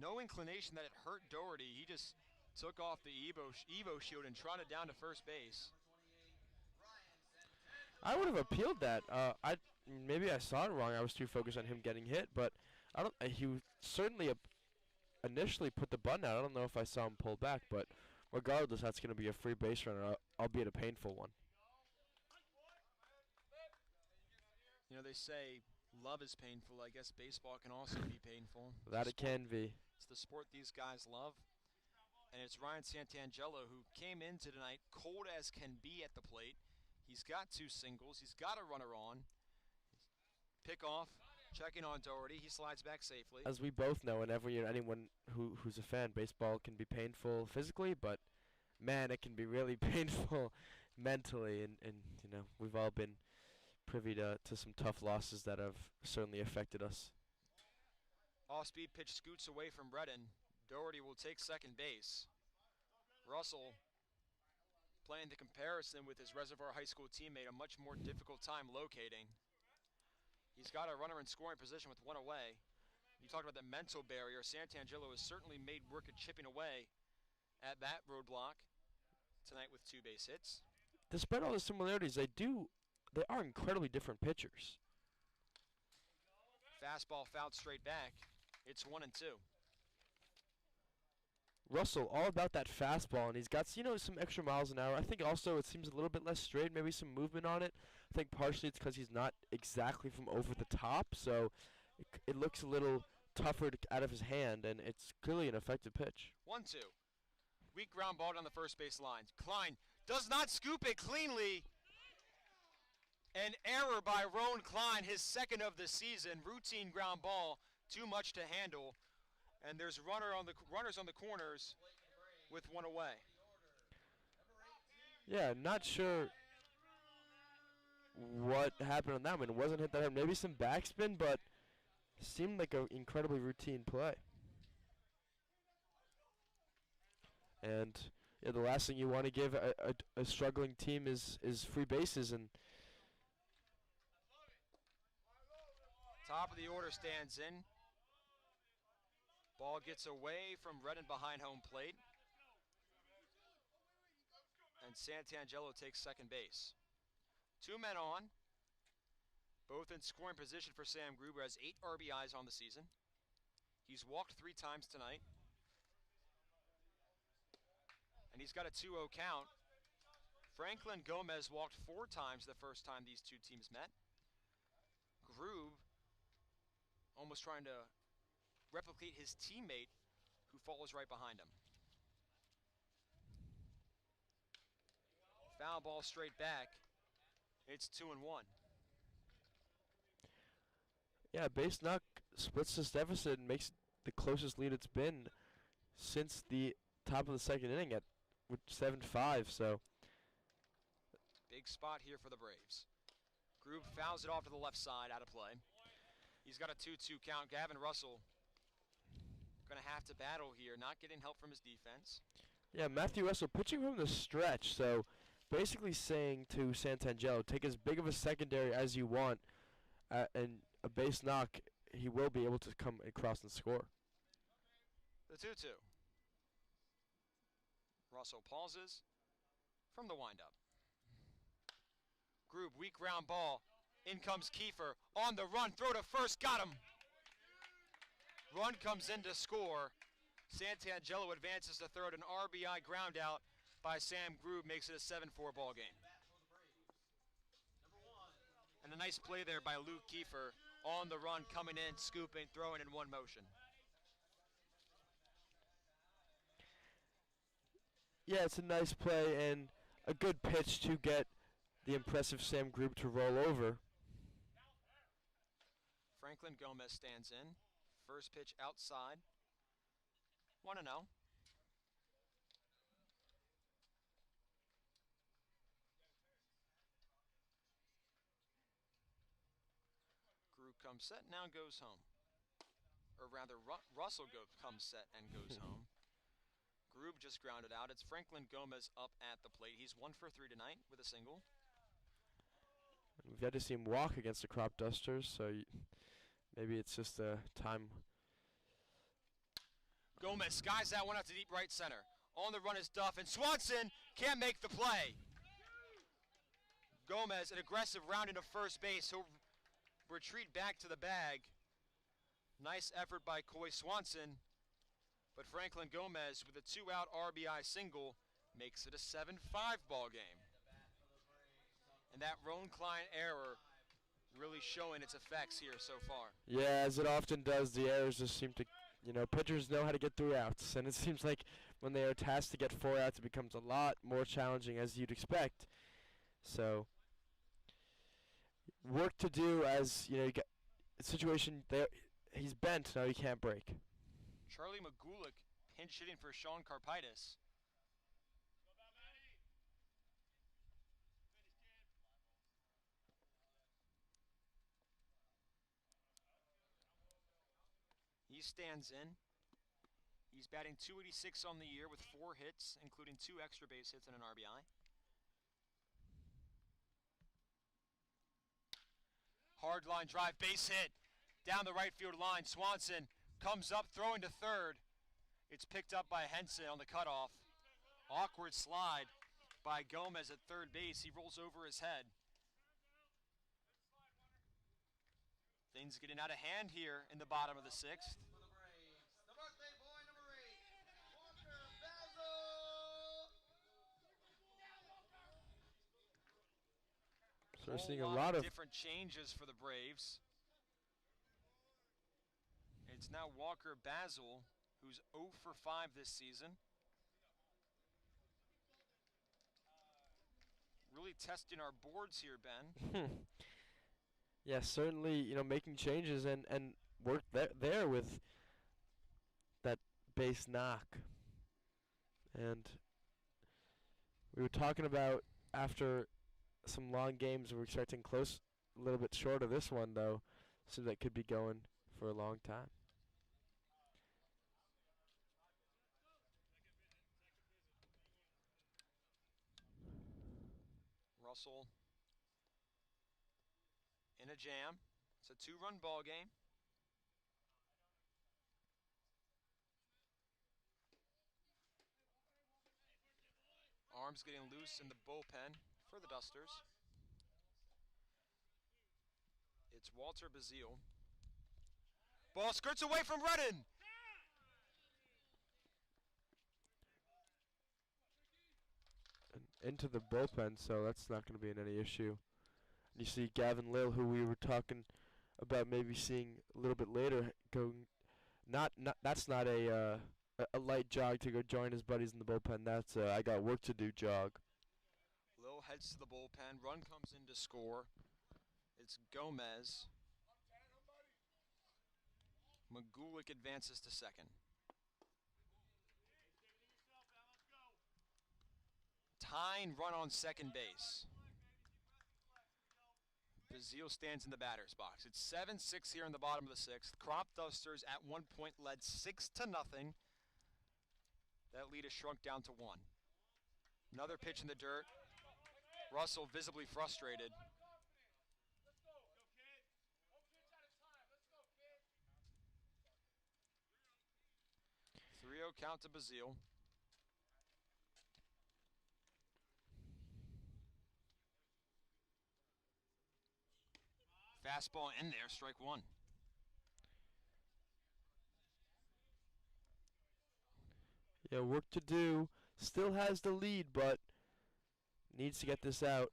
No inclination that it hurt Doherty. He just took off the Evo shield and trotted down to first base. I would have appealed that. Maybe I saw it wrong. I was too focused on him getting hit, but I don't. He certainly initially put the button out. I don't know if I saw him pull back, but regardless, that's going to be a free base runner, albeit a painful one. You know, they say love is painful. I guess baseball can also be painful. That it can be. It's the sport these guys love. And it's Ryan Santangelo who came in tonight cold as can be at the plate. He's got 2 singles. He's got a runner on. Pick off, checking on Doherty. He slides back safely. As we both know, and anyone who's a fan, baseball can be painful physically, but man, it can be really painful mentally. And you know, we've all been privy to some tough losses that have certainly affected us. Off-speed pitch scoots away from Redden. Doherty will take second base. Russell, playing the comparison with his Reservoir High School teammate, a much more difficult time locating. He's got a runner in scoring position with 1 away. You talked about the mental barrier. Santangelo has certainly made work at chipping away at bat roadblock tonight with 2 base hits. Despite all the similarities, they are incredibly different pitchers. Fastball fouled straight back. It's 1-2. Russell, all about that fastball, and he's got some extra miles an hour. I think also it seems a little bit less straight, maybe some movement on it. I think partially it's because he's not exactly from over the top, so it looks a little tougher out of his hand, and it's clearly an effective pitch. 1-2. Weak ground ball down the first base line. Klein does not scoop it cleanly. An error by Roan Klein, his second of the season. Routine ground ball, too much to handle. And there's runners on the corners with 1 away. Yeah, not sure what happened on that one. It wasn't hit that hard. Maybe some backspin, but seemed like an incredibly routine play. And yeah, the last thing you want to give a struggling team is free bases, and Top of the order stands in. Ball gets away from Redden behind home plate. And Santangelo takes second base. 2 men on. Both in scoring position for Sam Gruber, has 8 RBIs on the season. He's walked 3 times tonight. And he's got a 2-0 count. Franklin Gomez walked 4 times the first time these two teams met. Grube almost trying to replicate his teammate who follows right behind him. Foul ball straight back. It's 2-1. yeah, base knock splits this deficit and makes it the closest lead it's been since the top of the second inning at 7-5. So Big spot here for the Braves. Grube fouls it off to the left side, out of play. He's got a 2-2 count. Gavin Russell going to have to battle here, not getting help from his defense. yeah, Matthew Russell pitching from the stretch, so basically saying to Santangelo, take as big of a secondary as you want, and a base knock, he will be able to come across and score. The 2-2. Russell pauses from the windup. Grube, weak ground ball. In comes Kiefer. On the run, throw to first, got him. Run comes in to score. Santangelo advances to third. An RBI ground out by Sam Grube makes it a 7-4 ball game. And a nice play there by Luke Kiefer. On the run, coming in, scooping, throwing in one motion. Yeah, it's a nice play and a good pitch to get the impressive Sam Grube to roll over. Franklin Gomez stands in. First pitch outside. 1-0. Grube comes set, now goes home. Or rather, Russell comes set and goes home. Grube just grounded out. It's Franklin Gomez up at the plate. He's 1 for 3 tonight with a single. We've yet to see him walk against the Cropdusters, so maybe it's just a time. Gomez skies that one out to deep right center. On the run is Duff, and Swanson can't make the play. Gomez, an aggressive round into first base. He'll retreat back to the bag. Nice effort by Coy Swanson. But Franklin Gomez with a 2-out RBI single makes it a 7-5 ball game. And that Roan Klein error really showing its effects here so far. Yeah, as it often does, the errors just seem to, pitchers know how to get 3 outs. And it seems like when they are tasked to get 4 outs, it becomes a lot more challenging as you'd expect. So, work to do as, you got a situation there. He's bent, now he can't break. Charlie McGulick pinch hitting for Sean Karpaitis. He stands in. He's batting .286 on the year with 4 hits, including 2 extra base hits and an RBI. Hard line drive, base hit. Down the right field line, Swanson comes up, throwing to third. It's picked up by Henson on the cutoff. Awkward slide by Gomez at third base. He rolls over his head. Things getting out of hand here in the bottom of the sixth. For the Braves, the birthday boy number 8, Walker Basil. So we're seeing a lot of different changes for the Braves. It's now Walker Basil, who's 0 for 5 this season. Really testing our boards here, Ben. yeah, certainly, you know, making changes and work there with that base knock. And we were talking about after some long games, we're expecting close, a little bit short of this one, though. So that could be going for a long time. Russell in a jam. It's a 2-run ball game. Arms getting loose in the bullpen for the Dusters. It's Walter Bazile. Ball skirts away from Redden. And into the bullpen, so that's not going to be any issue. And you see Gavin Lill, who we were talking about maybe seeing a little bit later, going. That's not a light jog to go join his buddies in the bullpen. That's I got work to do jog. Lill heads to the bullpen. Run comes in to score. It's Gomez. Magulik advances to second. Tying run on second base. Bazile stands in the batter's box. It's 7-6 here in the bottom of the sixth. Cropdusters at one point led 6-0. That lead has shrunk down to 1. Another pitch in the dirt. Russell visibly frustrated. 3-0 count to Bazile. Fastball in there, strike 1. Yeah, work to do. Still has the lead, but needs to get this out.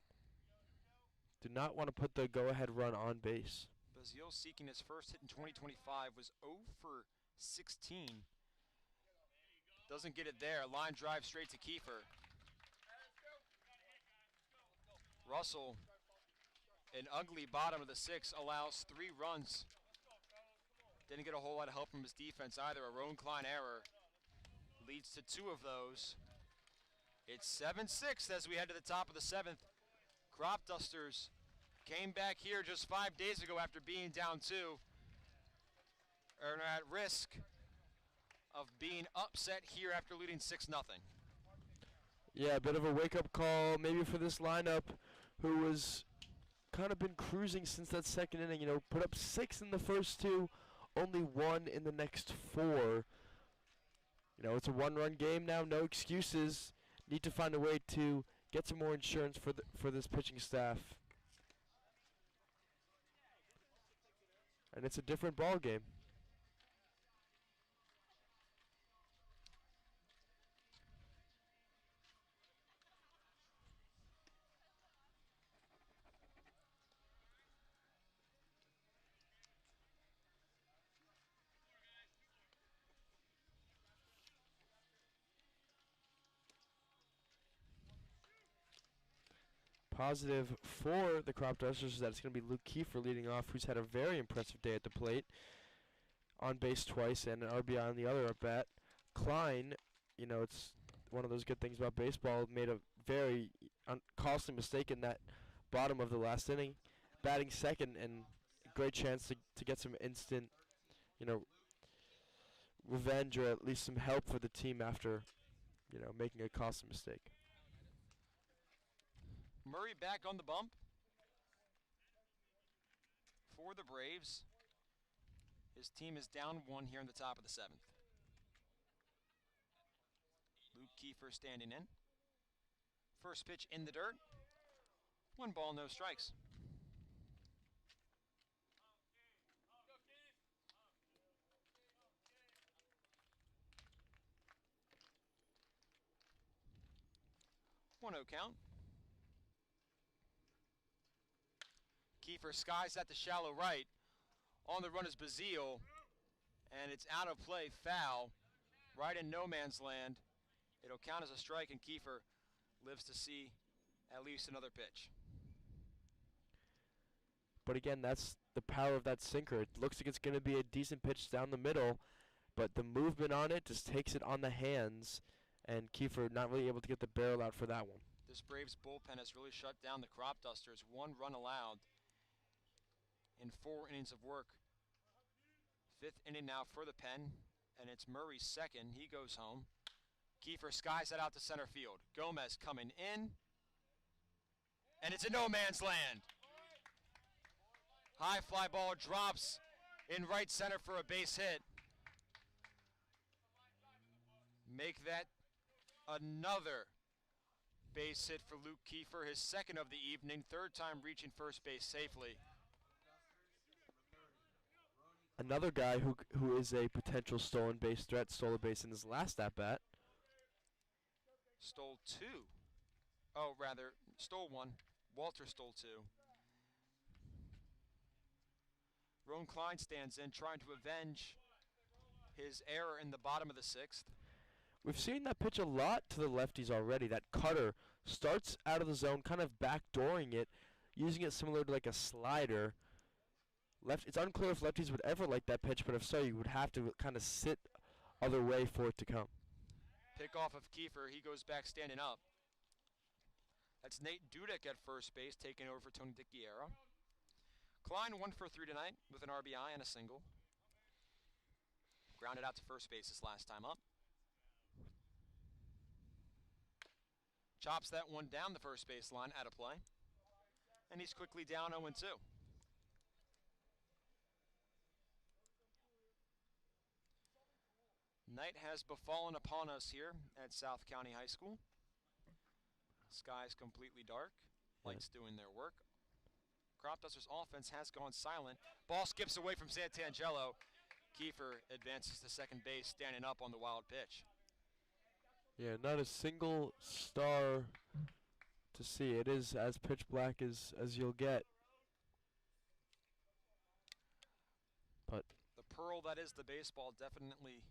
Do not want to put the go-ahead run on base. Bazile seeking his first hit in 2025 was 0 for 16. Doesn't get it there. Line drive straight to Kiefer. Russell, an ugly bottom of the sixth, allows 3 runs. Didn't get a whole lot of help from his defense either. A Roan Klein error leads to 2 of those. It's 7-6 as we head to the top of the 7th. Cropdusters came back here just 5 days ago after being down 2. Are at risk of being upset here after leading 6-0. Yeah, a bit of a wake-up call maybe for this lineup, who was kind of been cruising since that second inning. You know, put up 6 in the first 2, only 1 in the next 4. You know, it's a 1-run game now, no excuses. Need to find a way to get some more insurance for this pitching staff. And it's a different ball game. Positive for the Cropdusters is that it's going to be Luke Kiefer leading off, who's had a very impressive day at the plate. On base twice and an RBI on the other at bat. Klein, you know, it's one of those good things about baseball, made a very costly mistake in that bottom of the last inning, batting second, and a great chance to get some instant, you know, revenge or at least some help for the team after, you know, making a costly mistake. Murray back on the bump for the Braves. His team is down 1 here in the top of the 7th. Luke Kiefer standing in. First pitch in the dirt. 1 ball, no strikes. One 0 count. Kiefer skies at the shallow right. On the run is Bazile, and it's out of play, foul, right in no man's land. It'll count as a strike, and Kiefer lives to see at least another pitch. But again, that's the power of that sinker. It looks like it's going to be a decent pitch down the middle, but the movement on it just takes it on the hands, and Kiefer not really able to get the barrel out for that one. This Braves bullpen has really shut down the Cropdusters. 1 run allowed in 4 innings of work. 5th inning now for the Pen, and it's Murray's second. He goes home. Kiefer skies that out to center field. Gomez coming in, and it's in no man's land. High fly ball drops in right center for a base hit. Make that another base hit for Luke Kiefer, his second of the evening, 3rd time reaching first base safely. Another guy who is a potential stolen base threat, stole a base in his last at-bat. Stole 2. Oh, rather, stole 1. Walter stole 2. Roan Klein stands in, trying to avenge his error in the bottom of the 6th. We've seen that pitch a lot to the lefties already. That cutter starts out of the zone, kind of backdooring it, using it similar to like a slider. It's unclear if lefties would ever like that pitch, but if so, you would have to kind of sit other way for it to come. Pick off of Kiefer. He goes back standing up. That's Nate Dudek at first base, taking over for Tony Dickiera. Klein 1 for 3 tonight with an RBI and a single. Grounded out to first base his last time up. Chops that one down the first base line, out of play. And he's quickly down 0-2. Night has befallen upon us here at South County High School. Sky's completely dark. Lights doing their work. Cropdusters offense has gone silent. Ball skips away from Santangelo. Kiefer advances to second base, standing up on the wild pitch. Yeah, not a single star to see. It is as pitch black as you'll get. But the pearl that is the baseball, definitely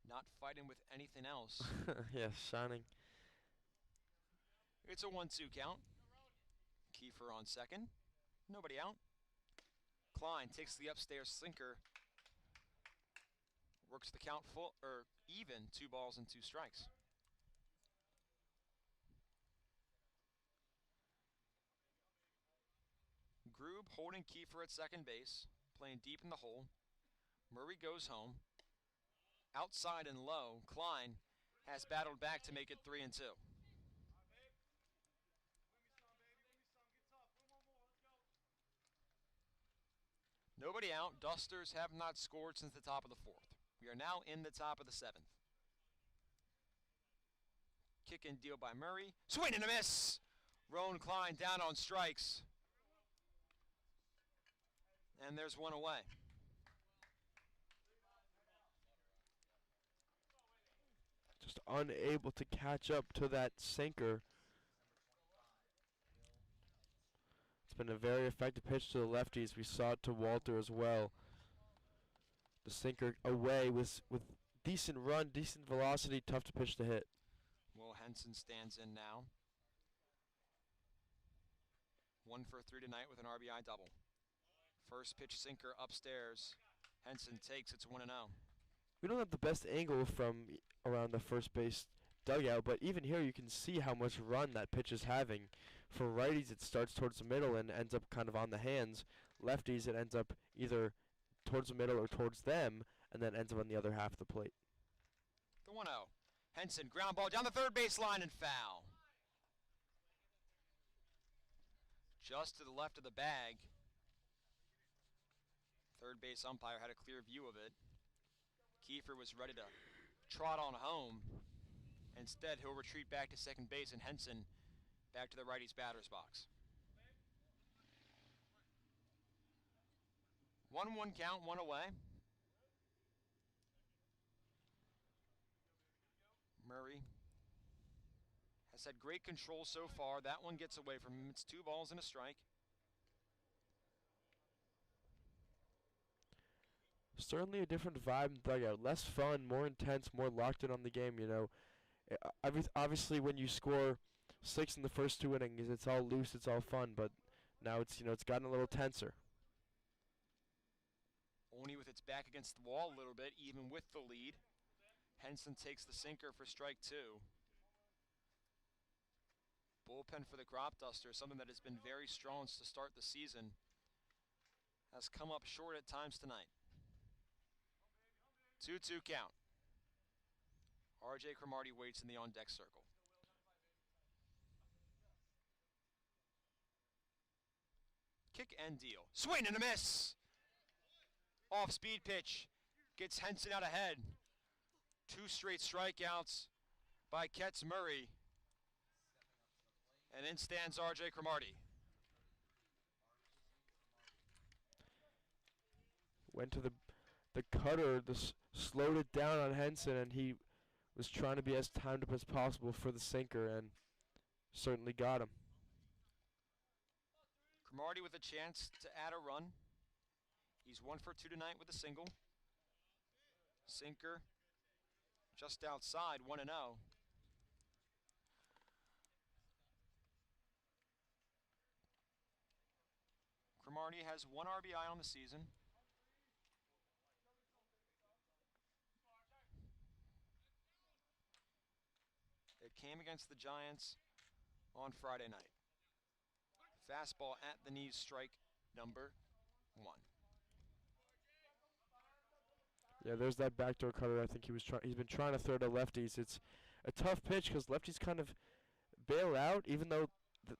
not fighting with anything else. yeah, shining. It's a 1-2 count. Kiefer on second. Nobody out. Klein takes the upstairs sinker. Works the count full or even, 2 balls and 2 strikes. Grube holding Kiefer at second base, playing deep in the hole. Murray goes home. Outside and low, Klein has battled back to make it 3-2. Nobody out. Dusters have not scored since the top of the 4th. We are now in the top of the 7th. Kick and deal by Murray. Swing and a miss. Roan Klein down on strikes. And there's one away. Just unable to catch up to that sinker. It's been a very effective pitch to the lefties. We saw it to Walter as well. The sinker away with decent run, decent velocity, tough to pitch to hit. Will Henson stands in now. 1 for 3 tonight with an RBI double. First pitch sinker upstairs. Henson takes, it's 1-0. We don't have the best angle from around the first base dugout, but even here you can see how much run that pitch is having. For righties, it starts towards the middle and ends up kind of on the hands. Lefties, it ends up either towards the middle or towards them, and then ends up on the other half of the plate. The 1-0. Henson, ground ball down the third baseline and foul. Just to the left of the bag. Third base umpire had a clear view of it. Kiefer was ready to trot on home. Instead, he'll retreat back to second base, and Henson back to the righty's batter's box. 1-1 count, one away. Murray has had great control so far. That one gets away from him. It's 2 balls and a strike. Certainly a different vibe in the dugout. Less fun, more intense, more locked in on the game, you know. Obviously, when you score 6 in the first 2 innings, it's all loose, it's all fun, but now it's, you know, it's gotten a little tenser. Olney with its back against the wall a little bit, even with the lead. Henson takes the sinker for strike 2. Bullpen for the Cropdusters, something that has been very strong to start the season, has come up short at times tonight. 2-2 count. R.J. Cromartie waits in the on-deck circle. Kick and deal. Swing and a miss! Off-speed pitch. Gets Henson out ahead. 2 straight strikeouts by Ketz Murray. And in stands R.J. Cromartie. Went to the cutter, slowed it down on Henson, and he was trying to be as timed up as possible for the sinker, and certainly got him. Cromartie with a chance to add a run. He's 1 for 2 tonight with a single. Sinker just outside, 1-0. Cromartie has 1 RBI on the season. It came against the Giants on Friday night. Fastball at the knees, strike number 1. Yeah, there's that backdoor cutter. I think he's been trying to throw to lefties. It's a tough pitch because lefties kind of bail out, even though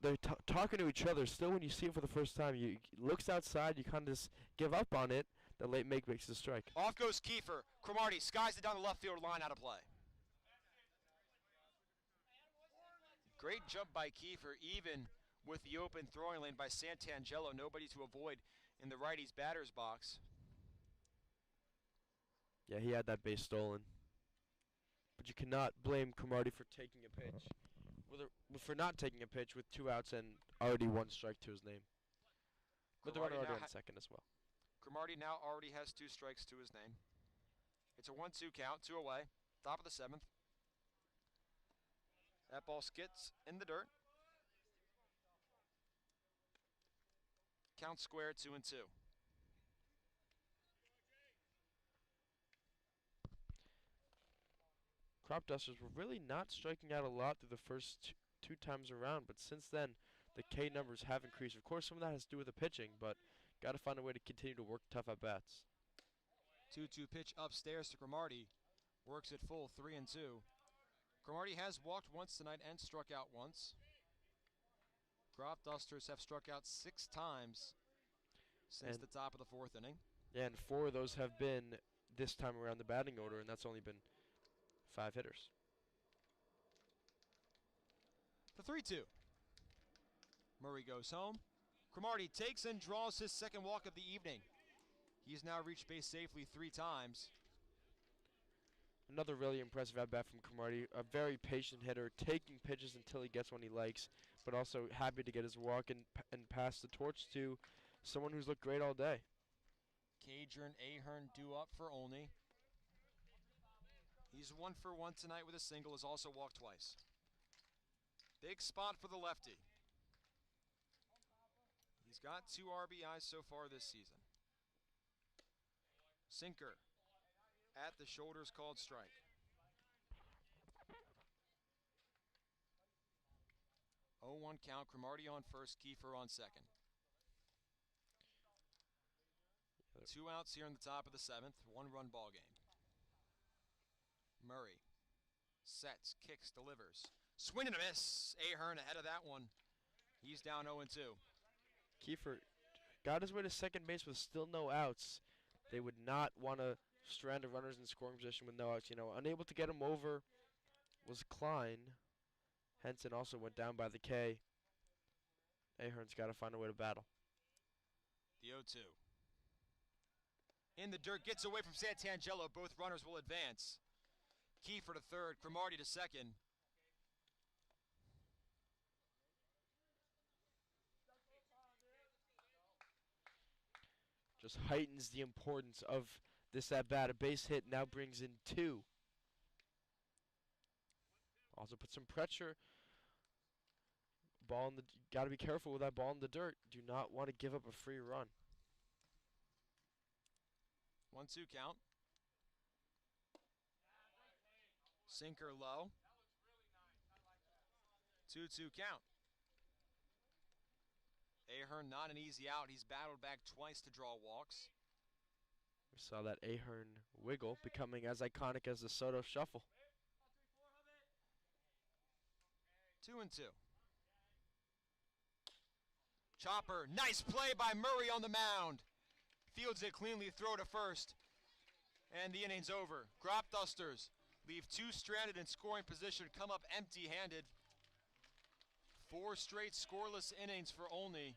they're talking to each other. Still, when you see it for the first time, you looks outside, you kind of just give up on it. The late make makes the strike. Off goes Kiefer. Cromartie skies it down the left field line, out of play. Great jump by Kiefer, even with the open throwing lane by Santangelo. Nobody to avoid in the righty's batter's box. Yeah, he had that base stolen. But you cannot blame Cromartie for taking a pitch. For not taking a pitch with 2 outs and already 1 strike to his name. With the runner already on second as well. Cromartie now already has 2 strikes to his name. It's a 1-2 count, 2 away, top of the 7th. That ball skids in the dirt. Count square, 2-2. Cropdusters were really not striking out a lot through the first two times around, but since then, the K numbers have increased. Of course, some of that has to do with the pitching, but got to find a way to continue to work tough at bats. 2-2 pitch upstairs to Cromartie. Works it full, 3-2. Cromartie has walked once tonight and struck out once. Cropdusters have struck out 6 times since the top of the 4th inning. Yeah, and 4 of those have been this time around the batting order, and that's only been 5 hitters. The 3-2. Murray goes home. Cromartie takes and draws his second walk of the evening. He's now reached base safely 3 times. Another really impressive at-bat from Cromartie. A very patient hitter, taking pitches until he gets one he likes, but also happy to get his walk and pass the torch to someone who's looked great all day. Cager and Ahern due up for Olney. He's 1 for 1 tonight with a single, has also walked twice. Big spot for the lefty. He's got 2 RBIs so far this season. Sinker at the shoulders, called strike. Oh, 1 count. Cromartie on first, Kiefer on second. 2 outs here in the top of the 7th. 1-run ball game. Murray sets, kicks, delivers. Swing and a miss. Ahern ahead of that one. He's down 0-2. Kiefer got his way to second base with still no outs. They would not want to strand the runners in scoring position with no outs. You know, unable to get him over was Klein. Henson also went down by the K. Ahern's got to find a way to battle. The 0-2. In the dirt, gets away from Santangelo. Both runners will advance. Kiefer to third, Cromartie to second. Just heightens the importance of this at-bat. A base hit now brings in 2. Also put some pressure. Ball in the, got to be careful with that ball in the dirt. Do not want to give up a free run. 1-2 count. Sinker low. 2-2 count. Ahern not an easy out. He's battled back twice to draw walks. We saw that Ahern wiggle becoming as iconic as the Soto shuffle. 2-2. Chopper, nice play by Murray on the mound. Fields it cleanly, throw to first. And the inning's over. Cropdusters leave 2 stranded in scoring position, come up empty-handed. 4 straight scoreless innings for Olney.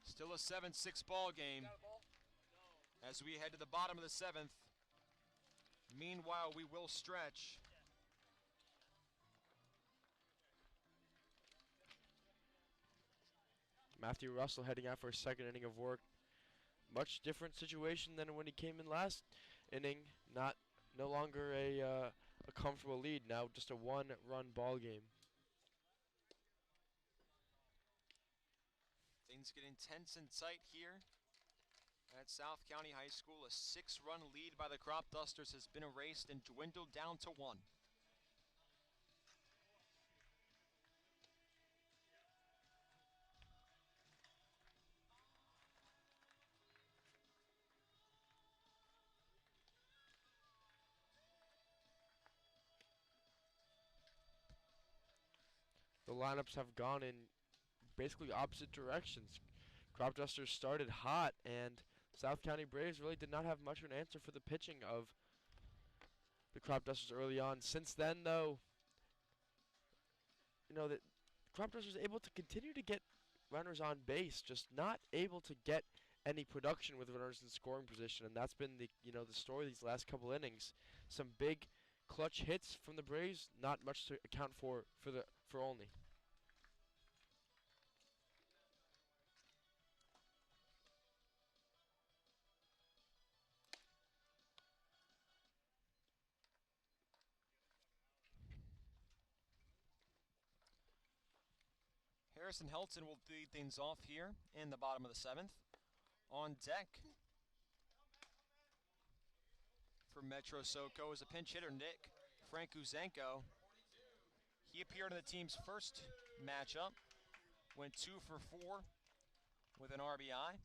Still a 7-6 ball game as we head to the bottom of the 7th. Meanwhile, we will stretch. Matthew Russell heading out for a second inning of work. Much different situation than when he came in last inning. No longer a comfortable lead. Now just a 1-run ball game. Things get intense and tight here at South County High School. A 6-run lead by the Cropdusters has been erased and dwindled down to 1. The lineups have gone in basically opposite directions. Cropdusters started hot, and South County Braves really did not have much of an answer for the pitching of the Cropdusters early on. Since then, though, the Cropdusters able to continue to get runners on base, just not able to get any production with runners in scoring position, and that's been the story these last couple innings. Some big clutch hits from the Braves, not much to account for Olney. Harrison Helton will lead things off here in the bottom of the 7th. On deck for Metro SOCO is a pinch hitter, Nick Frankuzenko. He appeared in the team's first matchup, went 2 for 4 with an RBI.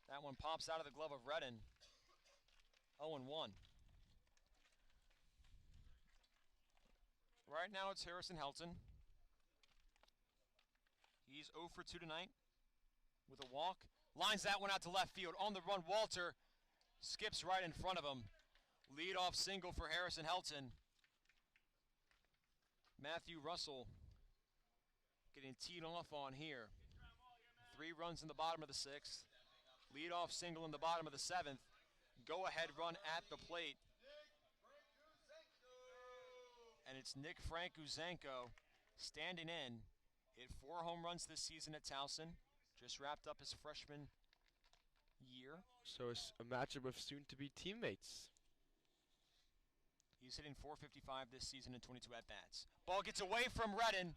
That one pops out of the glove of Redden. 0-1. Right now it's Harrison Helton. He's 0 for 2 tonight with a walk. Lines that one out to left field. On the run, Walter skips right in front of him. Leadoff single for Harrison Helton. Matthew Russell getting teed off on here. 3 runs in the bottom of the 6th. Leadoff single in the bottom of the 7th. Go-ahead run at the plate. And it's Nick Frankuzenko standing in. Hit 4 home runs this season at Towson. Just wrapped up his freshman year. So it's a matchup of soon-to-be teammates. He's hitting .455 this season in 22 at-bats. Ball gets away from Redden.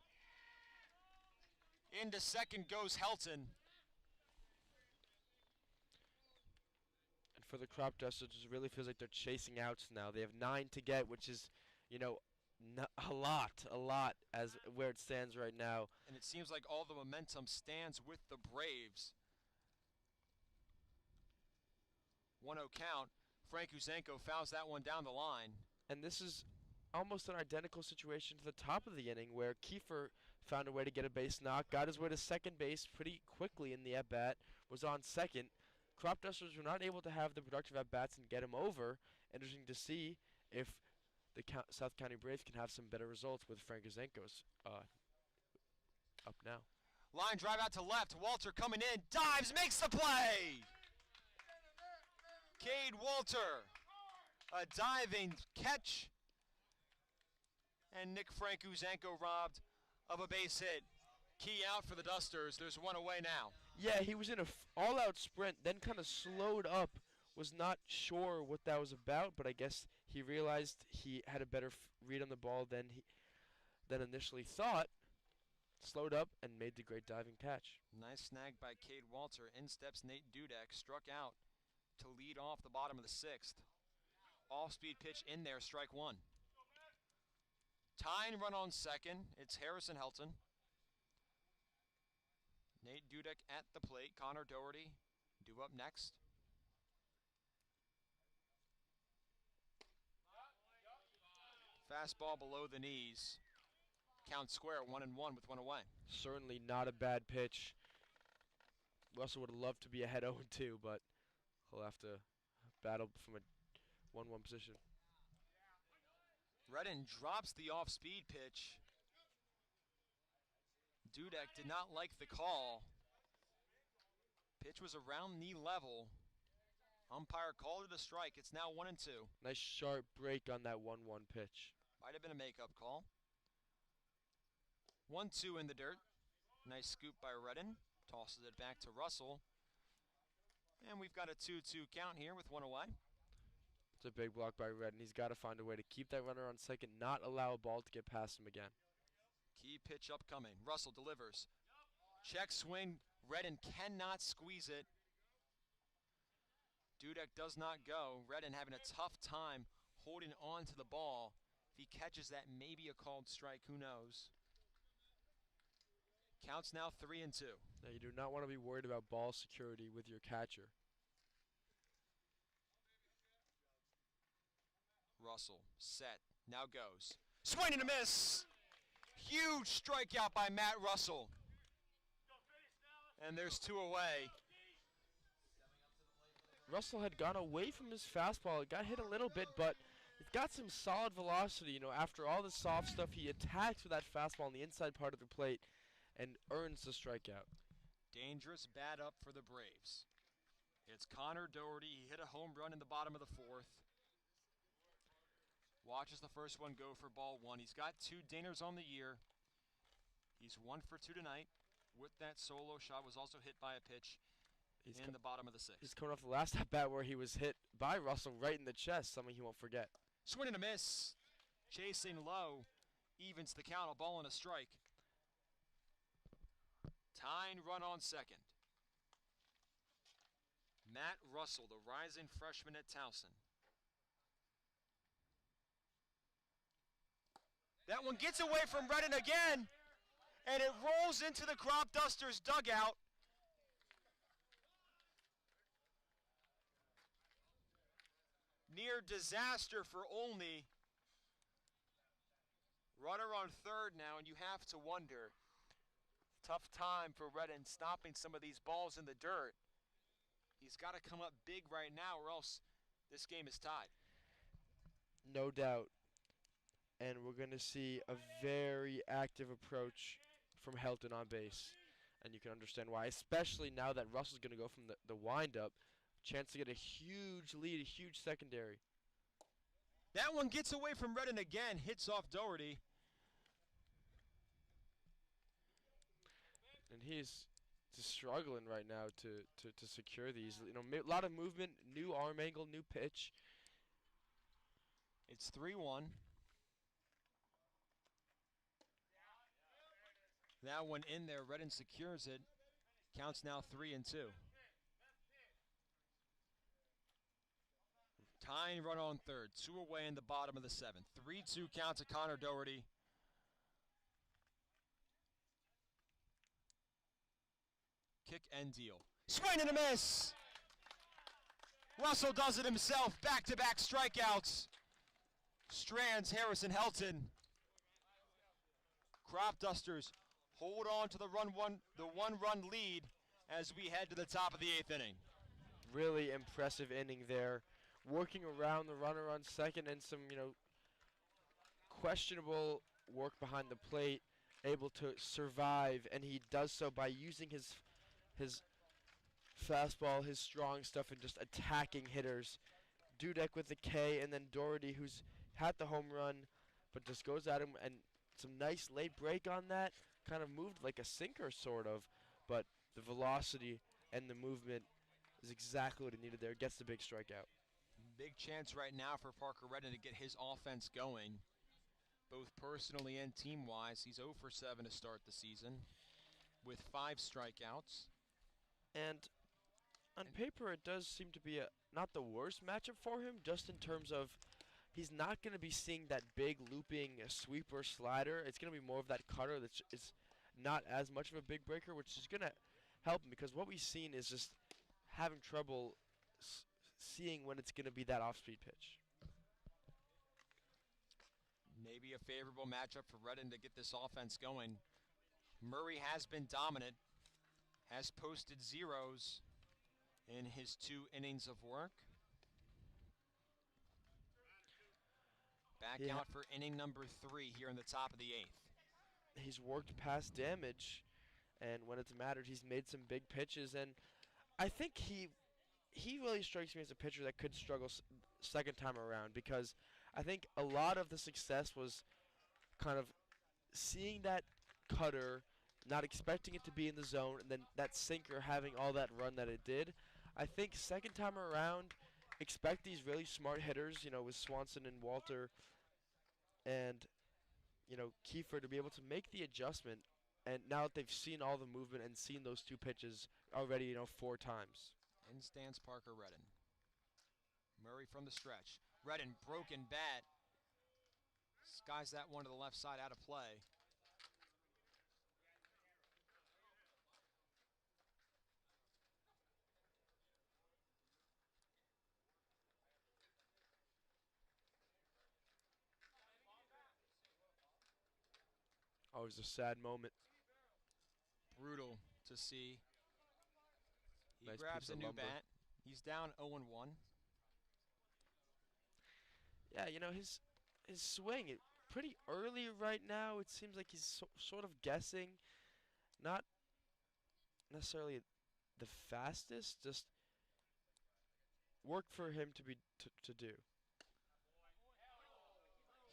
Into second goes Helton. And for the Cropdusters, it really feels like they're chasing outs now. They have 9 to get, which is, a lot as where it stands right now. And it seems like all the momentum stands with the Braves. 1-0 count. Frankuzenko fouls that one down the line. And this is almost an identical situation to the top of the inning where Kiefer found a way to get a base knock, got his way to second base pretty quickly in the at-bat, was on second. Cropdusters were not able to have the productive at-bats and get him over. Interesting to see if the South County Braves can have some better results with Frank Azenko's up now. Line drive out to left. Walter coming in, dives, makes the play. Cade Walter, a diving catch. And Nick Frank-Uzenko robbed of a base hit. Key out for the Dusters. There's one away now. Yeah, he was in a all-out sprint, then kind of slowed up. Was not sure what that was about, but I guess he realized he had a better read on the ball than initially thought. Slowed up and made the great diving catch. Nice snag by Cade Walter. In steps Nate Dudek, struck out to lead off the bottom of the sixth. Off-speed pitch in there, strike one. Tying run on second. It's Harrison Helton. Nate Dudek at the plate. Connor Doherty due up next. Fastball below the knees. Count square, 1-1 with one away. Certainly not a bad pitch. Russell would have loved to be ahead 0-2, but he'll have to battle from a 1-1 position. Redden drops the off-speed pitch. Dudek did not like the call. Pitch was around knee level. Umpire called it a strike. It's now 1-2. Nice sharp break on that 1-1 pitch. Might have been a makeup call. 1-2 in the dirt. Nice scoop by Redden. Tosses it back to Russell. And we've got a 2-2 count here with one away. It's a big block by Redden. He's got to find a way to keep that runner on second, not allow a ball to get past him again. Key pitch upcoming. Russell delivers. Check swing. Redden cannot squeeze it. Dudek does not go. Redden having a tough time holding on to the ball. If he catches that, maybe a called strike. Who knows? Counts now 3-2. Now you do not want to be worried about ball security with your catcher. Russell set. Now goes. Swing and a miss. Huge strikeout by Matt Russell. And there's two away. Russell had gone away from his fastball. It got hit a little bit, but it's got some solid velocity. You know, after all the soft stuff, he attacks with that fastball on the inside part of the plate and earns the strikeout. Dangerous bat up for the Braves. It's Connor Doherty. He hit a home run in the bottom of the fourth. Watches the first one go for ball one. He's got 2 dingers on the year. He's 1 for 2 tonight. With that solo shot, was also hit by a pitch in the bottom of the sixth. He's coming off the last at-bat where he was hit by Russell right in the chest, something he won't forget. Swing and a miss. Chasing low. Evens the count, a ball and a strike. Tying run on second. Matt Russell, the rising freshman at Towson. That one gets away from Redden again, and it rolls into the Cropdusters dugout. Near disaster for Olney. Runner on third now, and you have to wonder. Tough time for Redden stopping some of these balls in the dirt. He's got to come up big right now, or else this game is tied. No doubt. And we're going to see a very active approach from Helton on base. And you can understand why, especially now that Russell's going to go from the windup. Chance to get a huge lead, a huge secondary. That one gets away from Redden again, hits off Doherty. And he's just struggling right now to secure these. You know, a lot of movement, new arm angle, new pitch. It's 3-1. That one in there, Redden secures it. Counts now 3-2. Tying run on third, 2 away in the bottom of the seventh. 3-2 count to Connor Doherty. Kick and deal. Swing and a miss! Russell does it himself, back-to-back strikeouts. Strands Harrison Helton. Cropdusters hold on to the one-run lead as we head to the top of the 8th inning. Really impressive inning there. Working around the runner on second and some, questionable work behind the plate, able to survive, and he does so by using his fastball, his strong stuff, and just attacking hitters. Dudek with the K, and then Doherty, who's had the home run, but just goes at him, and some nice late break on that. Kind of moved like a sinker, sort of, but the velocity and the movement is exactly what he needed there. Gets the big strikeout. Big chance right now for Parker Redden to get his offense going, both personally and team-wise. He's 0 for 7 to start the season with 5 strikeouts. And on paper, it does seem to be not the worst matchup for him, just in terms of he's not going to be seeing that big looping sweeper slider. It's going to be more of that cutter that's is not as much of a big breaker, which is going to help him, because what we've seen is just having trouble seeing when it's going to be that off-speed pitch. Maybe a favorable matchup for Redden to get this offense going. Murray has been dominant, has posted zeros in his 2 innings of work. Back out for inning number 3 here in the top of the 8th. He's worked past damage, and when it's mattered, he's made some big pitches, and I think he really strikes me as a pitcher that could struggle second time around, because I think a lot of the success was kind of seeing that cutter, not expecting it to be in the zone, and then that sinker having all that run that it did. I think second time around, expect these really smart hitters, with Swanson and Walter and, Kiefer, to be able to make the adjustment. And now that they've seen all the movement and seen those 2 pitches already, 4 times. In stands Parker Redden. Murray from the stretch. Redden, broken bat. Skies that one to the left side, out of play. Always a sad moment. Brutal to see. He Nice grabs piece a of new lumber. bat. He's down 0-1. Yeah, his swing, pretty early right now. It seems like he's sort of guessing. Not necessarily the fastest, just work for him to do.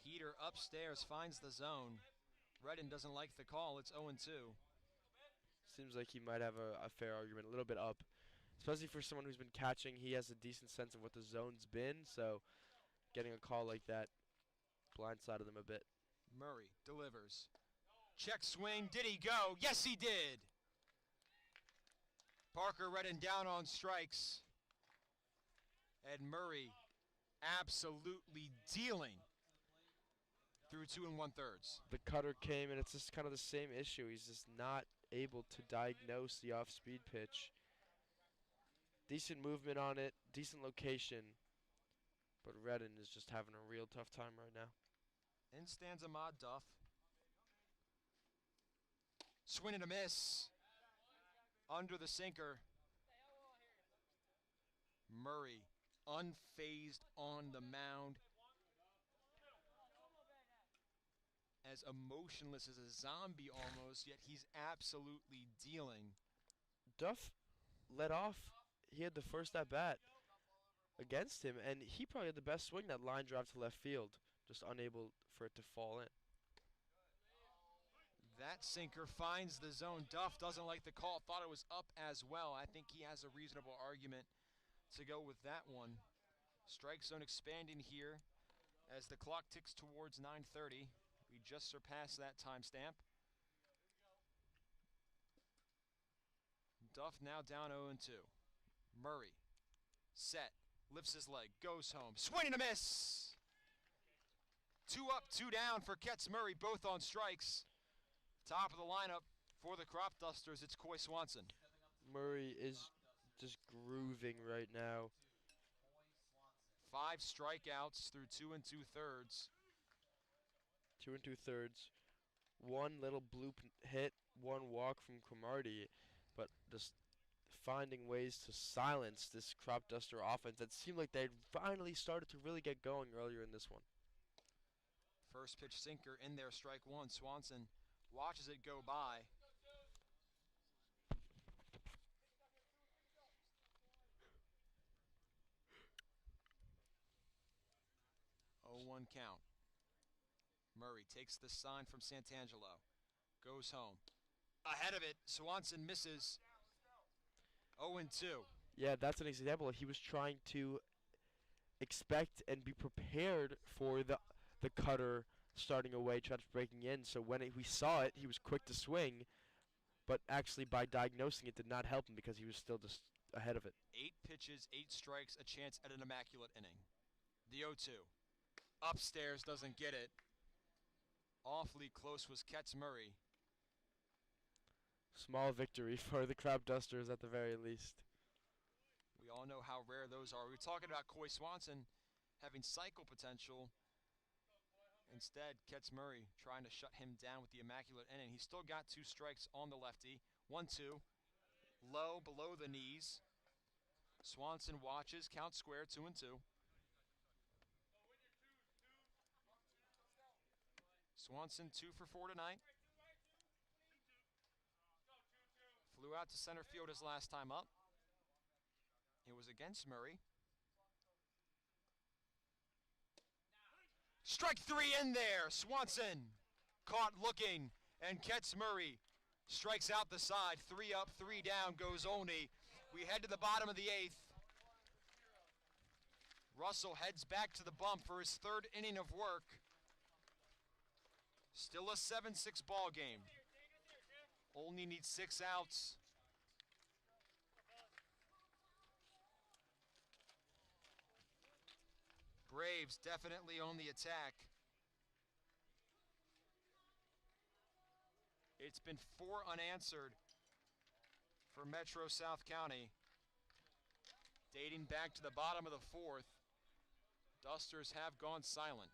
Heater upstairs finds the zone. Redden doesn't like the call. It's 0-2. Seems like he might have a fair argument, a little bit up. Especially for someone who's been catching, he has a decent sense of what the zone's been, so getting a call like that blindsided him a bit. Murray delivers. Check swing. Did he go? Yes, he did. Parker Redden down on strikes. And Murray absolutely dealing through 2 1/3. The cutter came, and it's just kind of the same issue. He's just not able to diagnose the off-speed pitch. Decent movement on it, decent location, but Redden is just having a real tough time right now. In stands Ahmad Duff. Swing and a miss. Under the sinker. Murray unfazed on the mound. As emotionless as a zombie almost, yet he's absolutely dealing. Duff led off. He had the first at bat against him, and he probably had the best swing, that line drive to left field, just unable for it to fall in. That sinker finds the zone. Duff doesn't like the call, thought it was up as well. I think he has a reasonable argument to go with that one. Strike zone expanding here as the clock ticks towards 9:30. We just surpassed that timestamp. Duff now down 0-2. Murray, set, lifts his leg, goes home, swing and a miss! 2 up, 2 down for Ketz Murray, both on strikes. Top of the lineup for the Cropdusters, it's Coy Swanson. Murray is just grooving right now. 5 strikeouts through 2 2/3. 2 2/3. one little bloop hit, one walk from Cromartie, but just finding ways to silence this Crop Duster offense that seemed like they'd finally started to really get going earlier in this one. First pitch sinker in there, strike one. Swanson watches it go by. Oh, 1 count. Murray takes the sign from Santangelo. Goes home. Ahead of it, Swanson misses. 0-2. Yeah, that's an example. He was trying to expect and be prepared for the cutter starting away, trying to breaking in. So when we saw it, he was quick to swing, but actually by diagnosing it did not help him because he was still just ahead of it. 8 pitches, 8 strikes, a chance at an immaculate inning. The 0-2. Upstairs doesn't get it. Awfully close was Ketz Murray. Small victory for the Crop Dusters at the very least. We all know how rare those are. We were talking about Coy Swanson having cycle potential. Instead, Ketz Murray trying to shut him down with the immaculate inning. He's still got 2 strikes on the lefty. 1-2. Low, below the knees. Swanson watches, count square, 2-2. Swanson 2 for 4 tonight. Flew out to center field his last time up. It was against Murray. Strike 3 in there. Swanson caught looking, and Ketz Murray strikes out the side. 3 up, 3 down goes Olney. We head to the bottom of the 8th. Russell heads back to the bump for his 3rd inning of work. Still a 7-6 ball game. Olney needs 6 outs. Braves definitely on the attack. It's been 4 unanswered for Metro South County. Dating back to the bottom of the 4th, Dusters have gone silent.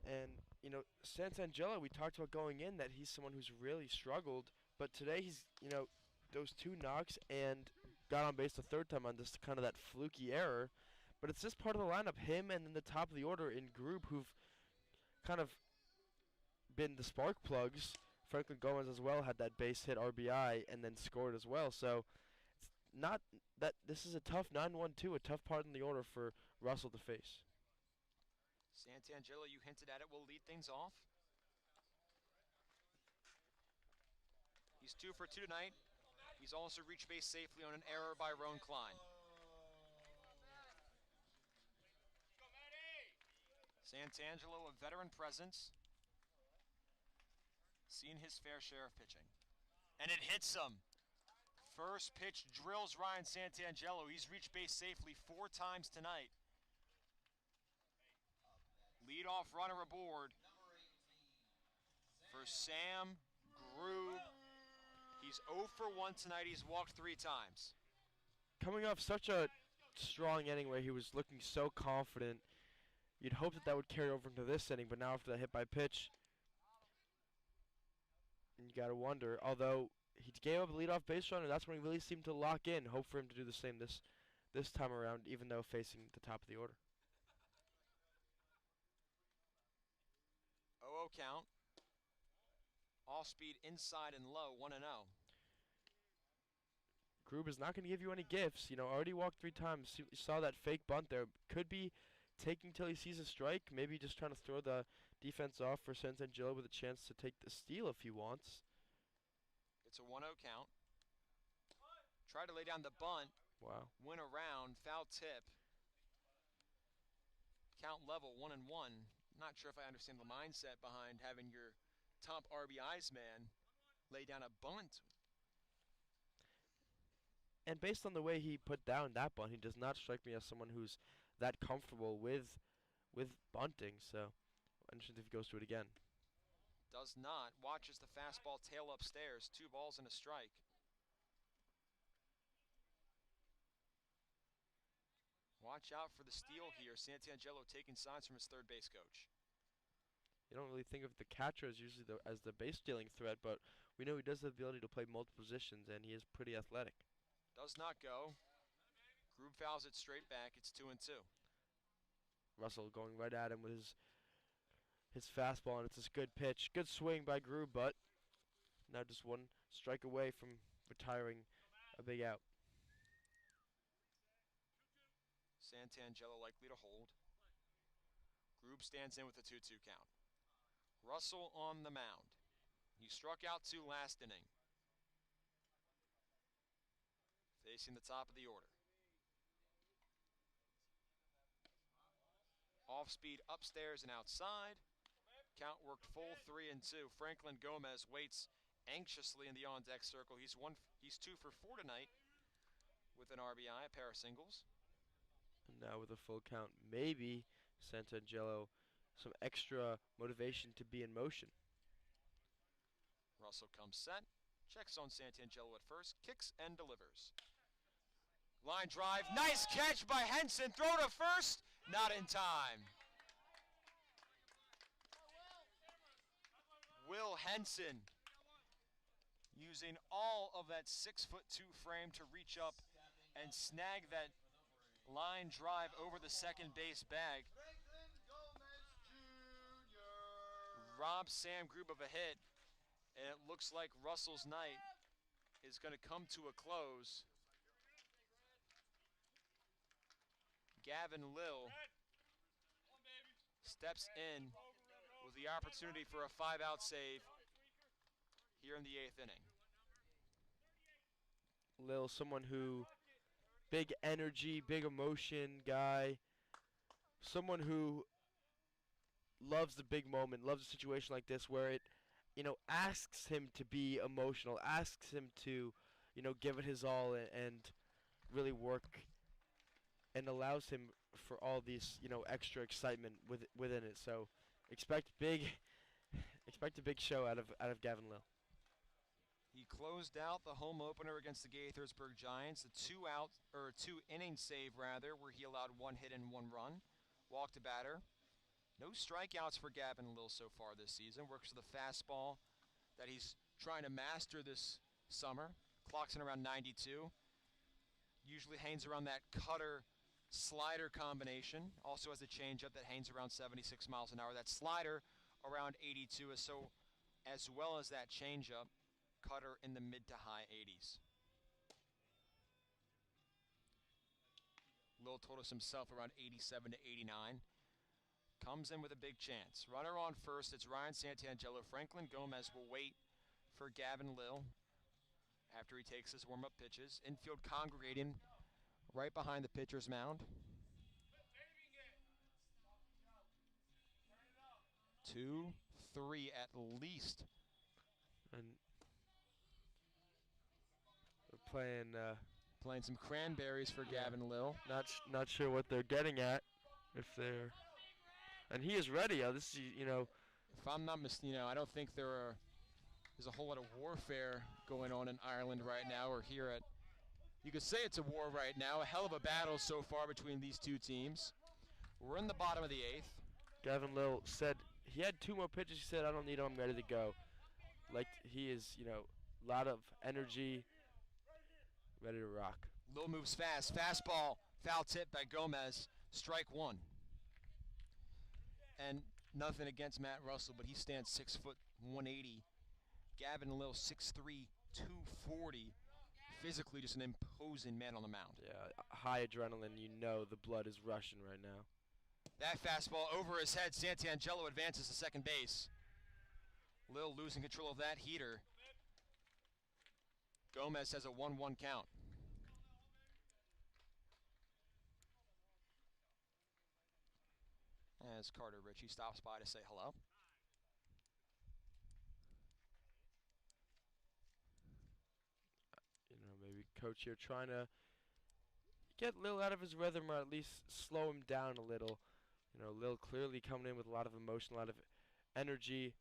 And, you know, Santangelo, we talked about going in that he's someone who's really struggled, but today he's, you know, those 2 knocks and got on base the 3rd time on just kind of that fluky error. But it's this part of the lineup, him and then the top of the order in group, who've kind of been the spark plugs. Franklin Gomez as well had that base hit RBI and then scored as well. So it's not that this is a tough 9-1-2, a tough part in the order for Russell to face. Santangelo, you hinted at it, will lead things off. He's 2 for 2 tonight. He's also reached base safely on an error by Roan Klein. Santangelo, a veteran presence, seen his fair share of pitching. And it hits him. First pitch drills Ryan Santangelo. He's reached base safely 4 times tonight. Leadoff runner aboard for Sam Grube. He's 0 for 1 tonight. He's walked 3 times. Coming off such a strong inning where he was looking so confident, you'd hope that would carry over into this inning, but now after that hit by pitch, you got to wonder. Although he gave up a leadoff base runner, that's when he really seemed to lock in. Hope for him to do the same this time around, even though facing the top of the order. 0-0 count. Off speed inside and low, 1-0. Grube is not going to give you any gifts. You know, already walked 3 times. You saw that fake bunt there. Could be taking till he sees a strike. Maybe just trying to throw the defense off for Santangelo with a chance to take the steal if he wants. It's a 1-0 count. Try to lay down the bunt. Wow. Went around, foul tip. Count level 1-1. Not sure if I understand the mindset behind having your top RBIs man lay down a bunt. And based on the way he put down that bunt, he does not strike me as someone who's that comfortable with bunting. So Interesting if he goes to it again. Does not. Watches the fastball tail upstairs. 2 balls and a strike. Watch out for the steal here. Santangelo taking signs from his third base coach. You don't really think of the catcher as usually as the base stealing threat, but we know he does have the ability to play multiple positions, and he is pretty athletic. Does not go. Grube fouls it straight back. It's 2-2. Russell going right at him with his fastball, and it's a good pitch. Good swing by Grube, but now just 1 strike away from retiring a big out. Santangelo likely to hold. Grube stands in with a 2-2 count. Russell on the mound. He struck out 2 last inning. Facing the top of the order. Off speed upstairs and outside. Count worked full 3-2. Franklin Gomez waits anxiously in the on-deck circle. He's 2 for 4 tonight with an RBI, a pair of singles. And now with a full count, maybe Santangelo some extra motivation to be in motion. Russell comes set, checks on Santangelo at first, kicks and delivers. Line drive, nice catch by Henson, throw to first, not in time. Will Henson using all of that 6'2" frame to reach up and snag that line drive over the second base bag. Franklin Gomez Jr. Robs Sam Grube of a hit, and it looks like Russell's night is going to come to a close. Gavin Lill steps in with the opportunity for a 5-out save here in the 8th inning. Lill, someone who, big energy, big emotion guy, someone who loves the big moment, loves a situation like this where it, asks him to be emotional, asks him to, give it his all and really work, and allows him for all these, extra excitement within it. So expect a big show out of Gavin Lill. He closed out the home opener against the Gaithersburg Giants, a 2-inning save rather, where he allowed 1 hit and 1 run. Walked a batter. No strikeouts for Gavin Lill so far this season. Works with a fastball that he's trying to master this summer. Clocks in around 92. Usually hangs around that cutter slider combination. Also has a changeup that hangs around 76 miles an hour. That slider around 82 as well as that changeup. Cutter in the mid to high 80s. Lill told us himself around 87 to 89. Comes in with a big chance. Runner on first, it's Ryan Santangelo. Franklin Gomez will wait for Gavin Lill after he takes his warm-up pitches. Infield congregating right behind the pitcher's mound. 2-3 at least. And we're playing some cranberries for Gavin Lill. Not sure what they're getting at, and he is ready. This is If I'm not mistaken, I don't think there's a whole lot of warfare going on in Ireland right now, or here at. You could say it's a war right now. A hell of a battle so far between these two teams. We're in the bottom of the 8th. Gavin Lill said he had 2 more pitches. He said, "I don't need them. I'm ready to go." Like he is, a lot of energy, ready to rock. Lill moves fast. Fastball, foul tip by Gomez. Strike 1. And nothing against Matt Russell, but he stands 6 foot 180. Gavin Lill 6'3", 240. Physically just an imposing man on the mound. Yeah, high adrenaline. The blood is rushing right now. That fastball over his head. Santangelo advances to second base. Lill losing control of that heater. Gomez has a 1-1 count. As Carter Ritchie stops by to say hello. Maybe coach here trying to get Lill out of his rhythm, or at least slow him down a little. Lil clearly coming in with a lot of emotion, a lot of energy.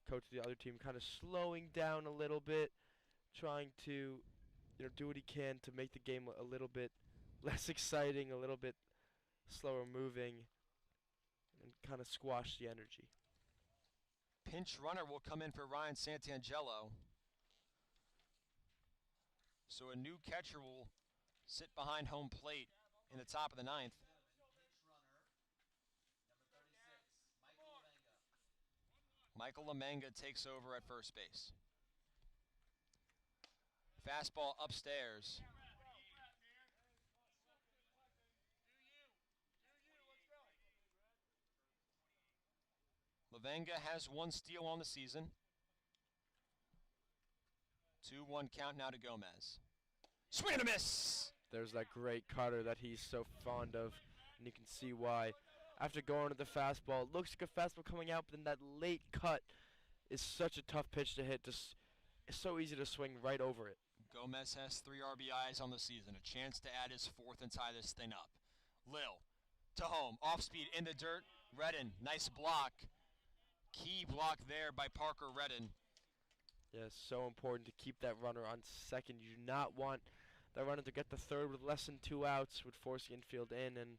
Coach of the other team kind of slowing down a little bit, trying to, do what he can to make the game a little bit less exciting, a little bit slower moving, and kind of squash the energy. Pinch runner will come in for Ryan Santangelo. So a new catcher will sit behind home plate in the top of the ninth. Michael Lemanga takes over at first base. Fastball upstairs. Lemanga has 1 steal on the season. 2-1 count now to Gomez. Swing and a miss! There's that great cutter that he's so fond of, and you can see why. After going to the fastball, it looks like a fastball coming out, but then that late cut is such a tough pitch to hit. It's so easy to swing right over it. Gomez has 3 RBIs on the season. A chance to add his 4th and tie this thing up. Lil to home. Off speed in the dirt. Redden, nice block. Key block there by Parker Redden. Yeah, so important to keep that runner on second. You do not want that runner to get the third with less than 2 outs, would force the infield in, and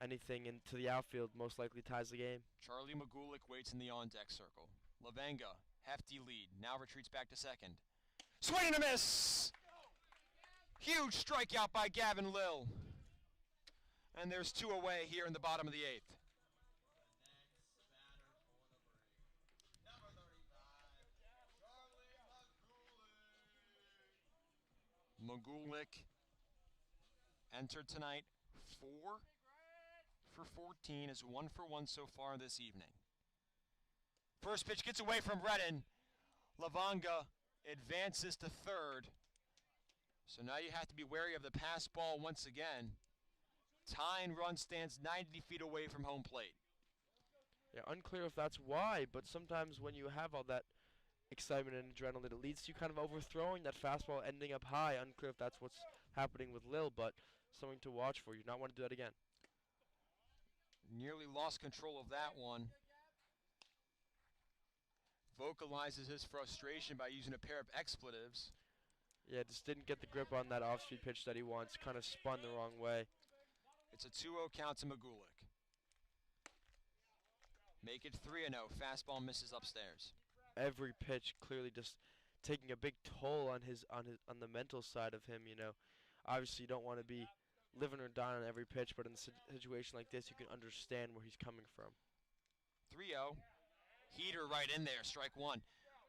anything into the outfield most likely ties the game. Charlie Magulik waits in the on-deck circle. Lemanga, hefty lead, now retreats back to second. Swing and a miss! Huge strikeout by Gavin Lill. And there's 2 away here in the bottom of the 8th. Magulik entered tonight 4 for 14, is 1 for 1 so far this evening. First pitch gets away from Redden. Lavanga advances to third. So now you have to be wary of the pass ball once again. Tying run stands 90 feet away from home plate. Yeah, unclear if that's why, but sometimes when you have all that excitement and adrenaline, it leads to you kind of overthrowing that fastball, ending up high. Unclear if that's what's happening with Lil, but something to watch for. You do not want to do that again. Nearly lost control of that one. Vocalizes his frustration by using a pair of expletives. Yeah, just didn't get the grip on that off-speed pitch that he wants. Kind of spun the wrong way. It's a 2-0 count to Magulik. Make it 3-0. Fastball misses upstairs. Every pitch clearly just taking a big toll on the mental side of him. Obviously you don't want to be living or dying on every pitch, but in a situation like this, you can understand where he's coming from. 3-0. Heater right in there, strike 1.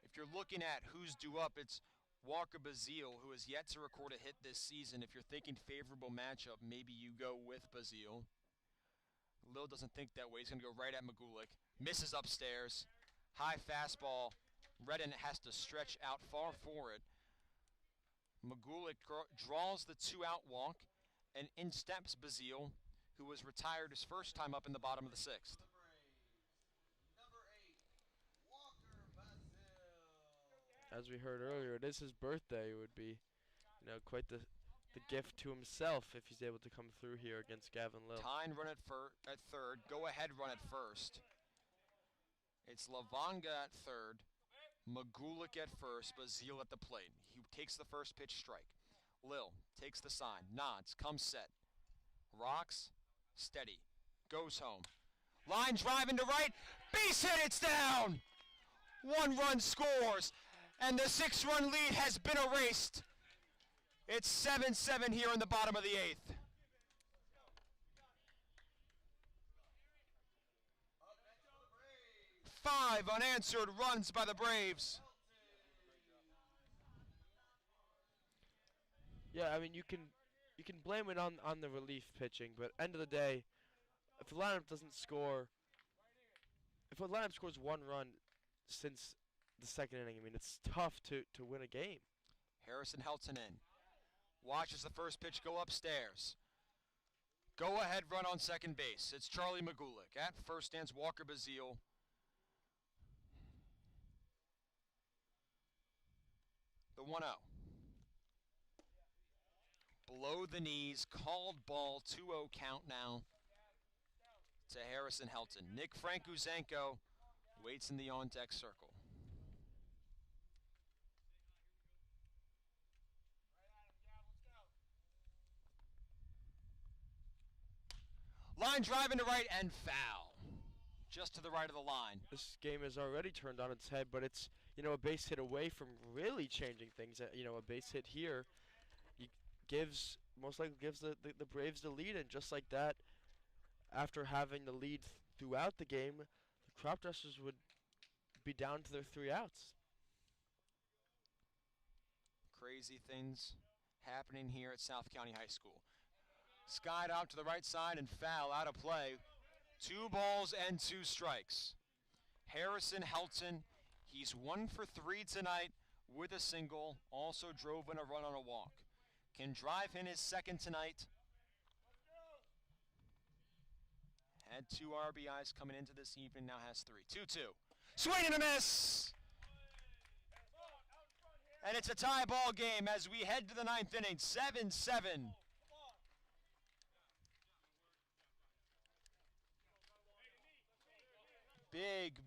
If you're looking at who's due up, it's Walker Bazile, who has yet to record a hit this season. If you're thinking favorable matchup, maybe you go with Bazile. Lil doesn't think that way. He's going to go right at Magulik. Misses upstairs. High fastball. Redden has to stretch out far for it. Magulik draws the 2-out walk, and in steps Bazile, who was retired his first time up in the bottom of the 6th. As we heard earlier, it is his birthday. It would be, quite the gift to himself if he's able to come through here against Gavin Lill. Tyne run at third. Go ahead run at first. It's Lavanga at third. Magulik at first. Bazile at the plate. He takes the first pitch strike. Lill takes the sign. Nods. Comes set. Rocks. Steady. Goes home. Line drive into right. Base hit. It's down. 1 run scores. And the 6-run lead has been erased. It's 7-7 here in the bottom of the 8th. Five unanswered runs by the Braves. Yeah, I mean you can blame it on the relief pitching, but end of the day, if the lineup doesn't score, if a lineup scores 1 run since the 2nd inning, I mean it's tough to win a game. Harrison Helton in. Watches the first pitch go upstairs. Go ahead run on second base. It's Charlie Magulik. At first stands Walker Bazile. The 1-0. Below the knees, called ball, 2-0 count now to Harrison Helton. Nick Frankuzenko waits in the on-deck circle. Line drive into right and foul. Just to the right of the line. This game is already turned on its head, but it's, a base hit away from really changing things. A base hit here most likely gives the Braves the lead, and just like that, after having the lead throughout the game, the Cropdusters would be down to their 3 outs. Crazy things happening here at South County High School. Skied out to the right side and foul, out of play. 2 balls and 2 strikes. Harrison Helton, he's 1 for 3 tonight with a single, also drove in a run on a walk. Can drive in his second tonight. Had 2 RBIs coming into this evening, now has 3. 2-2. Swing and a miss! And it's a tie ball game as we head to the 9th inning, 7-7.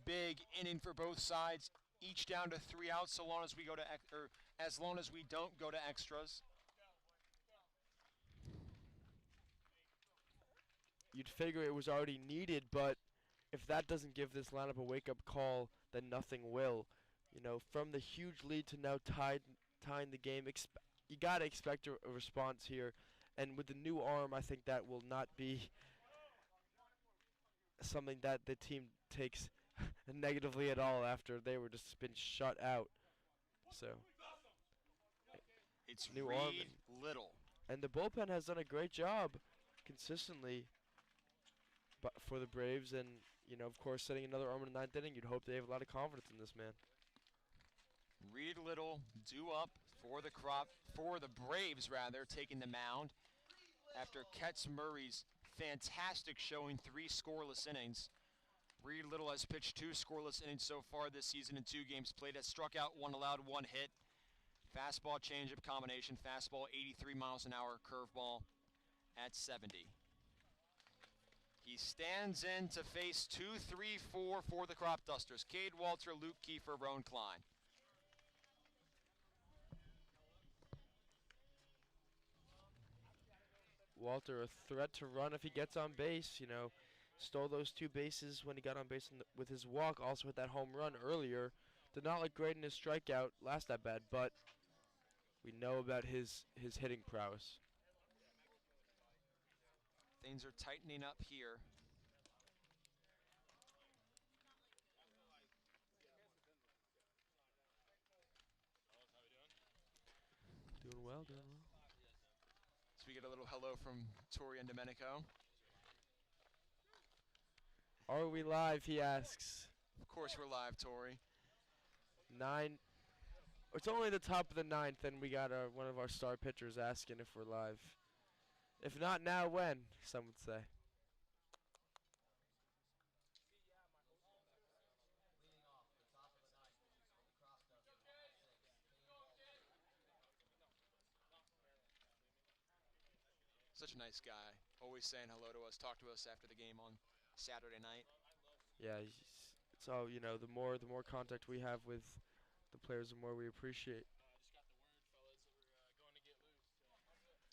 Big inning for both sides. Each down to 3 outs, so long as we go to as long as we don't go to extras. You'd figure it was already needed, but if that doesn't give this lineup a wake-up call, then nothing will. From the huge lead to now tying the game, you gotta expect a response here, and with the new arm, I think that will not be something that the team takes negatively at all after they were just been shut out. So it's new Reed arm Little, and the bullpen has done a great job consistently for the Braves, and of course, setting another arm in the 9th inning, you'd hope they have a lot of confidence in this man. Reed Little due up for the Braves rather, taking the mound after Ketz Murray's fantastic showing, 3 scoreless innings. Reed Little has pitched 2 scoreless innings so far this season in 2 games played. Has struck out 1, allowed 1 hit. Fastball changeup combination. Fastball 83 miles an hour. Curveball at 70. He stands in to face 2, 3, 4 for the Cropdusters. Cade Walter, Luke Kiefer, Roan Klein. Walter, a threat to run if he gets on base. Stole those 2 bases when he got on base with his walk. Also hit that home run earlier. Did not look great in his strikeout last at bat, but we know about his hitting prowess. Things are tightening up here. Doing well. So we get a little hello from Tori and Domenico. Are we live, he asks. Of course we're live, Tori. 9. It's only the top of the 9th, and we got one of our star pitchers asking if we're live. If not now, when? Some would say. Such a nice guy. Always saying hello to us, talk to us after the game on Saturday night. Yeah, so the more contact we have with the players, the more we appreciate.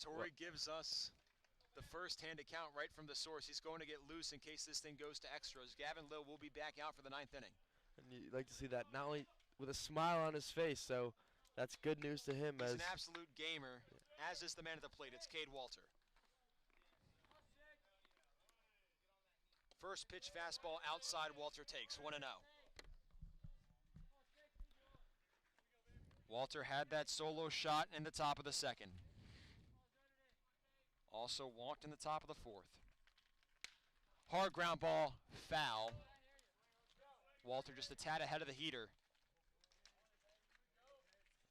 Tori gives us the first-hand account right from the source. He's going to get loose in case this thing goes to extras. Gavin Lill will be back out for the 9th inning. And you'd like to see that not only with a smile on his face, so that's good news to him. He's an absolute gamer, as is the man at the plate. It's Cade Walter. First pitch fastball outside, Walter takes 1-0. Walter had that solo shot in the top of the 2nd. Also walked in the top of the 4th. Hard ground ball, foul. Walter just a tad ahead of the heater.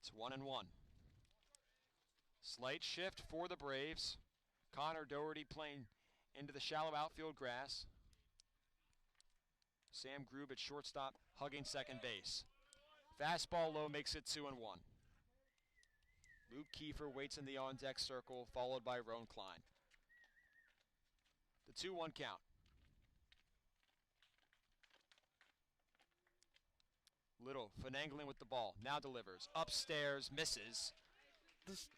It's 1-1. Slight shift for the Braves. Connor Doherty playing into the shallow outfield grass. Sam Grube at shortstop, hugging second base. Fastball low makes it 2-1. Luke Kiefer waits in the on-deck circle, followed by Roan Klein. The 2-1 count. Little finagling with the ball. Now delivers. Upstairs, misses. This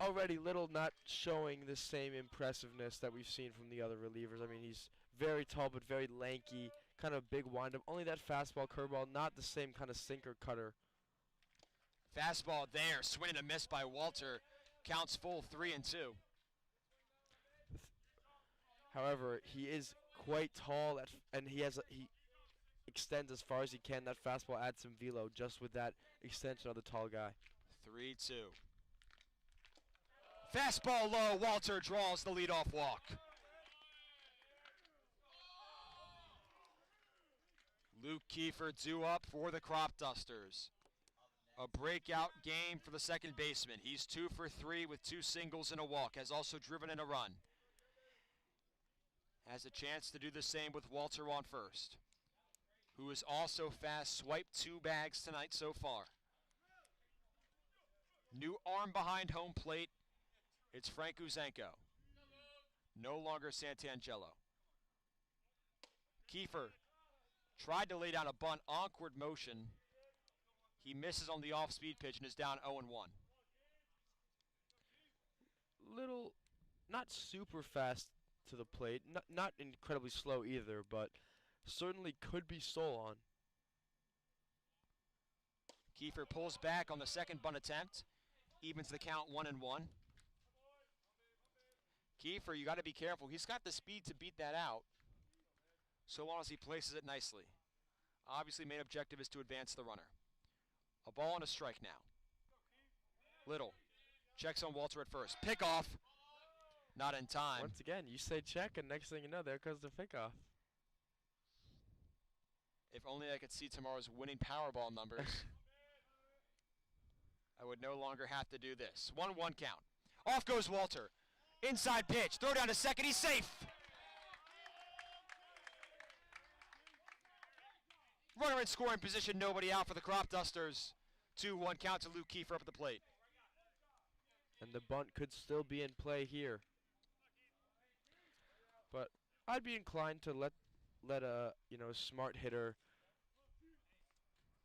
already Little not showing the same impressiveness that we've seen from the other relievers. I mean, he's very tall but very lanky, kind of big windup. Only that fastball, curveball, not the same kind of sinker cutter. Fastball there. Swing and a miss by Walter. Counts full 3-2. However, he is quite tall, and he extends as far as he can. That fastball adds some velo just with that extension of the tall guy. 3-2. Fastball low. Walter draws the leadoff walk. Luke Kiefer due up for the Cropdusters. A breakout game for the second baseman. He's 2 for 3 with 2 singles and a walk. Has also driven in a run. Has a chance to do the same with Walter on first, who is also fast. Swiped 2 bags tonight so far. New arm behind home plate. It's Frank Uzanko. No longer Santangelo. Kiefer tried to lay down a bunt, awkward motion. He misses on the off-speed pitch and is down 0-1. Little, not super fast to the plate, not incredibly slow either, but certainly could be stolen. Kiefer pulls back on the second bunt attempt. Evens the count 1-1. Kiefer, you got to be careful. He's got the speed to beat that out, so long as he places it nicely. Obviously, main objective is to advance the runner. A ball and a strike now. Little checks on Walter at first. Pick off. Not in time. Once again, you say check, and next thing you know, there goes the pickoff. If only I could see tomorrow's winning Powerball numbers. I would no longer have to do this. 1-1 count. Off goes Walter. Inside pitch. Throw down to second. He's safe. Runner in scoring position. Nobody out for the Cropdusters. 2-1 count to Luke Kiefer up at the plate. And the bunt could still be in play here. But I'd be inclined to let a smart hitter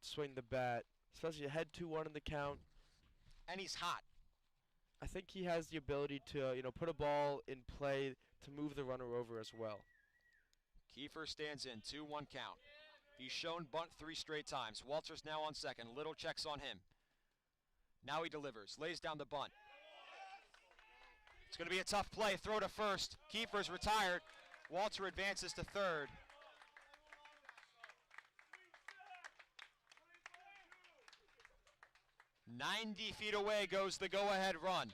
swing the bat, especially ahead 2-1 in the count. And he's hot. I think he has the ability to put a ball in play to move the runner over as well. Kiefer stands in. 2-1 count. He's shown bunt 3 straight times. Walter's now on second. Little checks on him. Now he delivers. Lays down the bunt. It's going to be a tough play. Throw to first. Kiefer's retired. Walter advances to third. "90 feet away goes the go-ahead run.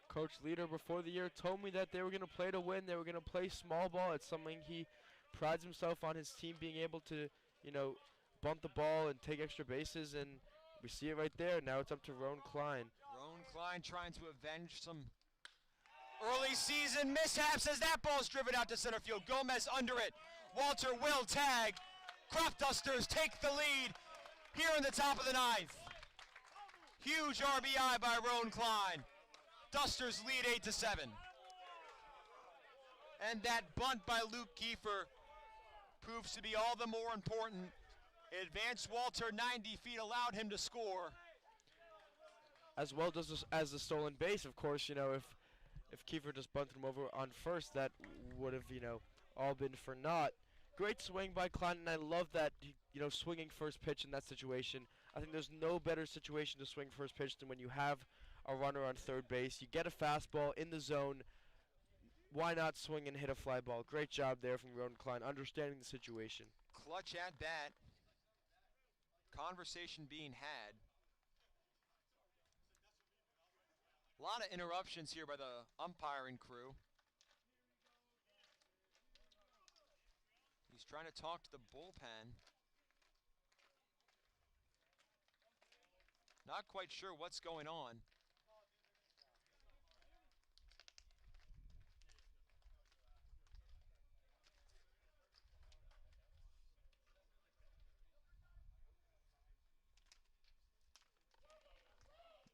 Coach Leader before the year told me that they were going to play to win. They were going to play small ball. It's something he prides himself on, his team being able to, bunt the ball and take extra bases, and we see it right there. Now it's up to Roan Klein. Roan Klein trying to avenge some early season mishaps as that ball's driven out to center field. Gomez under it. Walter will tag. Cropdusters take the lead here in the top of the 9th. Huge RBI by Roan Klein. Dusters lead 8-7. And that bunt by Luke Kiefer proves to be all the more important. It advanced Walter 90 feet, allowed him to score. As well as the stolen base, of course, if Kiefer just bunted him over on first, that would have, all been for naught. Great swing by Klein, and I love that, swinging first pitch in that situation. I think there's no better situation to swing first pitch than when you have a runner on third base. You get a fastball in the zone. Why not swing and hit a fly ball? Great job there from Roan Klein, understanding the situation. Clutch at bat. Conversation being had. A lot of interruptions here by the umpiring crew. He's trying to talk to the bullpen. Not quite sure what's going on.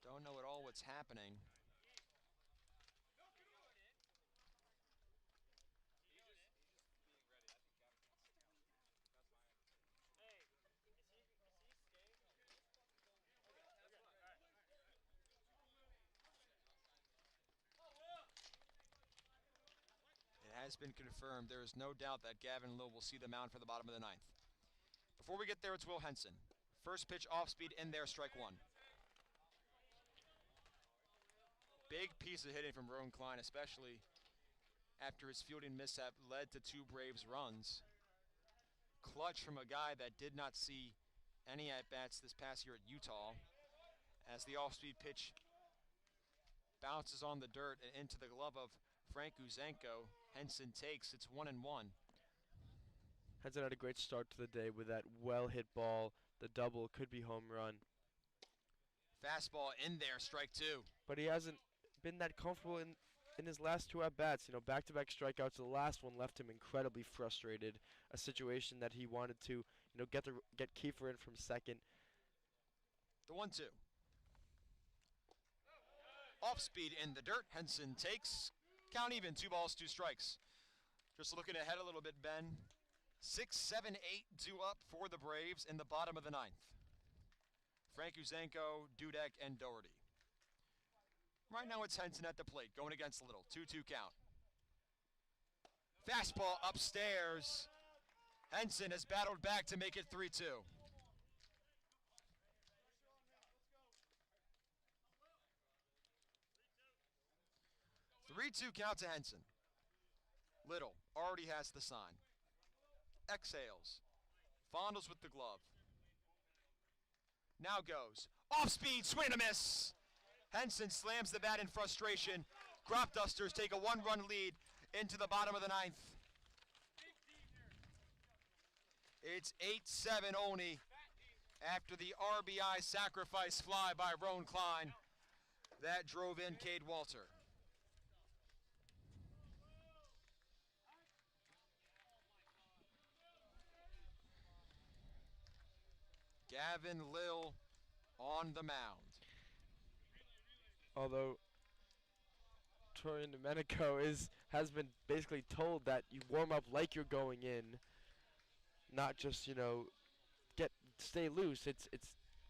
Don't know at all what's happening. has been confirmed. There is no doubt that Gavin Lill will see the mound for the bottom of the ninth. Before we get there, it's Will Henson. First pitch off speed in there, strike one. Big piece of hitting from Rowan Klein, especially after his fielding mishap led to 2 Braves runs. Clutch from a guy that did not see any at-bats this past year at Utah, as the off-speed pitch bounces on the dirt and into the glove of Frank Uzenko. Henson takes, it's 1-1. Henson had a great start to the day with that well-hit ball. The double could be home run. Fastball in there, strike 2. But he hasn't been that comfortable in his last 2 at-bats. You know, back-to-back strikeouts. The last one left him incredibly frustrated. A situation that he wanted to, get Kiefer in from second. The 1-2. Off speed in the dirt. Henson takes. Count even. 2 balls, 2 strikes. Just looking ahead a little bit, Ben. 6, 7, 8 due up for the Braves in the bottom of the ninth. Frank Uzenko, Dudek, and Doherty. Right now it's Henson at the plate, going against Little. 2-2 count. Fastball upstairs. Henson has battled back to make it 3-2. 3-2 count to Henson. Little already has the sign. Exhales. Fondles with the glove. Now goes. Off speed, swing and a miss. Henson slams the bat in frustration. Cropdusters take a 1-run lead into the bottom of the ninth. It's 8-7 Olney after the RBI sacrifice fly by Rowan Klein. That drove in Cade Walter. Gavin Lill on the mound. Although Torian Domenico has been basically told that you warm up like you're going in, not just stay loose.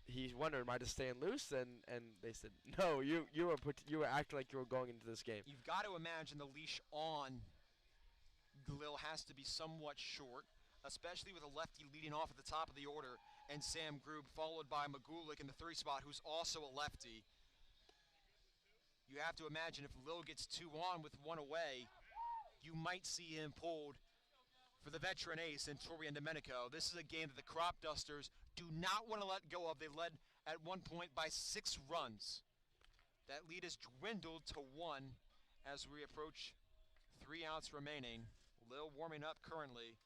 He's wondering, am I just staying loose? And they said no, you were acting like you were going into this game. You've got to imagine the leash on Lill has to be somewhat short, especially with a lefty leading off at the top of the order, and Sam Grube followed by Magulik in the 3 spot, who's also a lefty. You have to imagine if Lill gets 2 on with 1 away, you might see him pulled for the veteran ace in Torian Domenico. This is a game that the Cropdusters do not want to let go of. They led at one point by 6 runs. That lead has dwindled to 1 as we approach 3 outs remaining. Lill warming up currently.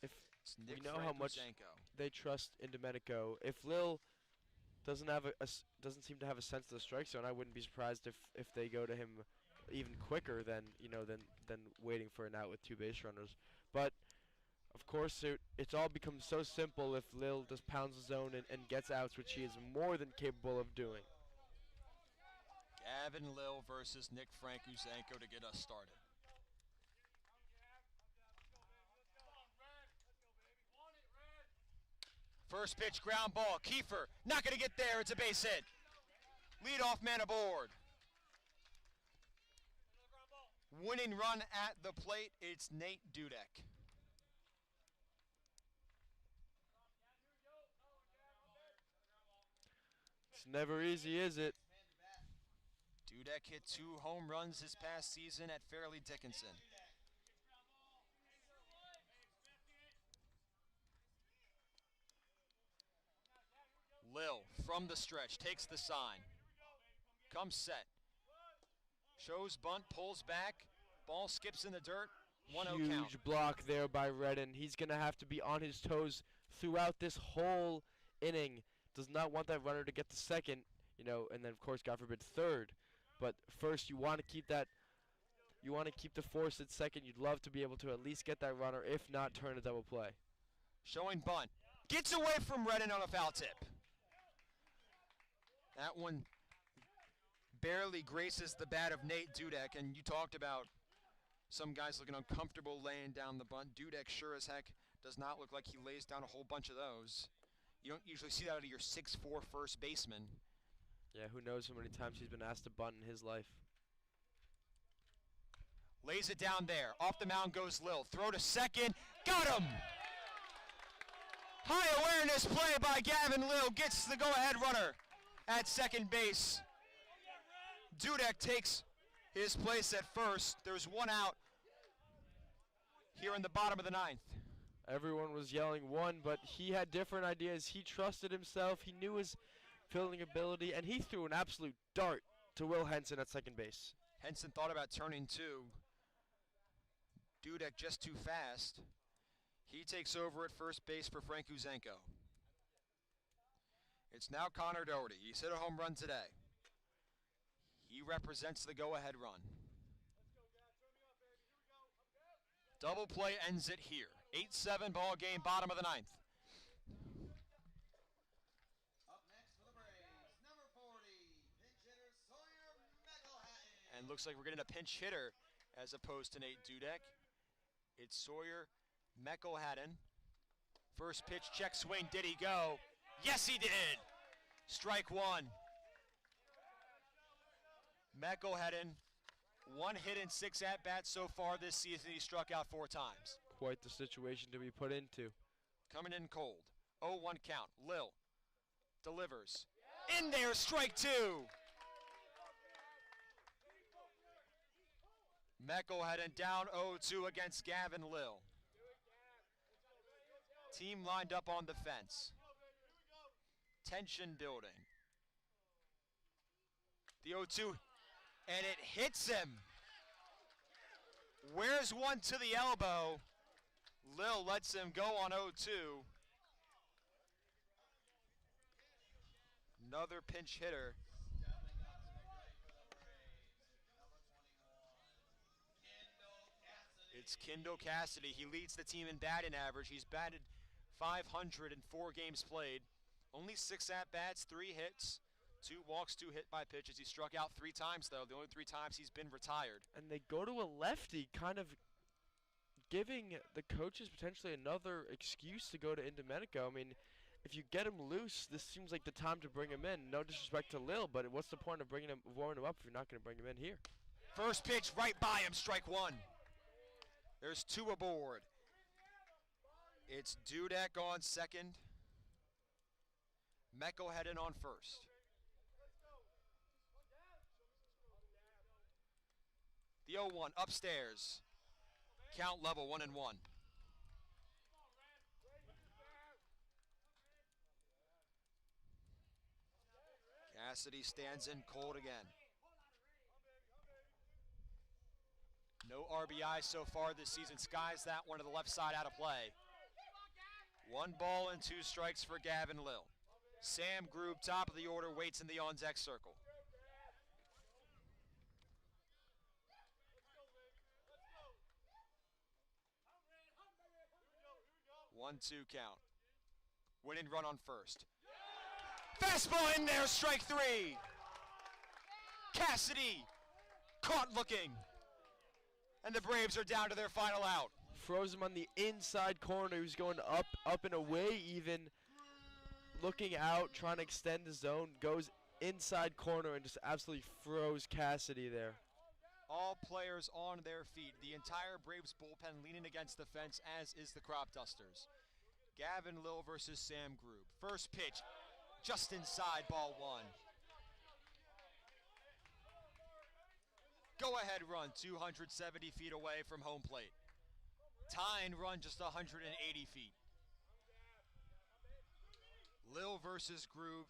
If It's Nick we know how much Francuzenko. they trust in Domenico, if Lill doesn't seem to have a sense of the strike zone, I wouldn't be surprised if they go to him even quicker than waiting for an out with 2 base runners. But of course, it's all becomes so simple if Lill just pounds the zone and gets outs, which he is more than capable of doing. Gavin Lill versus Nick Francuzenko to get us started. First pitch, ground ball. Kiefer not going to get there. It's a base hit. Leadoff man aboard. Winning run at the plate. It's Nate Dudek. It's never easy, is it? Dudek hit 2 home runs this past season at Fairleigh Dickinson. Lill from the stretch takes the sign. Comes set. Shows bunt, pulls back. Ball skips in the dirt. 1-0 count. Huge block there by Redden. He's going to have to be on his toes throughout this whole inning. Does not want that runner to get to second, and then of course, God forbid, third. But first, you want to keep that. You want to keep the force at second. You'd love to be able to at least get that runner, if not turn a double play. Showing bunt. Gets away from Redden on a foul tip. That one barely graces the bat of Nate Dudek, and you talked about some guys looking uncomfortable laying down the bunt. Dudek sure as heck does not look like he lays down a whole bunch of those. You don't usually see that out of your 6'4" first baseman. Yeah, who knows how many times he's been asked to bunt in his life. Lays it down there. Off the mound goes Lil. Throw to second. Got him! High awareness play by Gavin Lil. Gets the go-ahead runner at second base. Dudek takes his place at first. There's one out here in the bottom of the ninth. Everyone was yelling one, but he had different ideas. He trusted himself. He knew his fielding ability, and he threw an absolute dart to Will Henson at second base. Henson thought about turning two. Dudek just too fast. He takes over at first base for Frank Uzenko. It's now Connor Doherty. He's hit a home run today. He represents the go-ahead run. Double play ends it here. 8-7 ball game, bottom of the ninth. Up next for the Braves, number 40, pinch hitter Sawyer McElhatton. And looks like we're getting a pinch hitter as opposed to Nate Dudek. It's Sawyer McElhatton. First pitch, check swing, did he go? Yes, he did! Strike one. McElhatton, one hit in 6 at-bats so far this season. He struck out 4 times. Quite the situation to be put into. Coming in cold. 0-1 count. Lil delivers. In there, strike two. McElhatton down 0-2 against Gavin Lil. Team lined up on the fence. Tension building. The 0-2, and it hits him. Where's one to the elbow? Lil lets him go on 0-2. Another pinch hitter. Stepping up to the plate for the Braves, number 21, It's Kendall Cassidy. He leads the team in batting average. He's batted 500 in 4 games played. Only 6 at-bats, 3 hits, 2 walks, 2 hit by pitches. He struck out 3 times, though. The only 3 times he's been retired. And they go to a lefty, kind of giving the coaches potentially another excuse to go to Indomenico. I mean, if you get him loose, this seems like the time to bring him in. No disrespect to Lil, but what's the point of warming him up if you're not going to bring him in here? First pitch right by him, strike one. There's 2 aboard. It's Dudek on second. McElhatton on first. The 0-1 upstairs. Count level 1-1. Cassidy stands in cold again. No RBI so far this season. Skies that one to the left side out of play. 1 ball and 2 strikes for Gavin Lil. Sam Grube, top of the order, waits in the on-deck circle. One, 2 count. Winning run on first. Fastball in there, strike 3. Cassidy caught looking. And the Braves are down to their final out. Froze him on the inside corner. He was going up and away even. Looking out, trying to extend the zone. Goes inside corner and just absolutely froze Cassidy there. All players on their feet. The entire Braves bullpen leaning against the fence, as is the Cropdusters. Gavin Lil versus Sam Grube. First pitch, just inside, ball 1. Go-ahead run, 270 feet away from home plate. Tying run, just 180 feet. Lil versus Grube,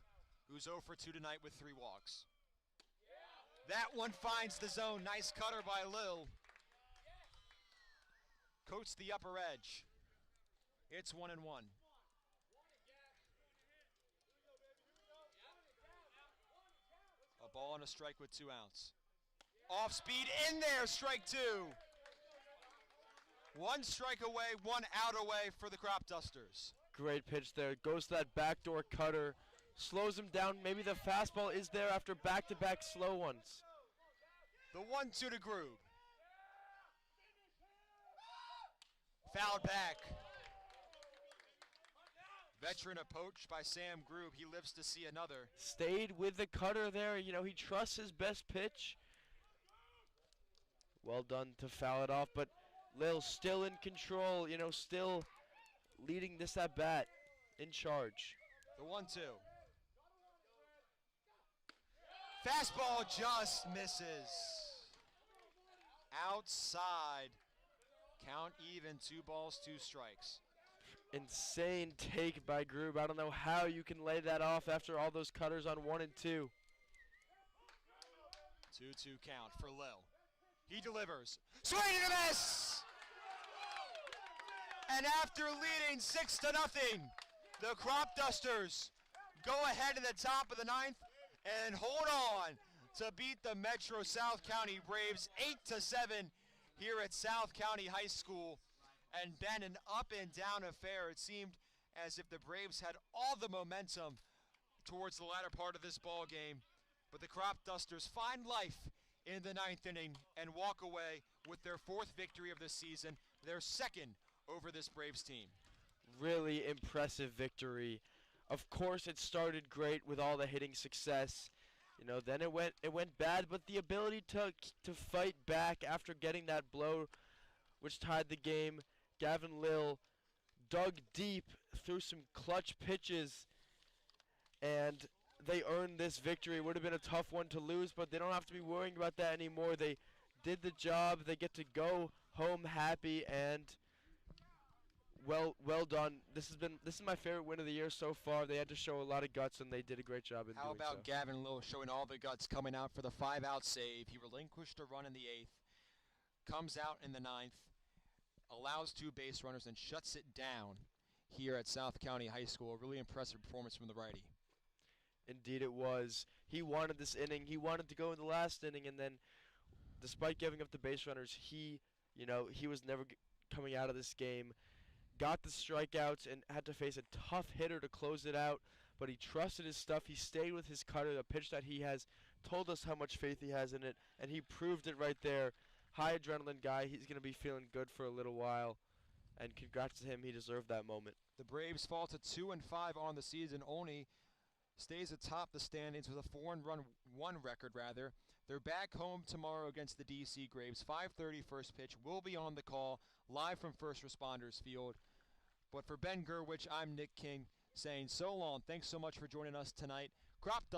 who's 0 for 2 tonight with 3 walks. That one finds the zone. Nice cutter by Lil. Coats the upper edge. It's 1-1. A ball and a strike with 2 outs. Off speed in there, strike 2. 1 strike away, 1 out away for the Cropdusters. Great pitch there. Goes to that backdoor cutter. Slows him down. Maybe the fastball is there after back-to-back slow ones. The 1-2 to Grube. Fouled back. Veteran approach by Sam Grube. He lives to see another. Stayed with the cutter there. You know, he trusts his best pitch. Well done to foul it off, but Lil still in control, still leading this at bat, in charge. The 1-2. Fastball just misses. Outside. Count even, 2 balls, 2 strikes. Insane take by Grube. I don't know how you can lay that off after all those cutters on 1 and 2. 2-2 count for Lil. He delivers. Swing and a miss! And after leading 6-0, the Cropdusters go ahead in the top of the 9th and hold on to beat the Metro South County Braves 8-7 here at South County High School. And then an up and down affair. It seemed as if the Braves had all the momentum towards the latter part of this ball game, but the Cropdusters find life in the 9th inning and walk away with their 4th victory of the season, their 2nd over this Braves team. Really impressive victory. Of course, it started great with all the hitting success. Then it went bad, but the ability to fight back after getting that blow, which tied the game. Gavin Lill dug deep, threw some clutch pitches, and they earned this victory. It would have been a tough one to lose, but they don't have to be worrying about that anymore. They did the job. They get to go home happy, and well done. This is my favorite win of the year so far. They had to show a lot of guts, and they did a great job in doing so. How about Gavin Lill showing all the guts, coming out for the 5-out save? He relinquished a run in the 8th, comes out in the 9th, allows 2 base runners, and shuts it down here at South County High School. A really impressive performance from the righty. Indeed it was. He wanted this inning. He wanted to go in the last inning, and then despite giving up the base runners, he was never coming out of this game. Got the strikeouts and had to face a tough hitter to close it out, but he trusted his stuff. He stayed with his cutter, the pitch that he has told us how much faith he has in it, and he proved it right there. High adrenaline guy. He's going to be feeling good for a little while, and congrats to him. He deserved that moment. The Braves fall to 2-5 on the season. Olney stays atop the standings with a 4-1 record, rather. They're back home tomorrow against the DC Braves. 5:30 first pitch. Will be on the call live from First Responders Field. But for Ben Gurwitch, I'm Nick King saying so long. Thanks so much for joining us tonight. Cropdusters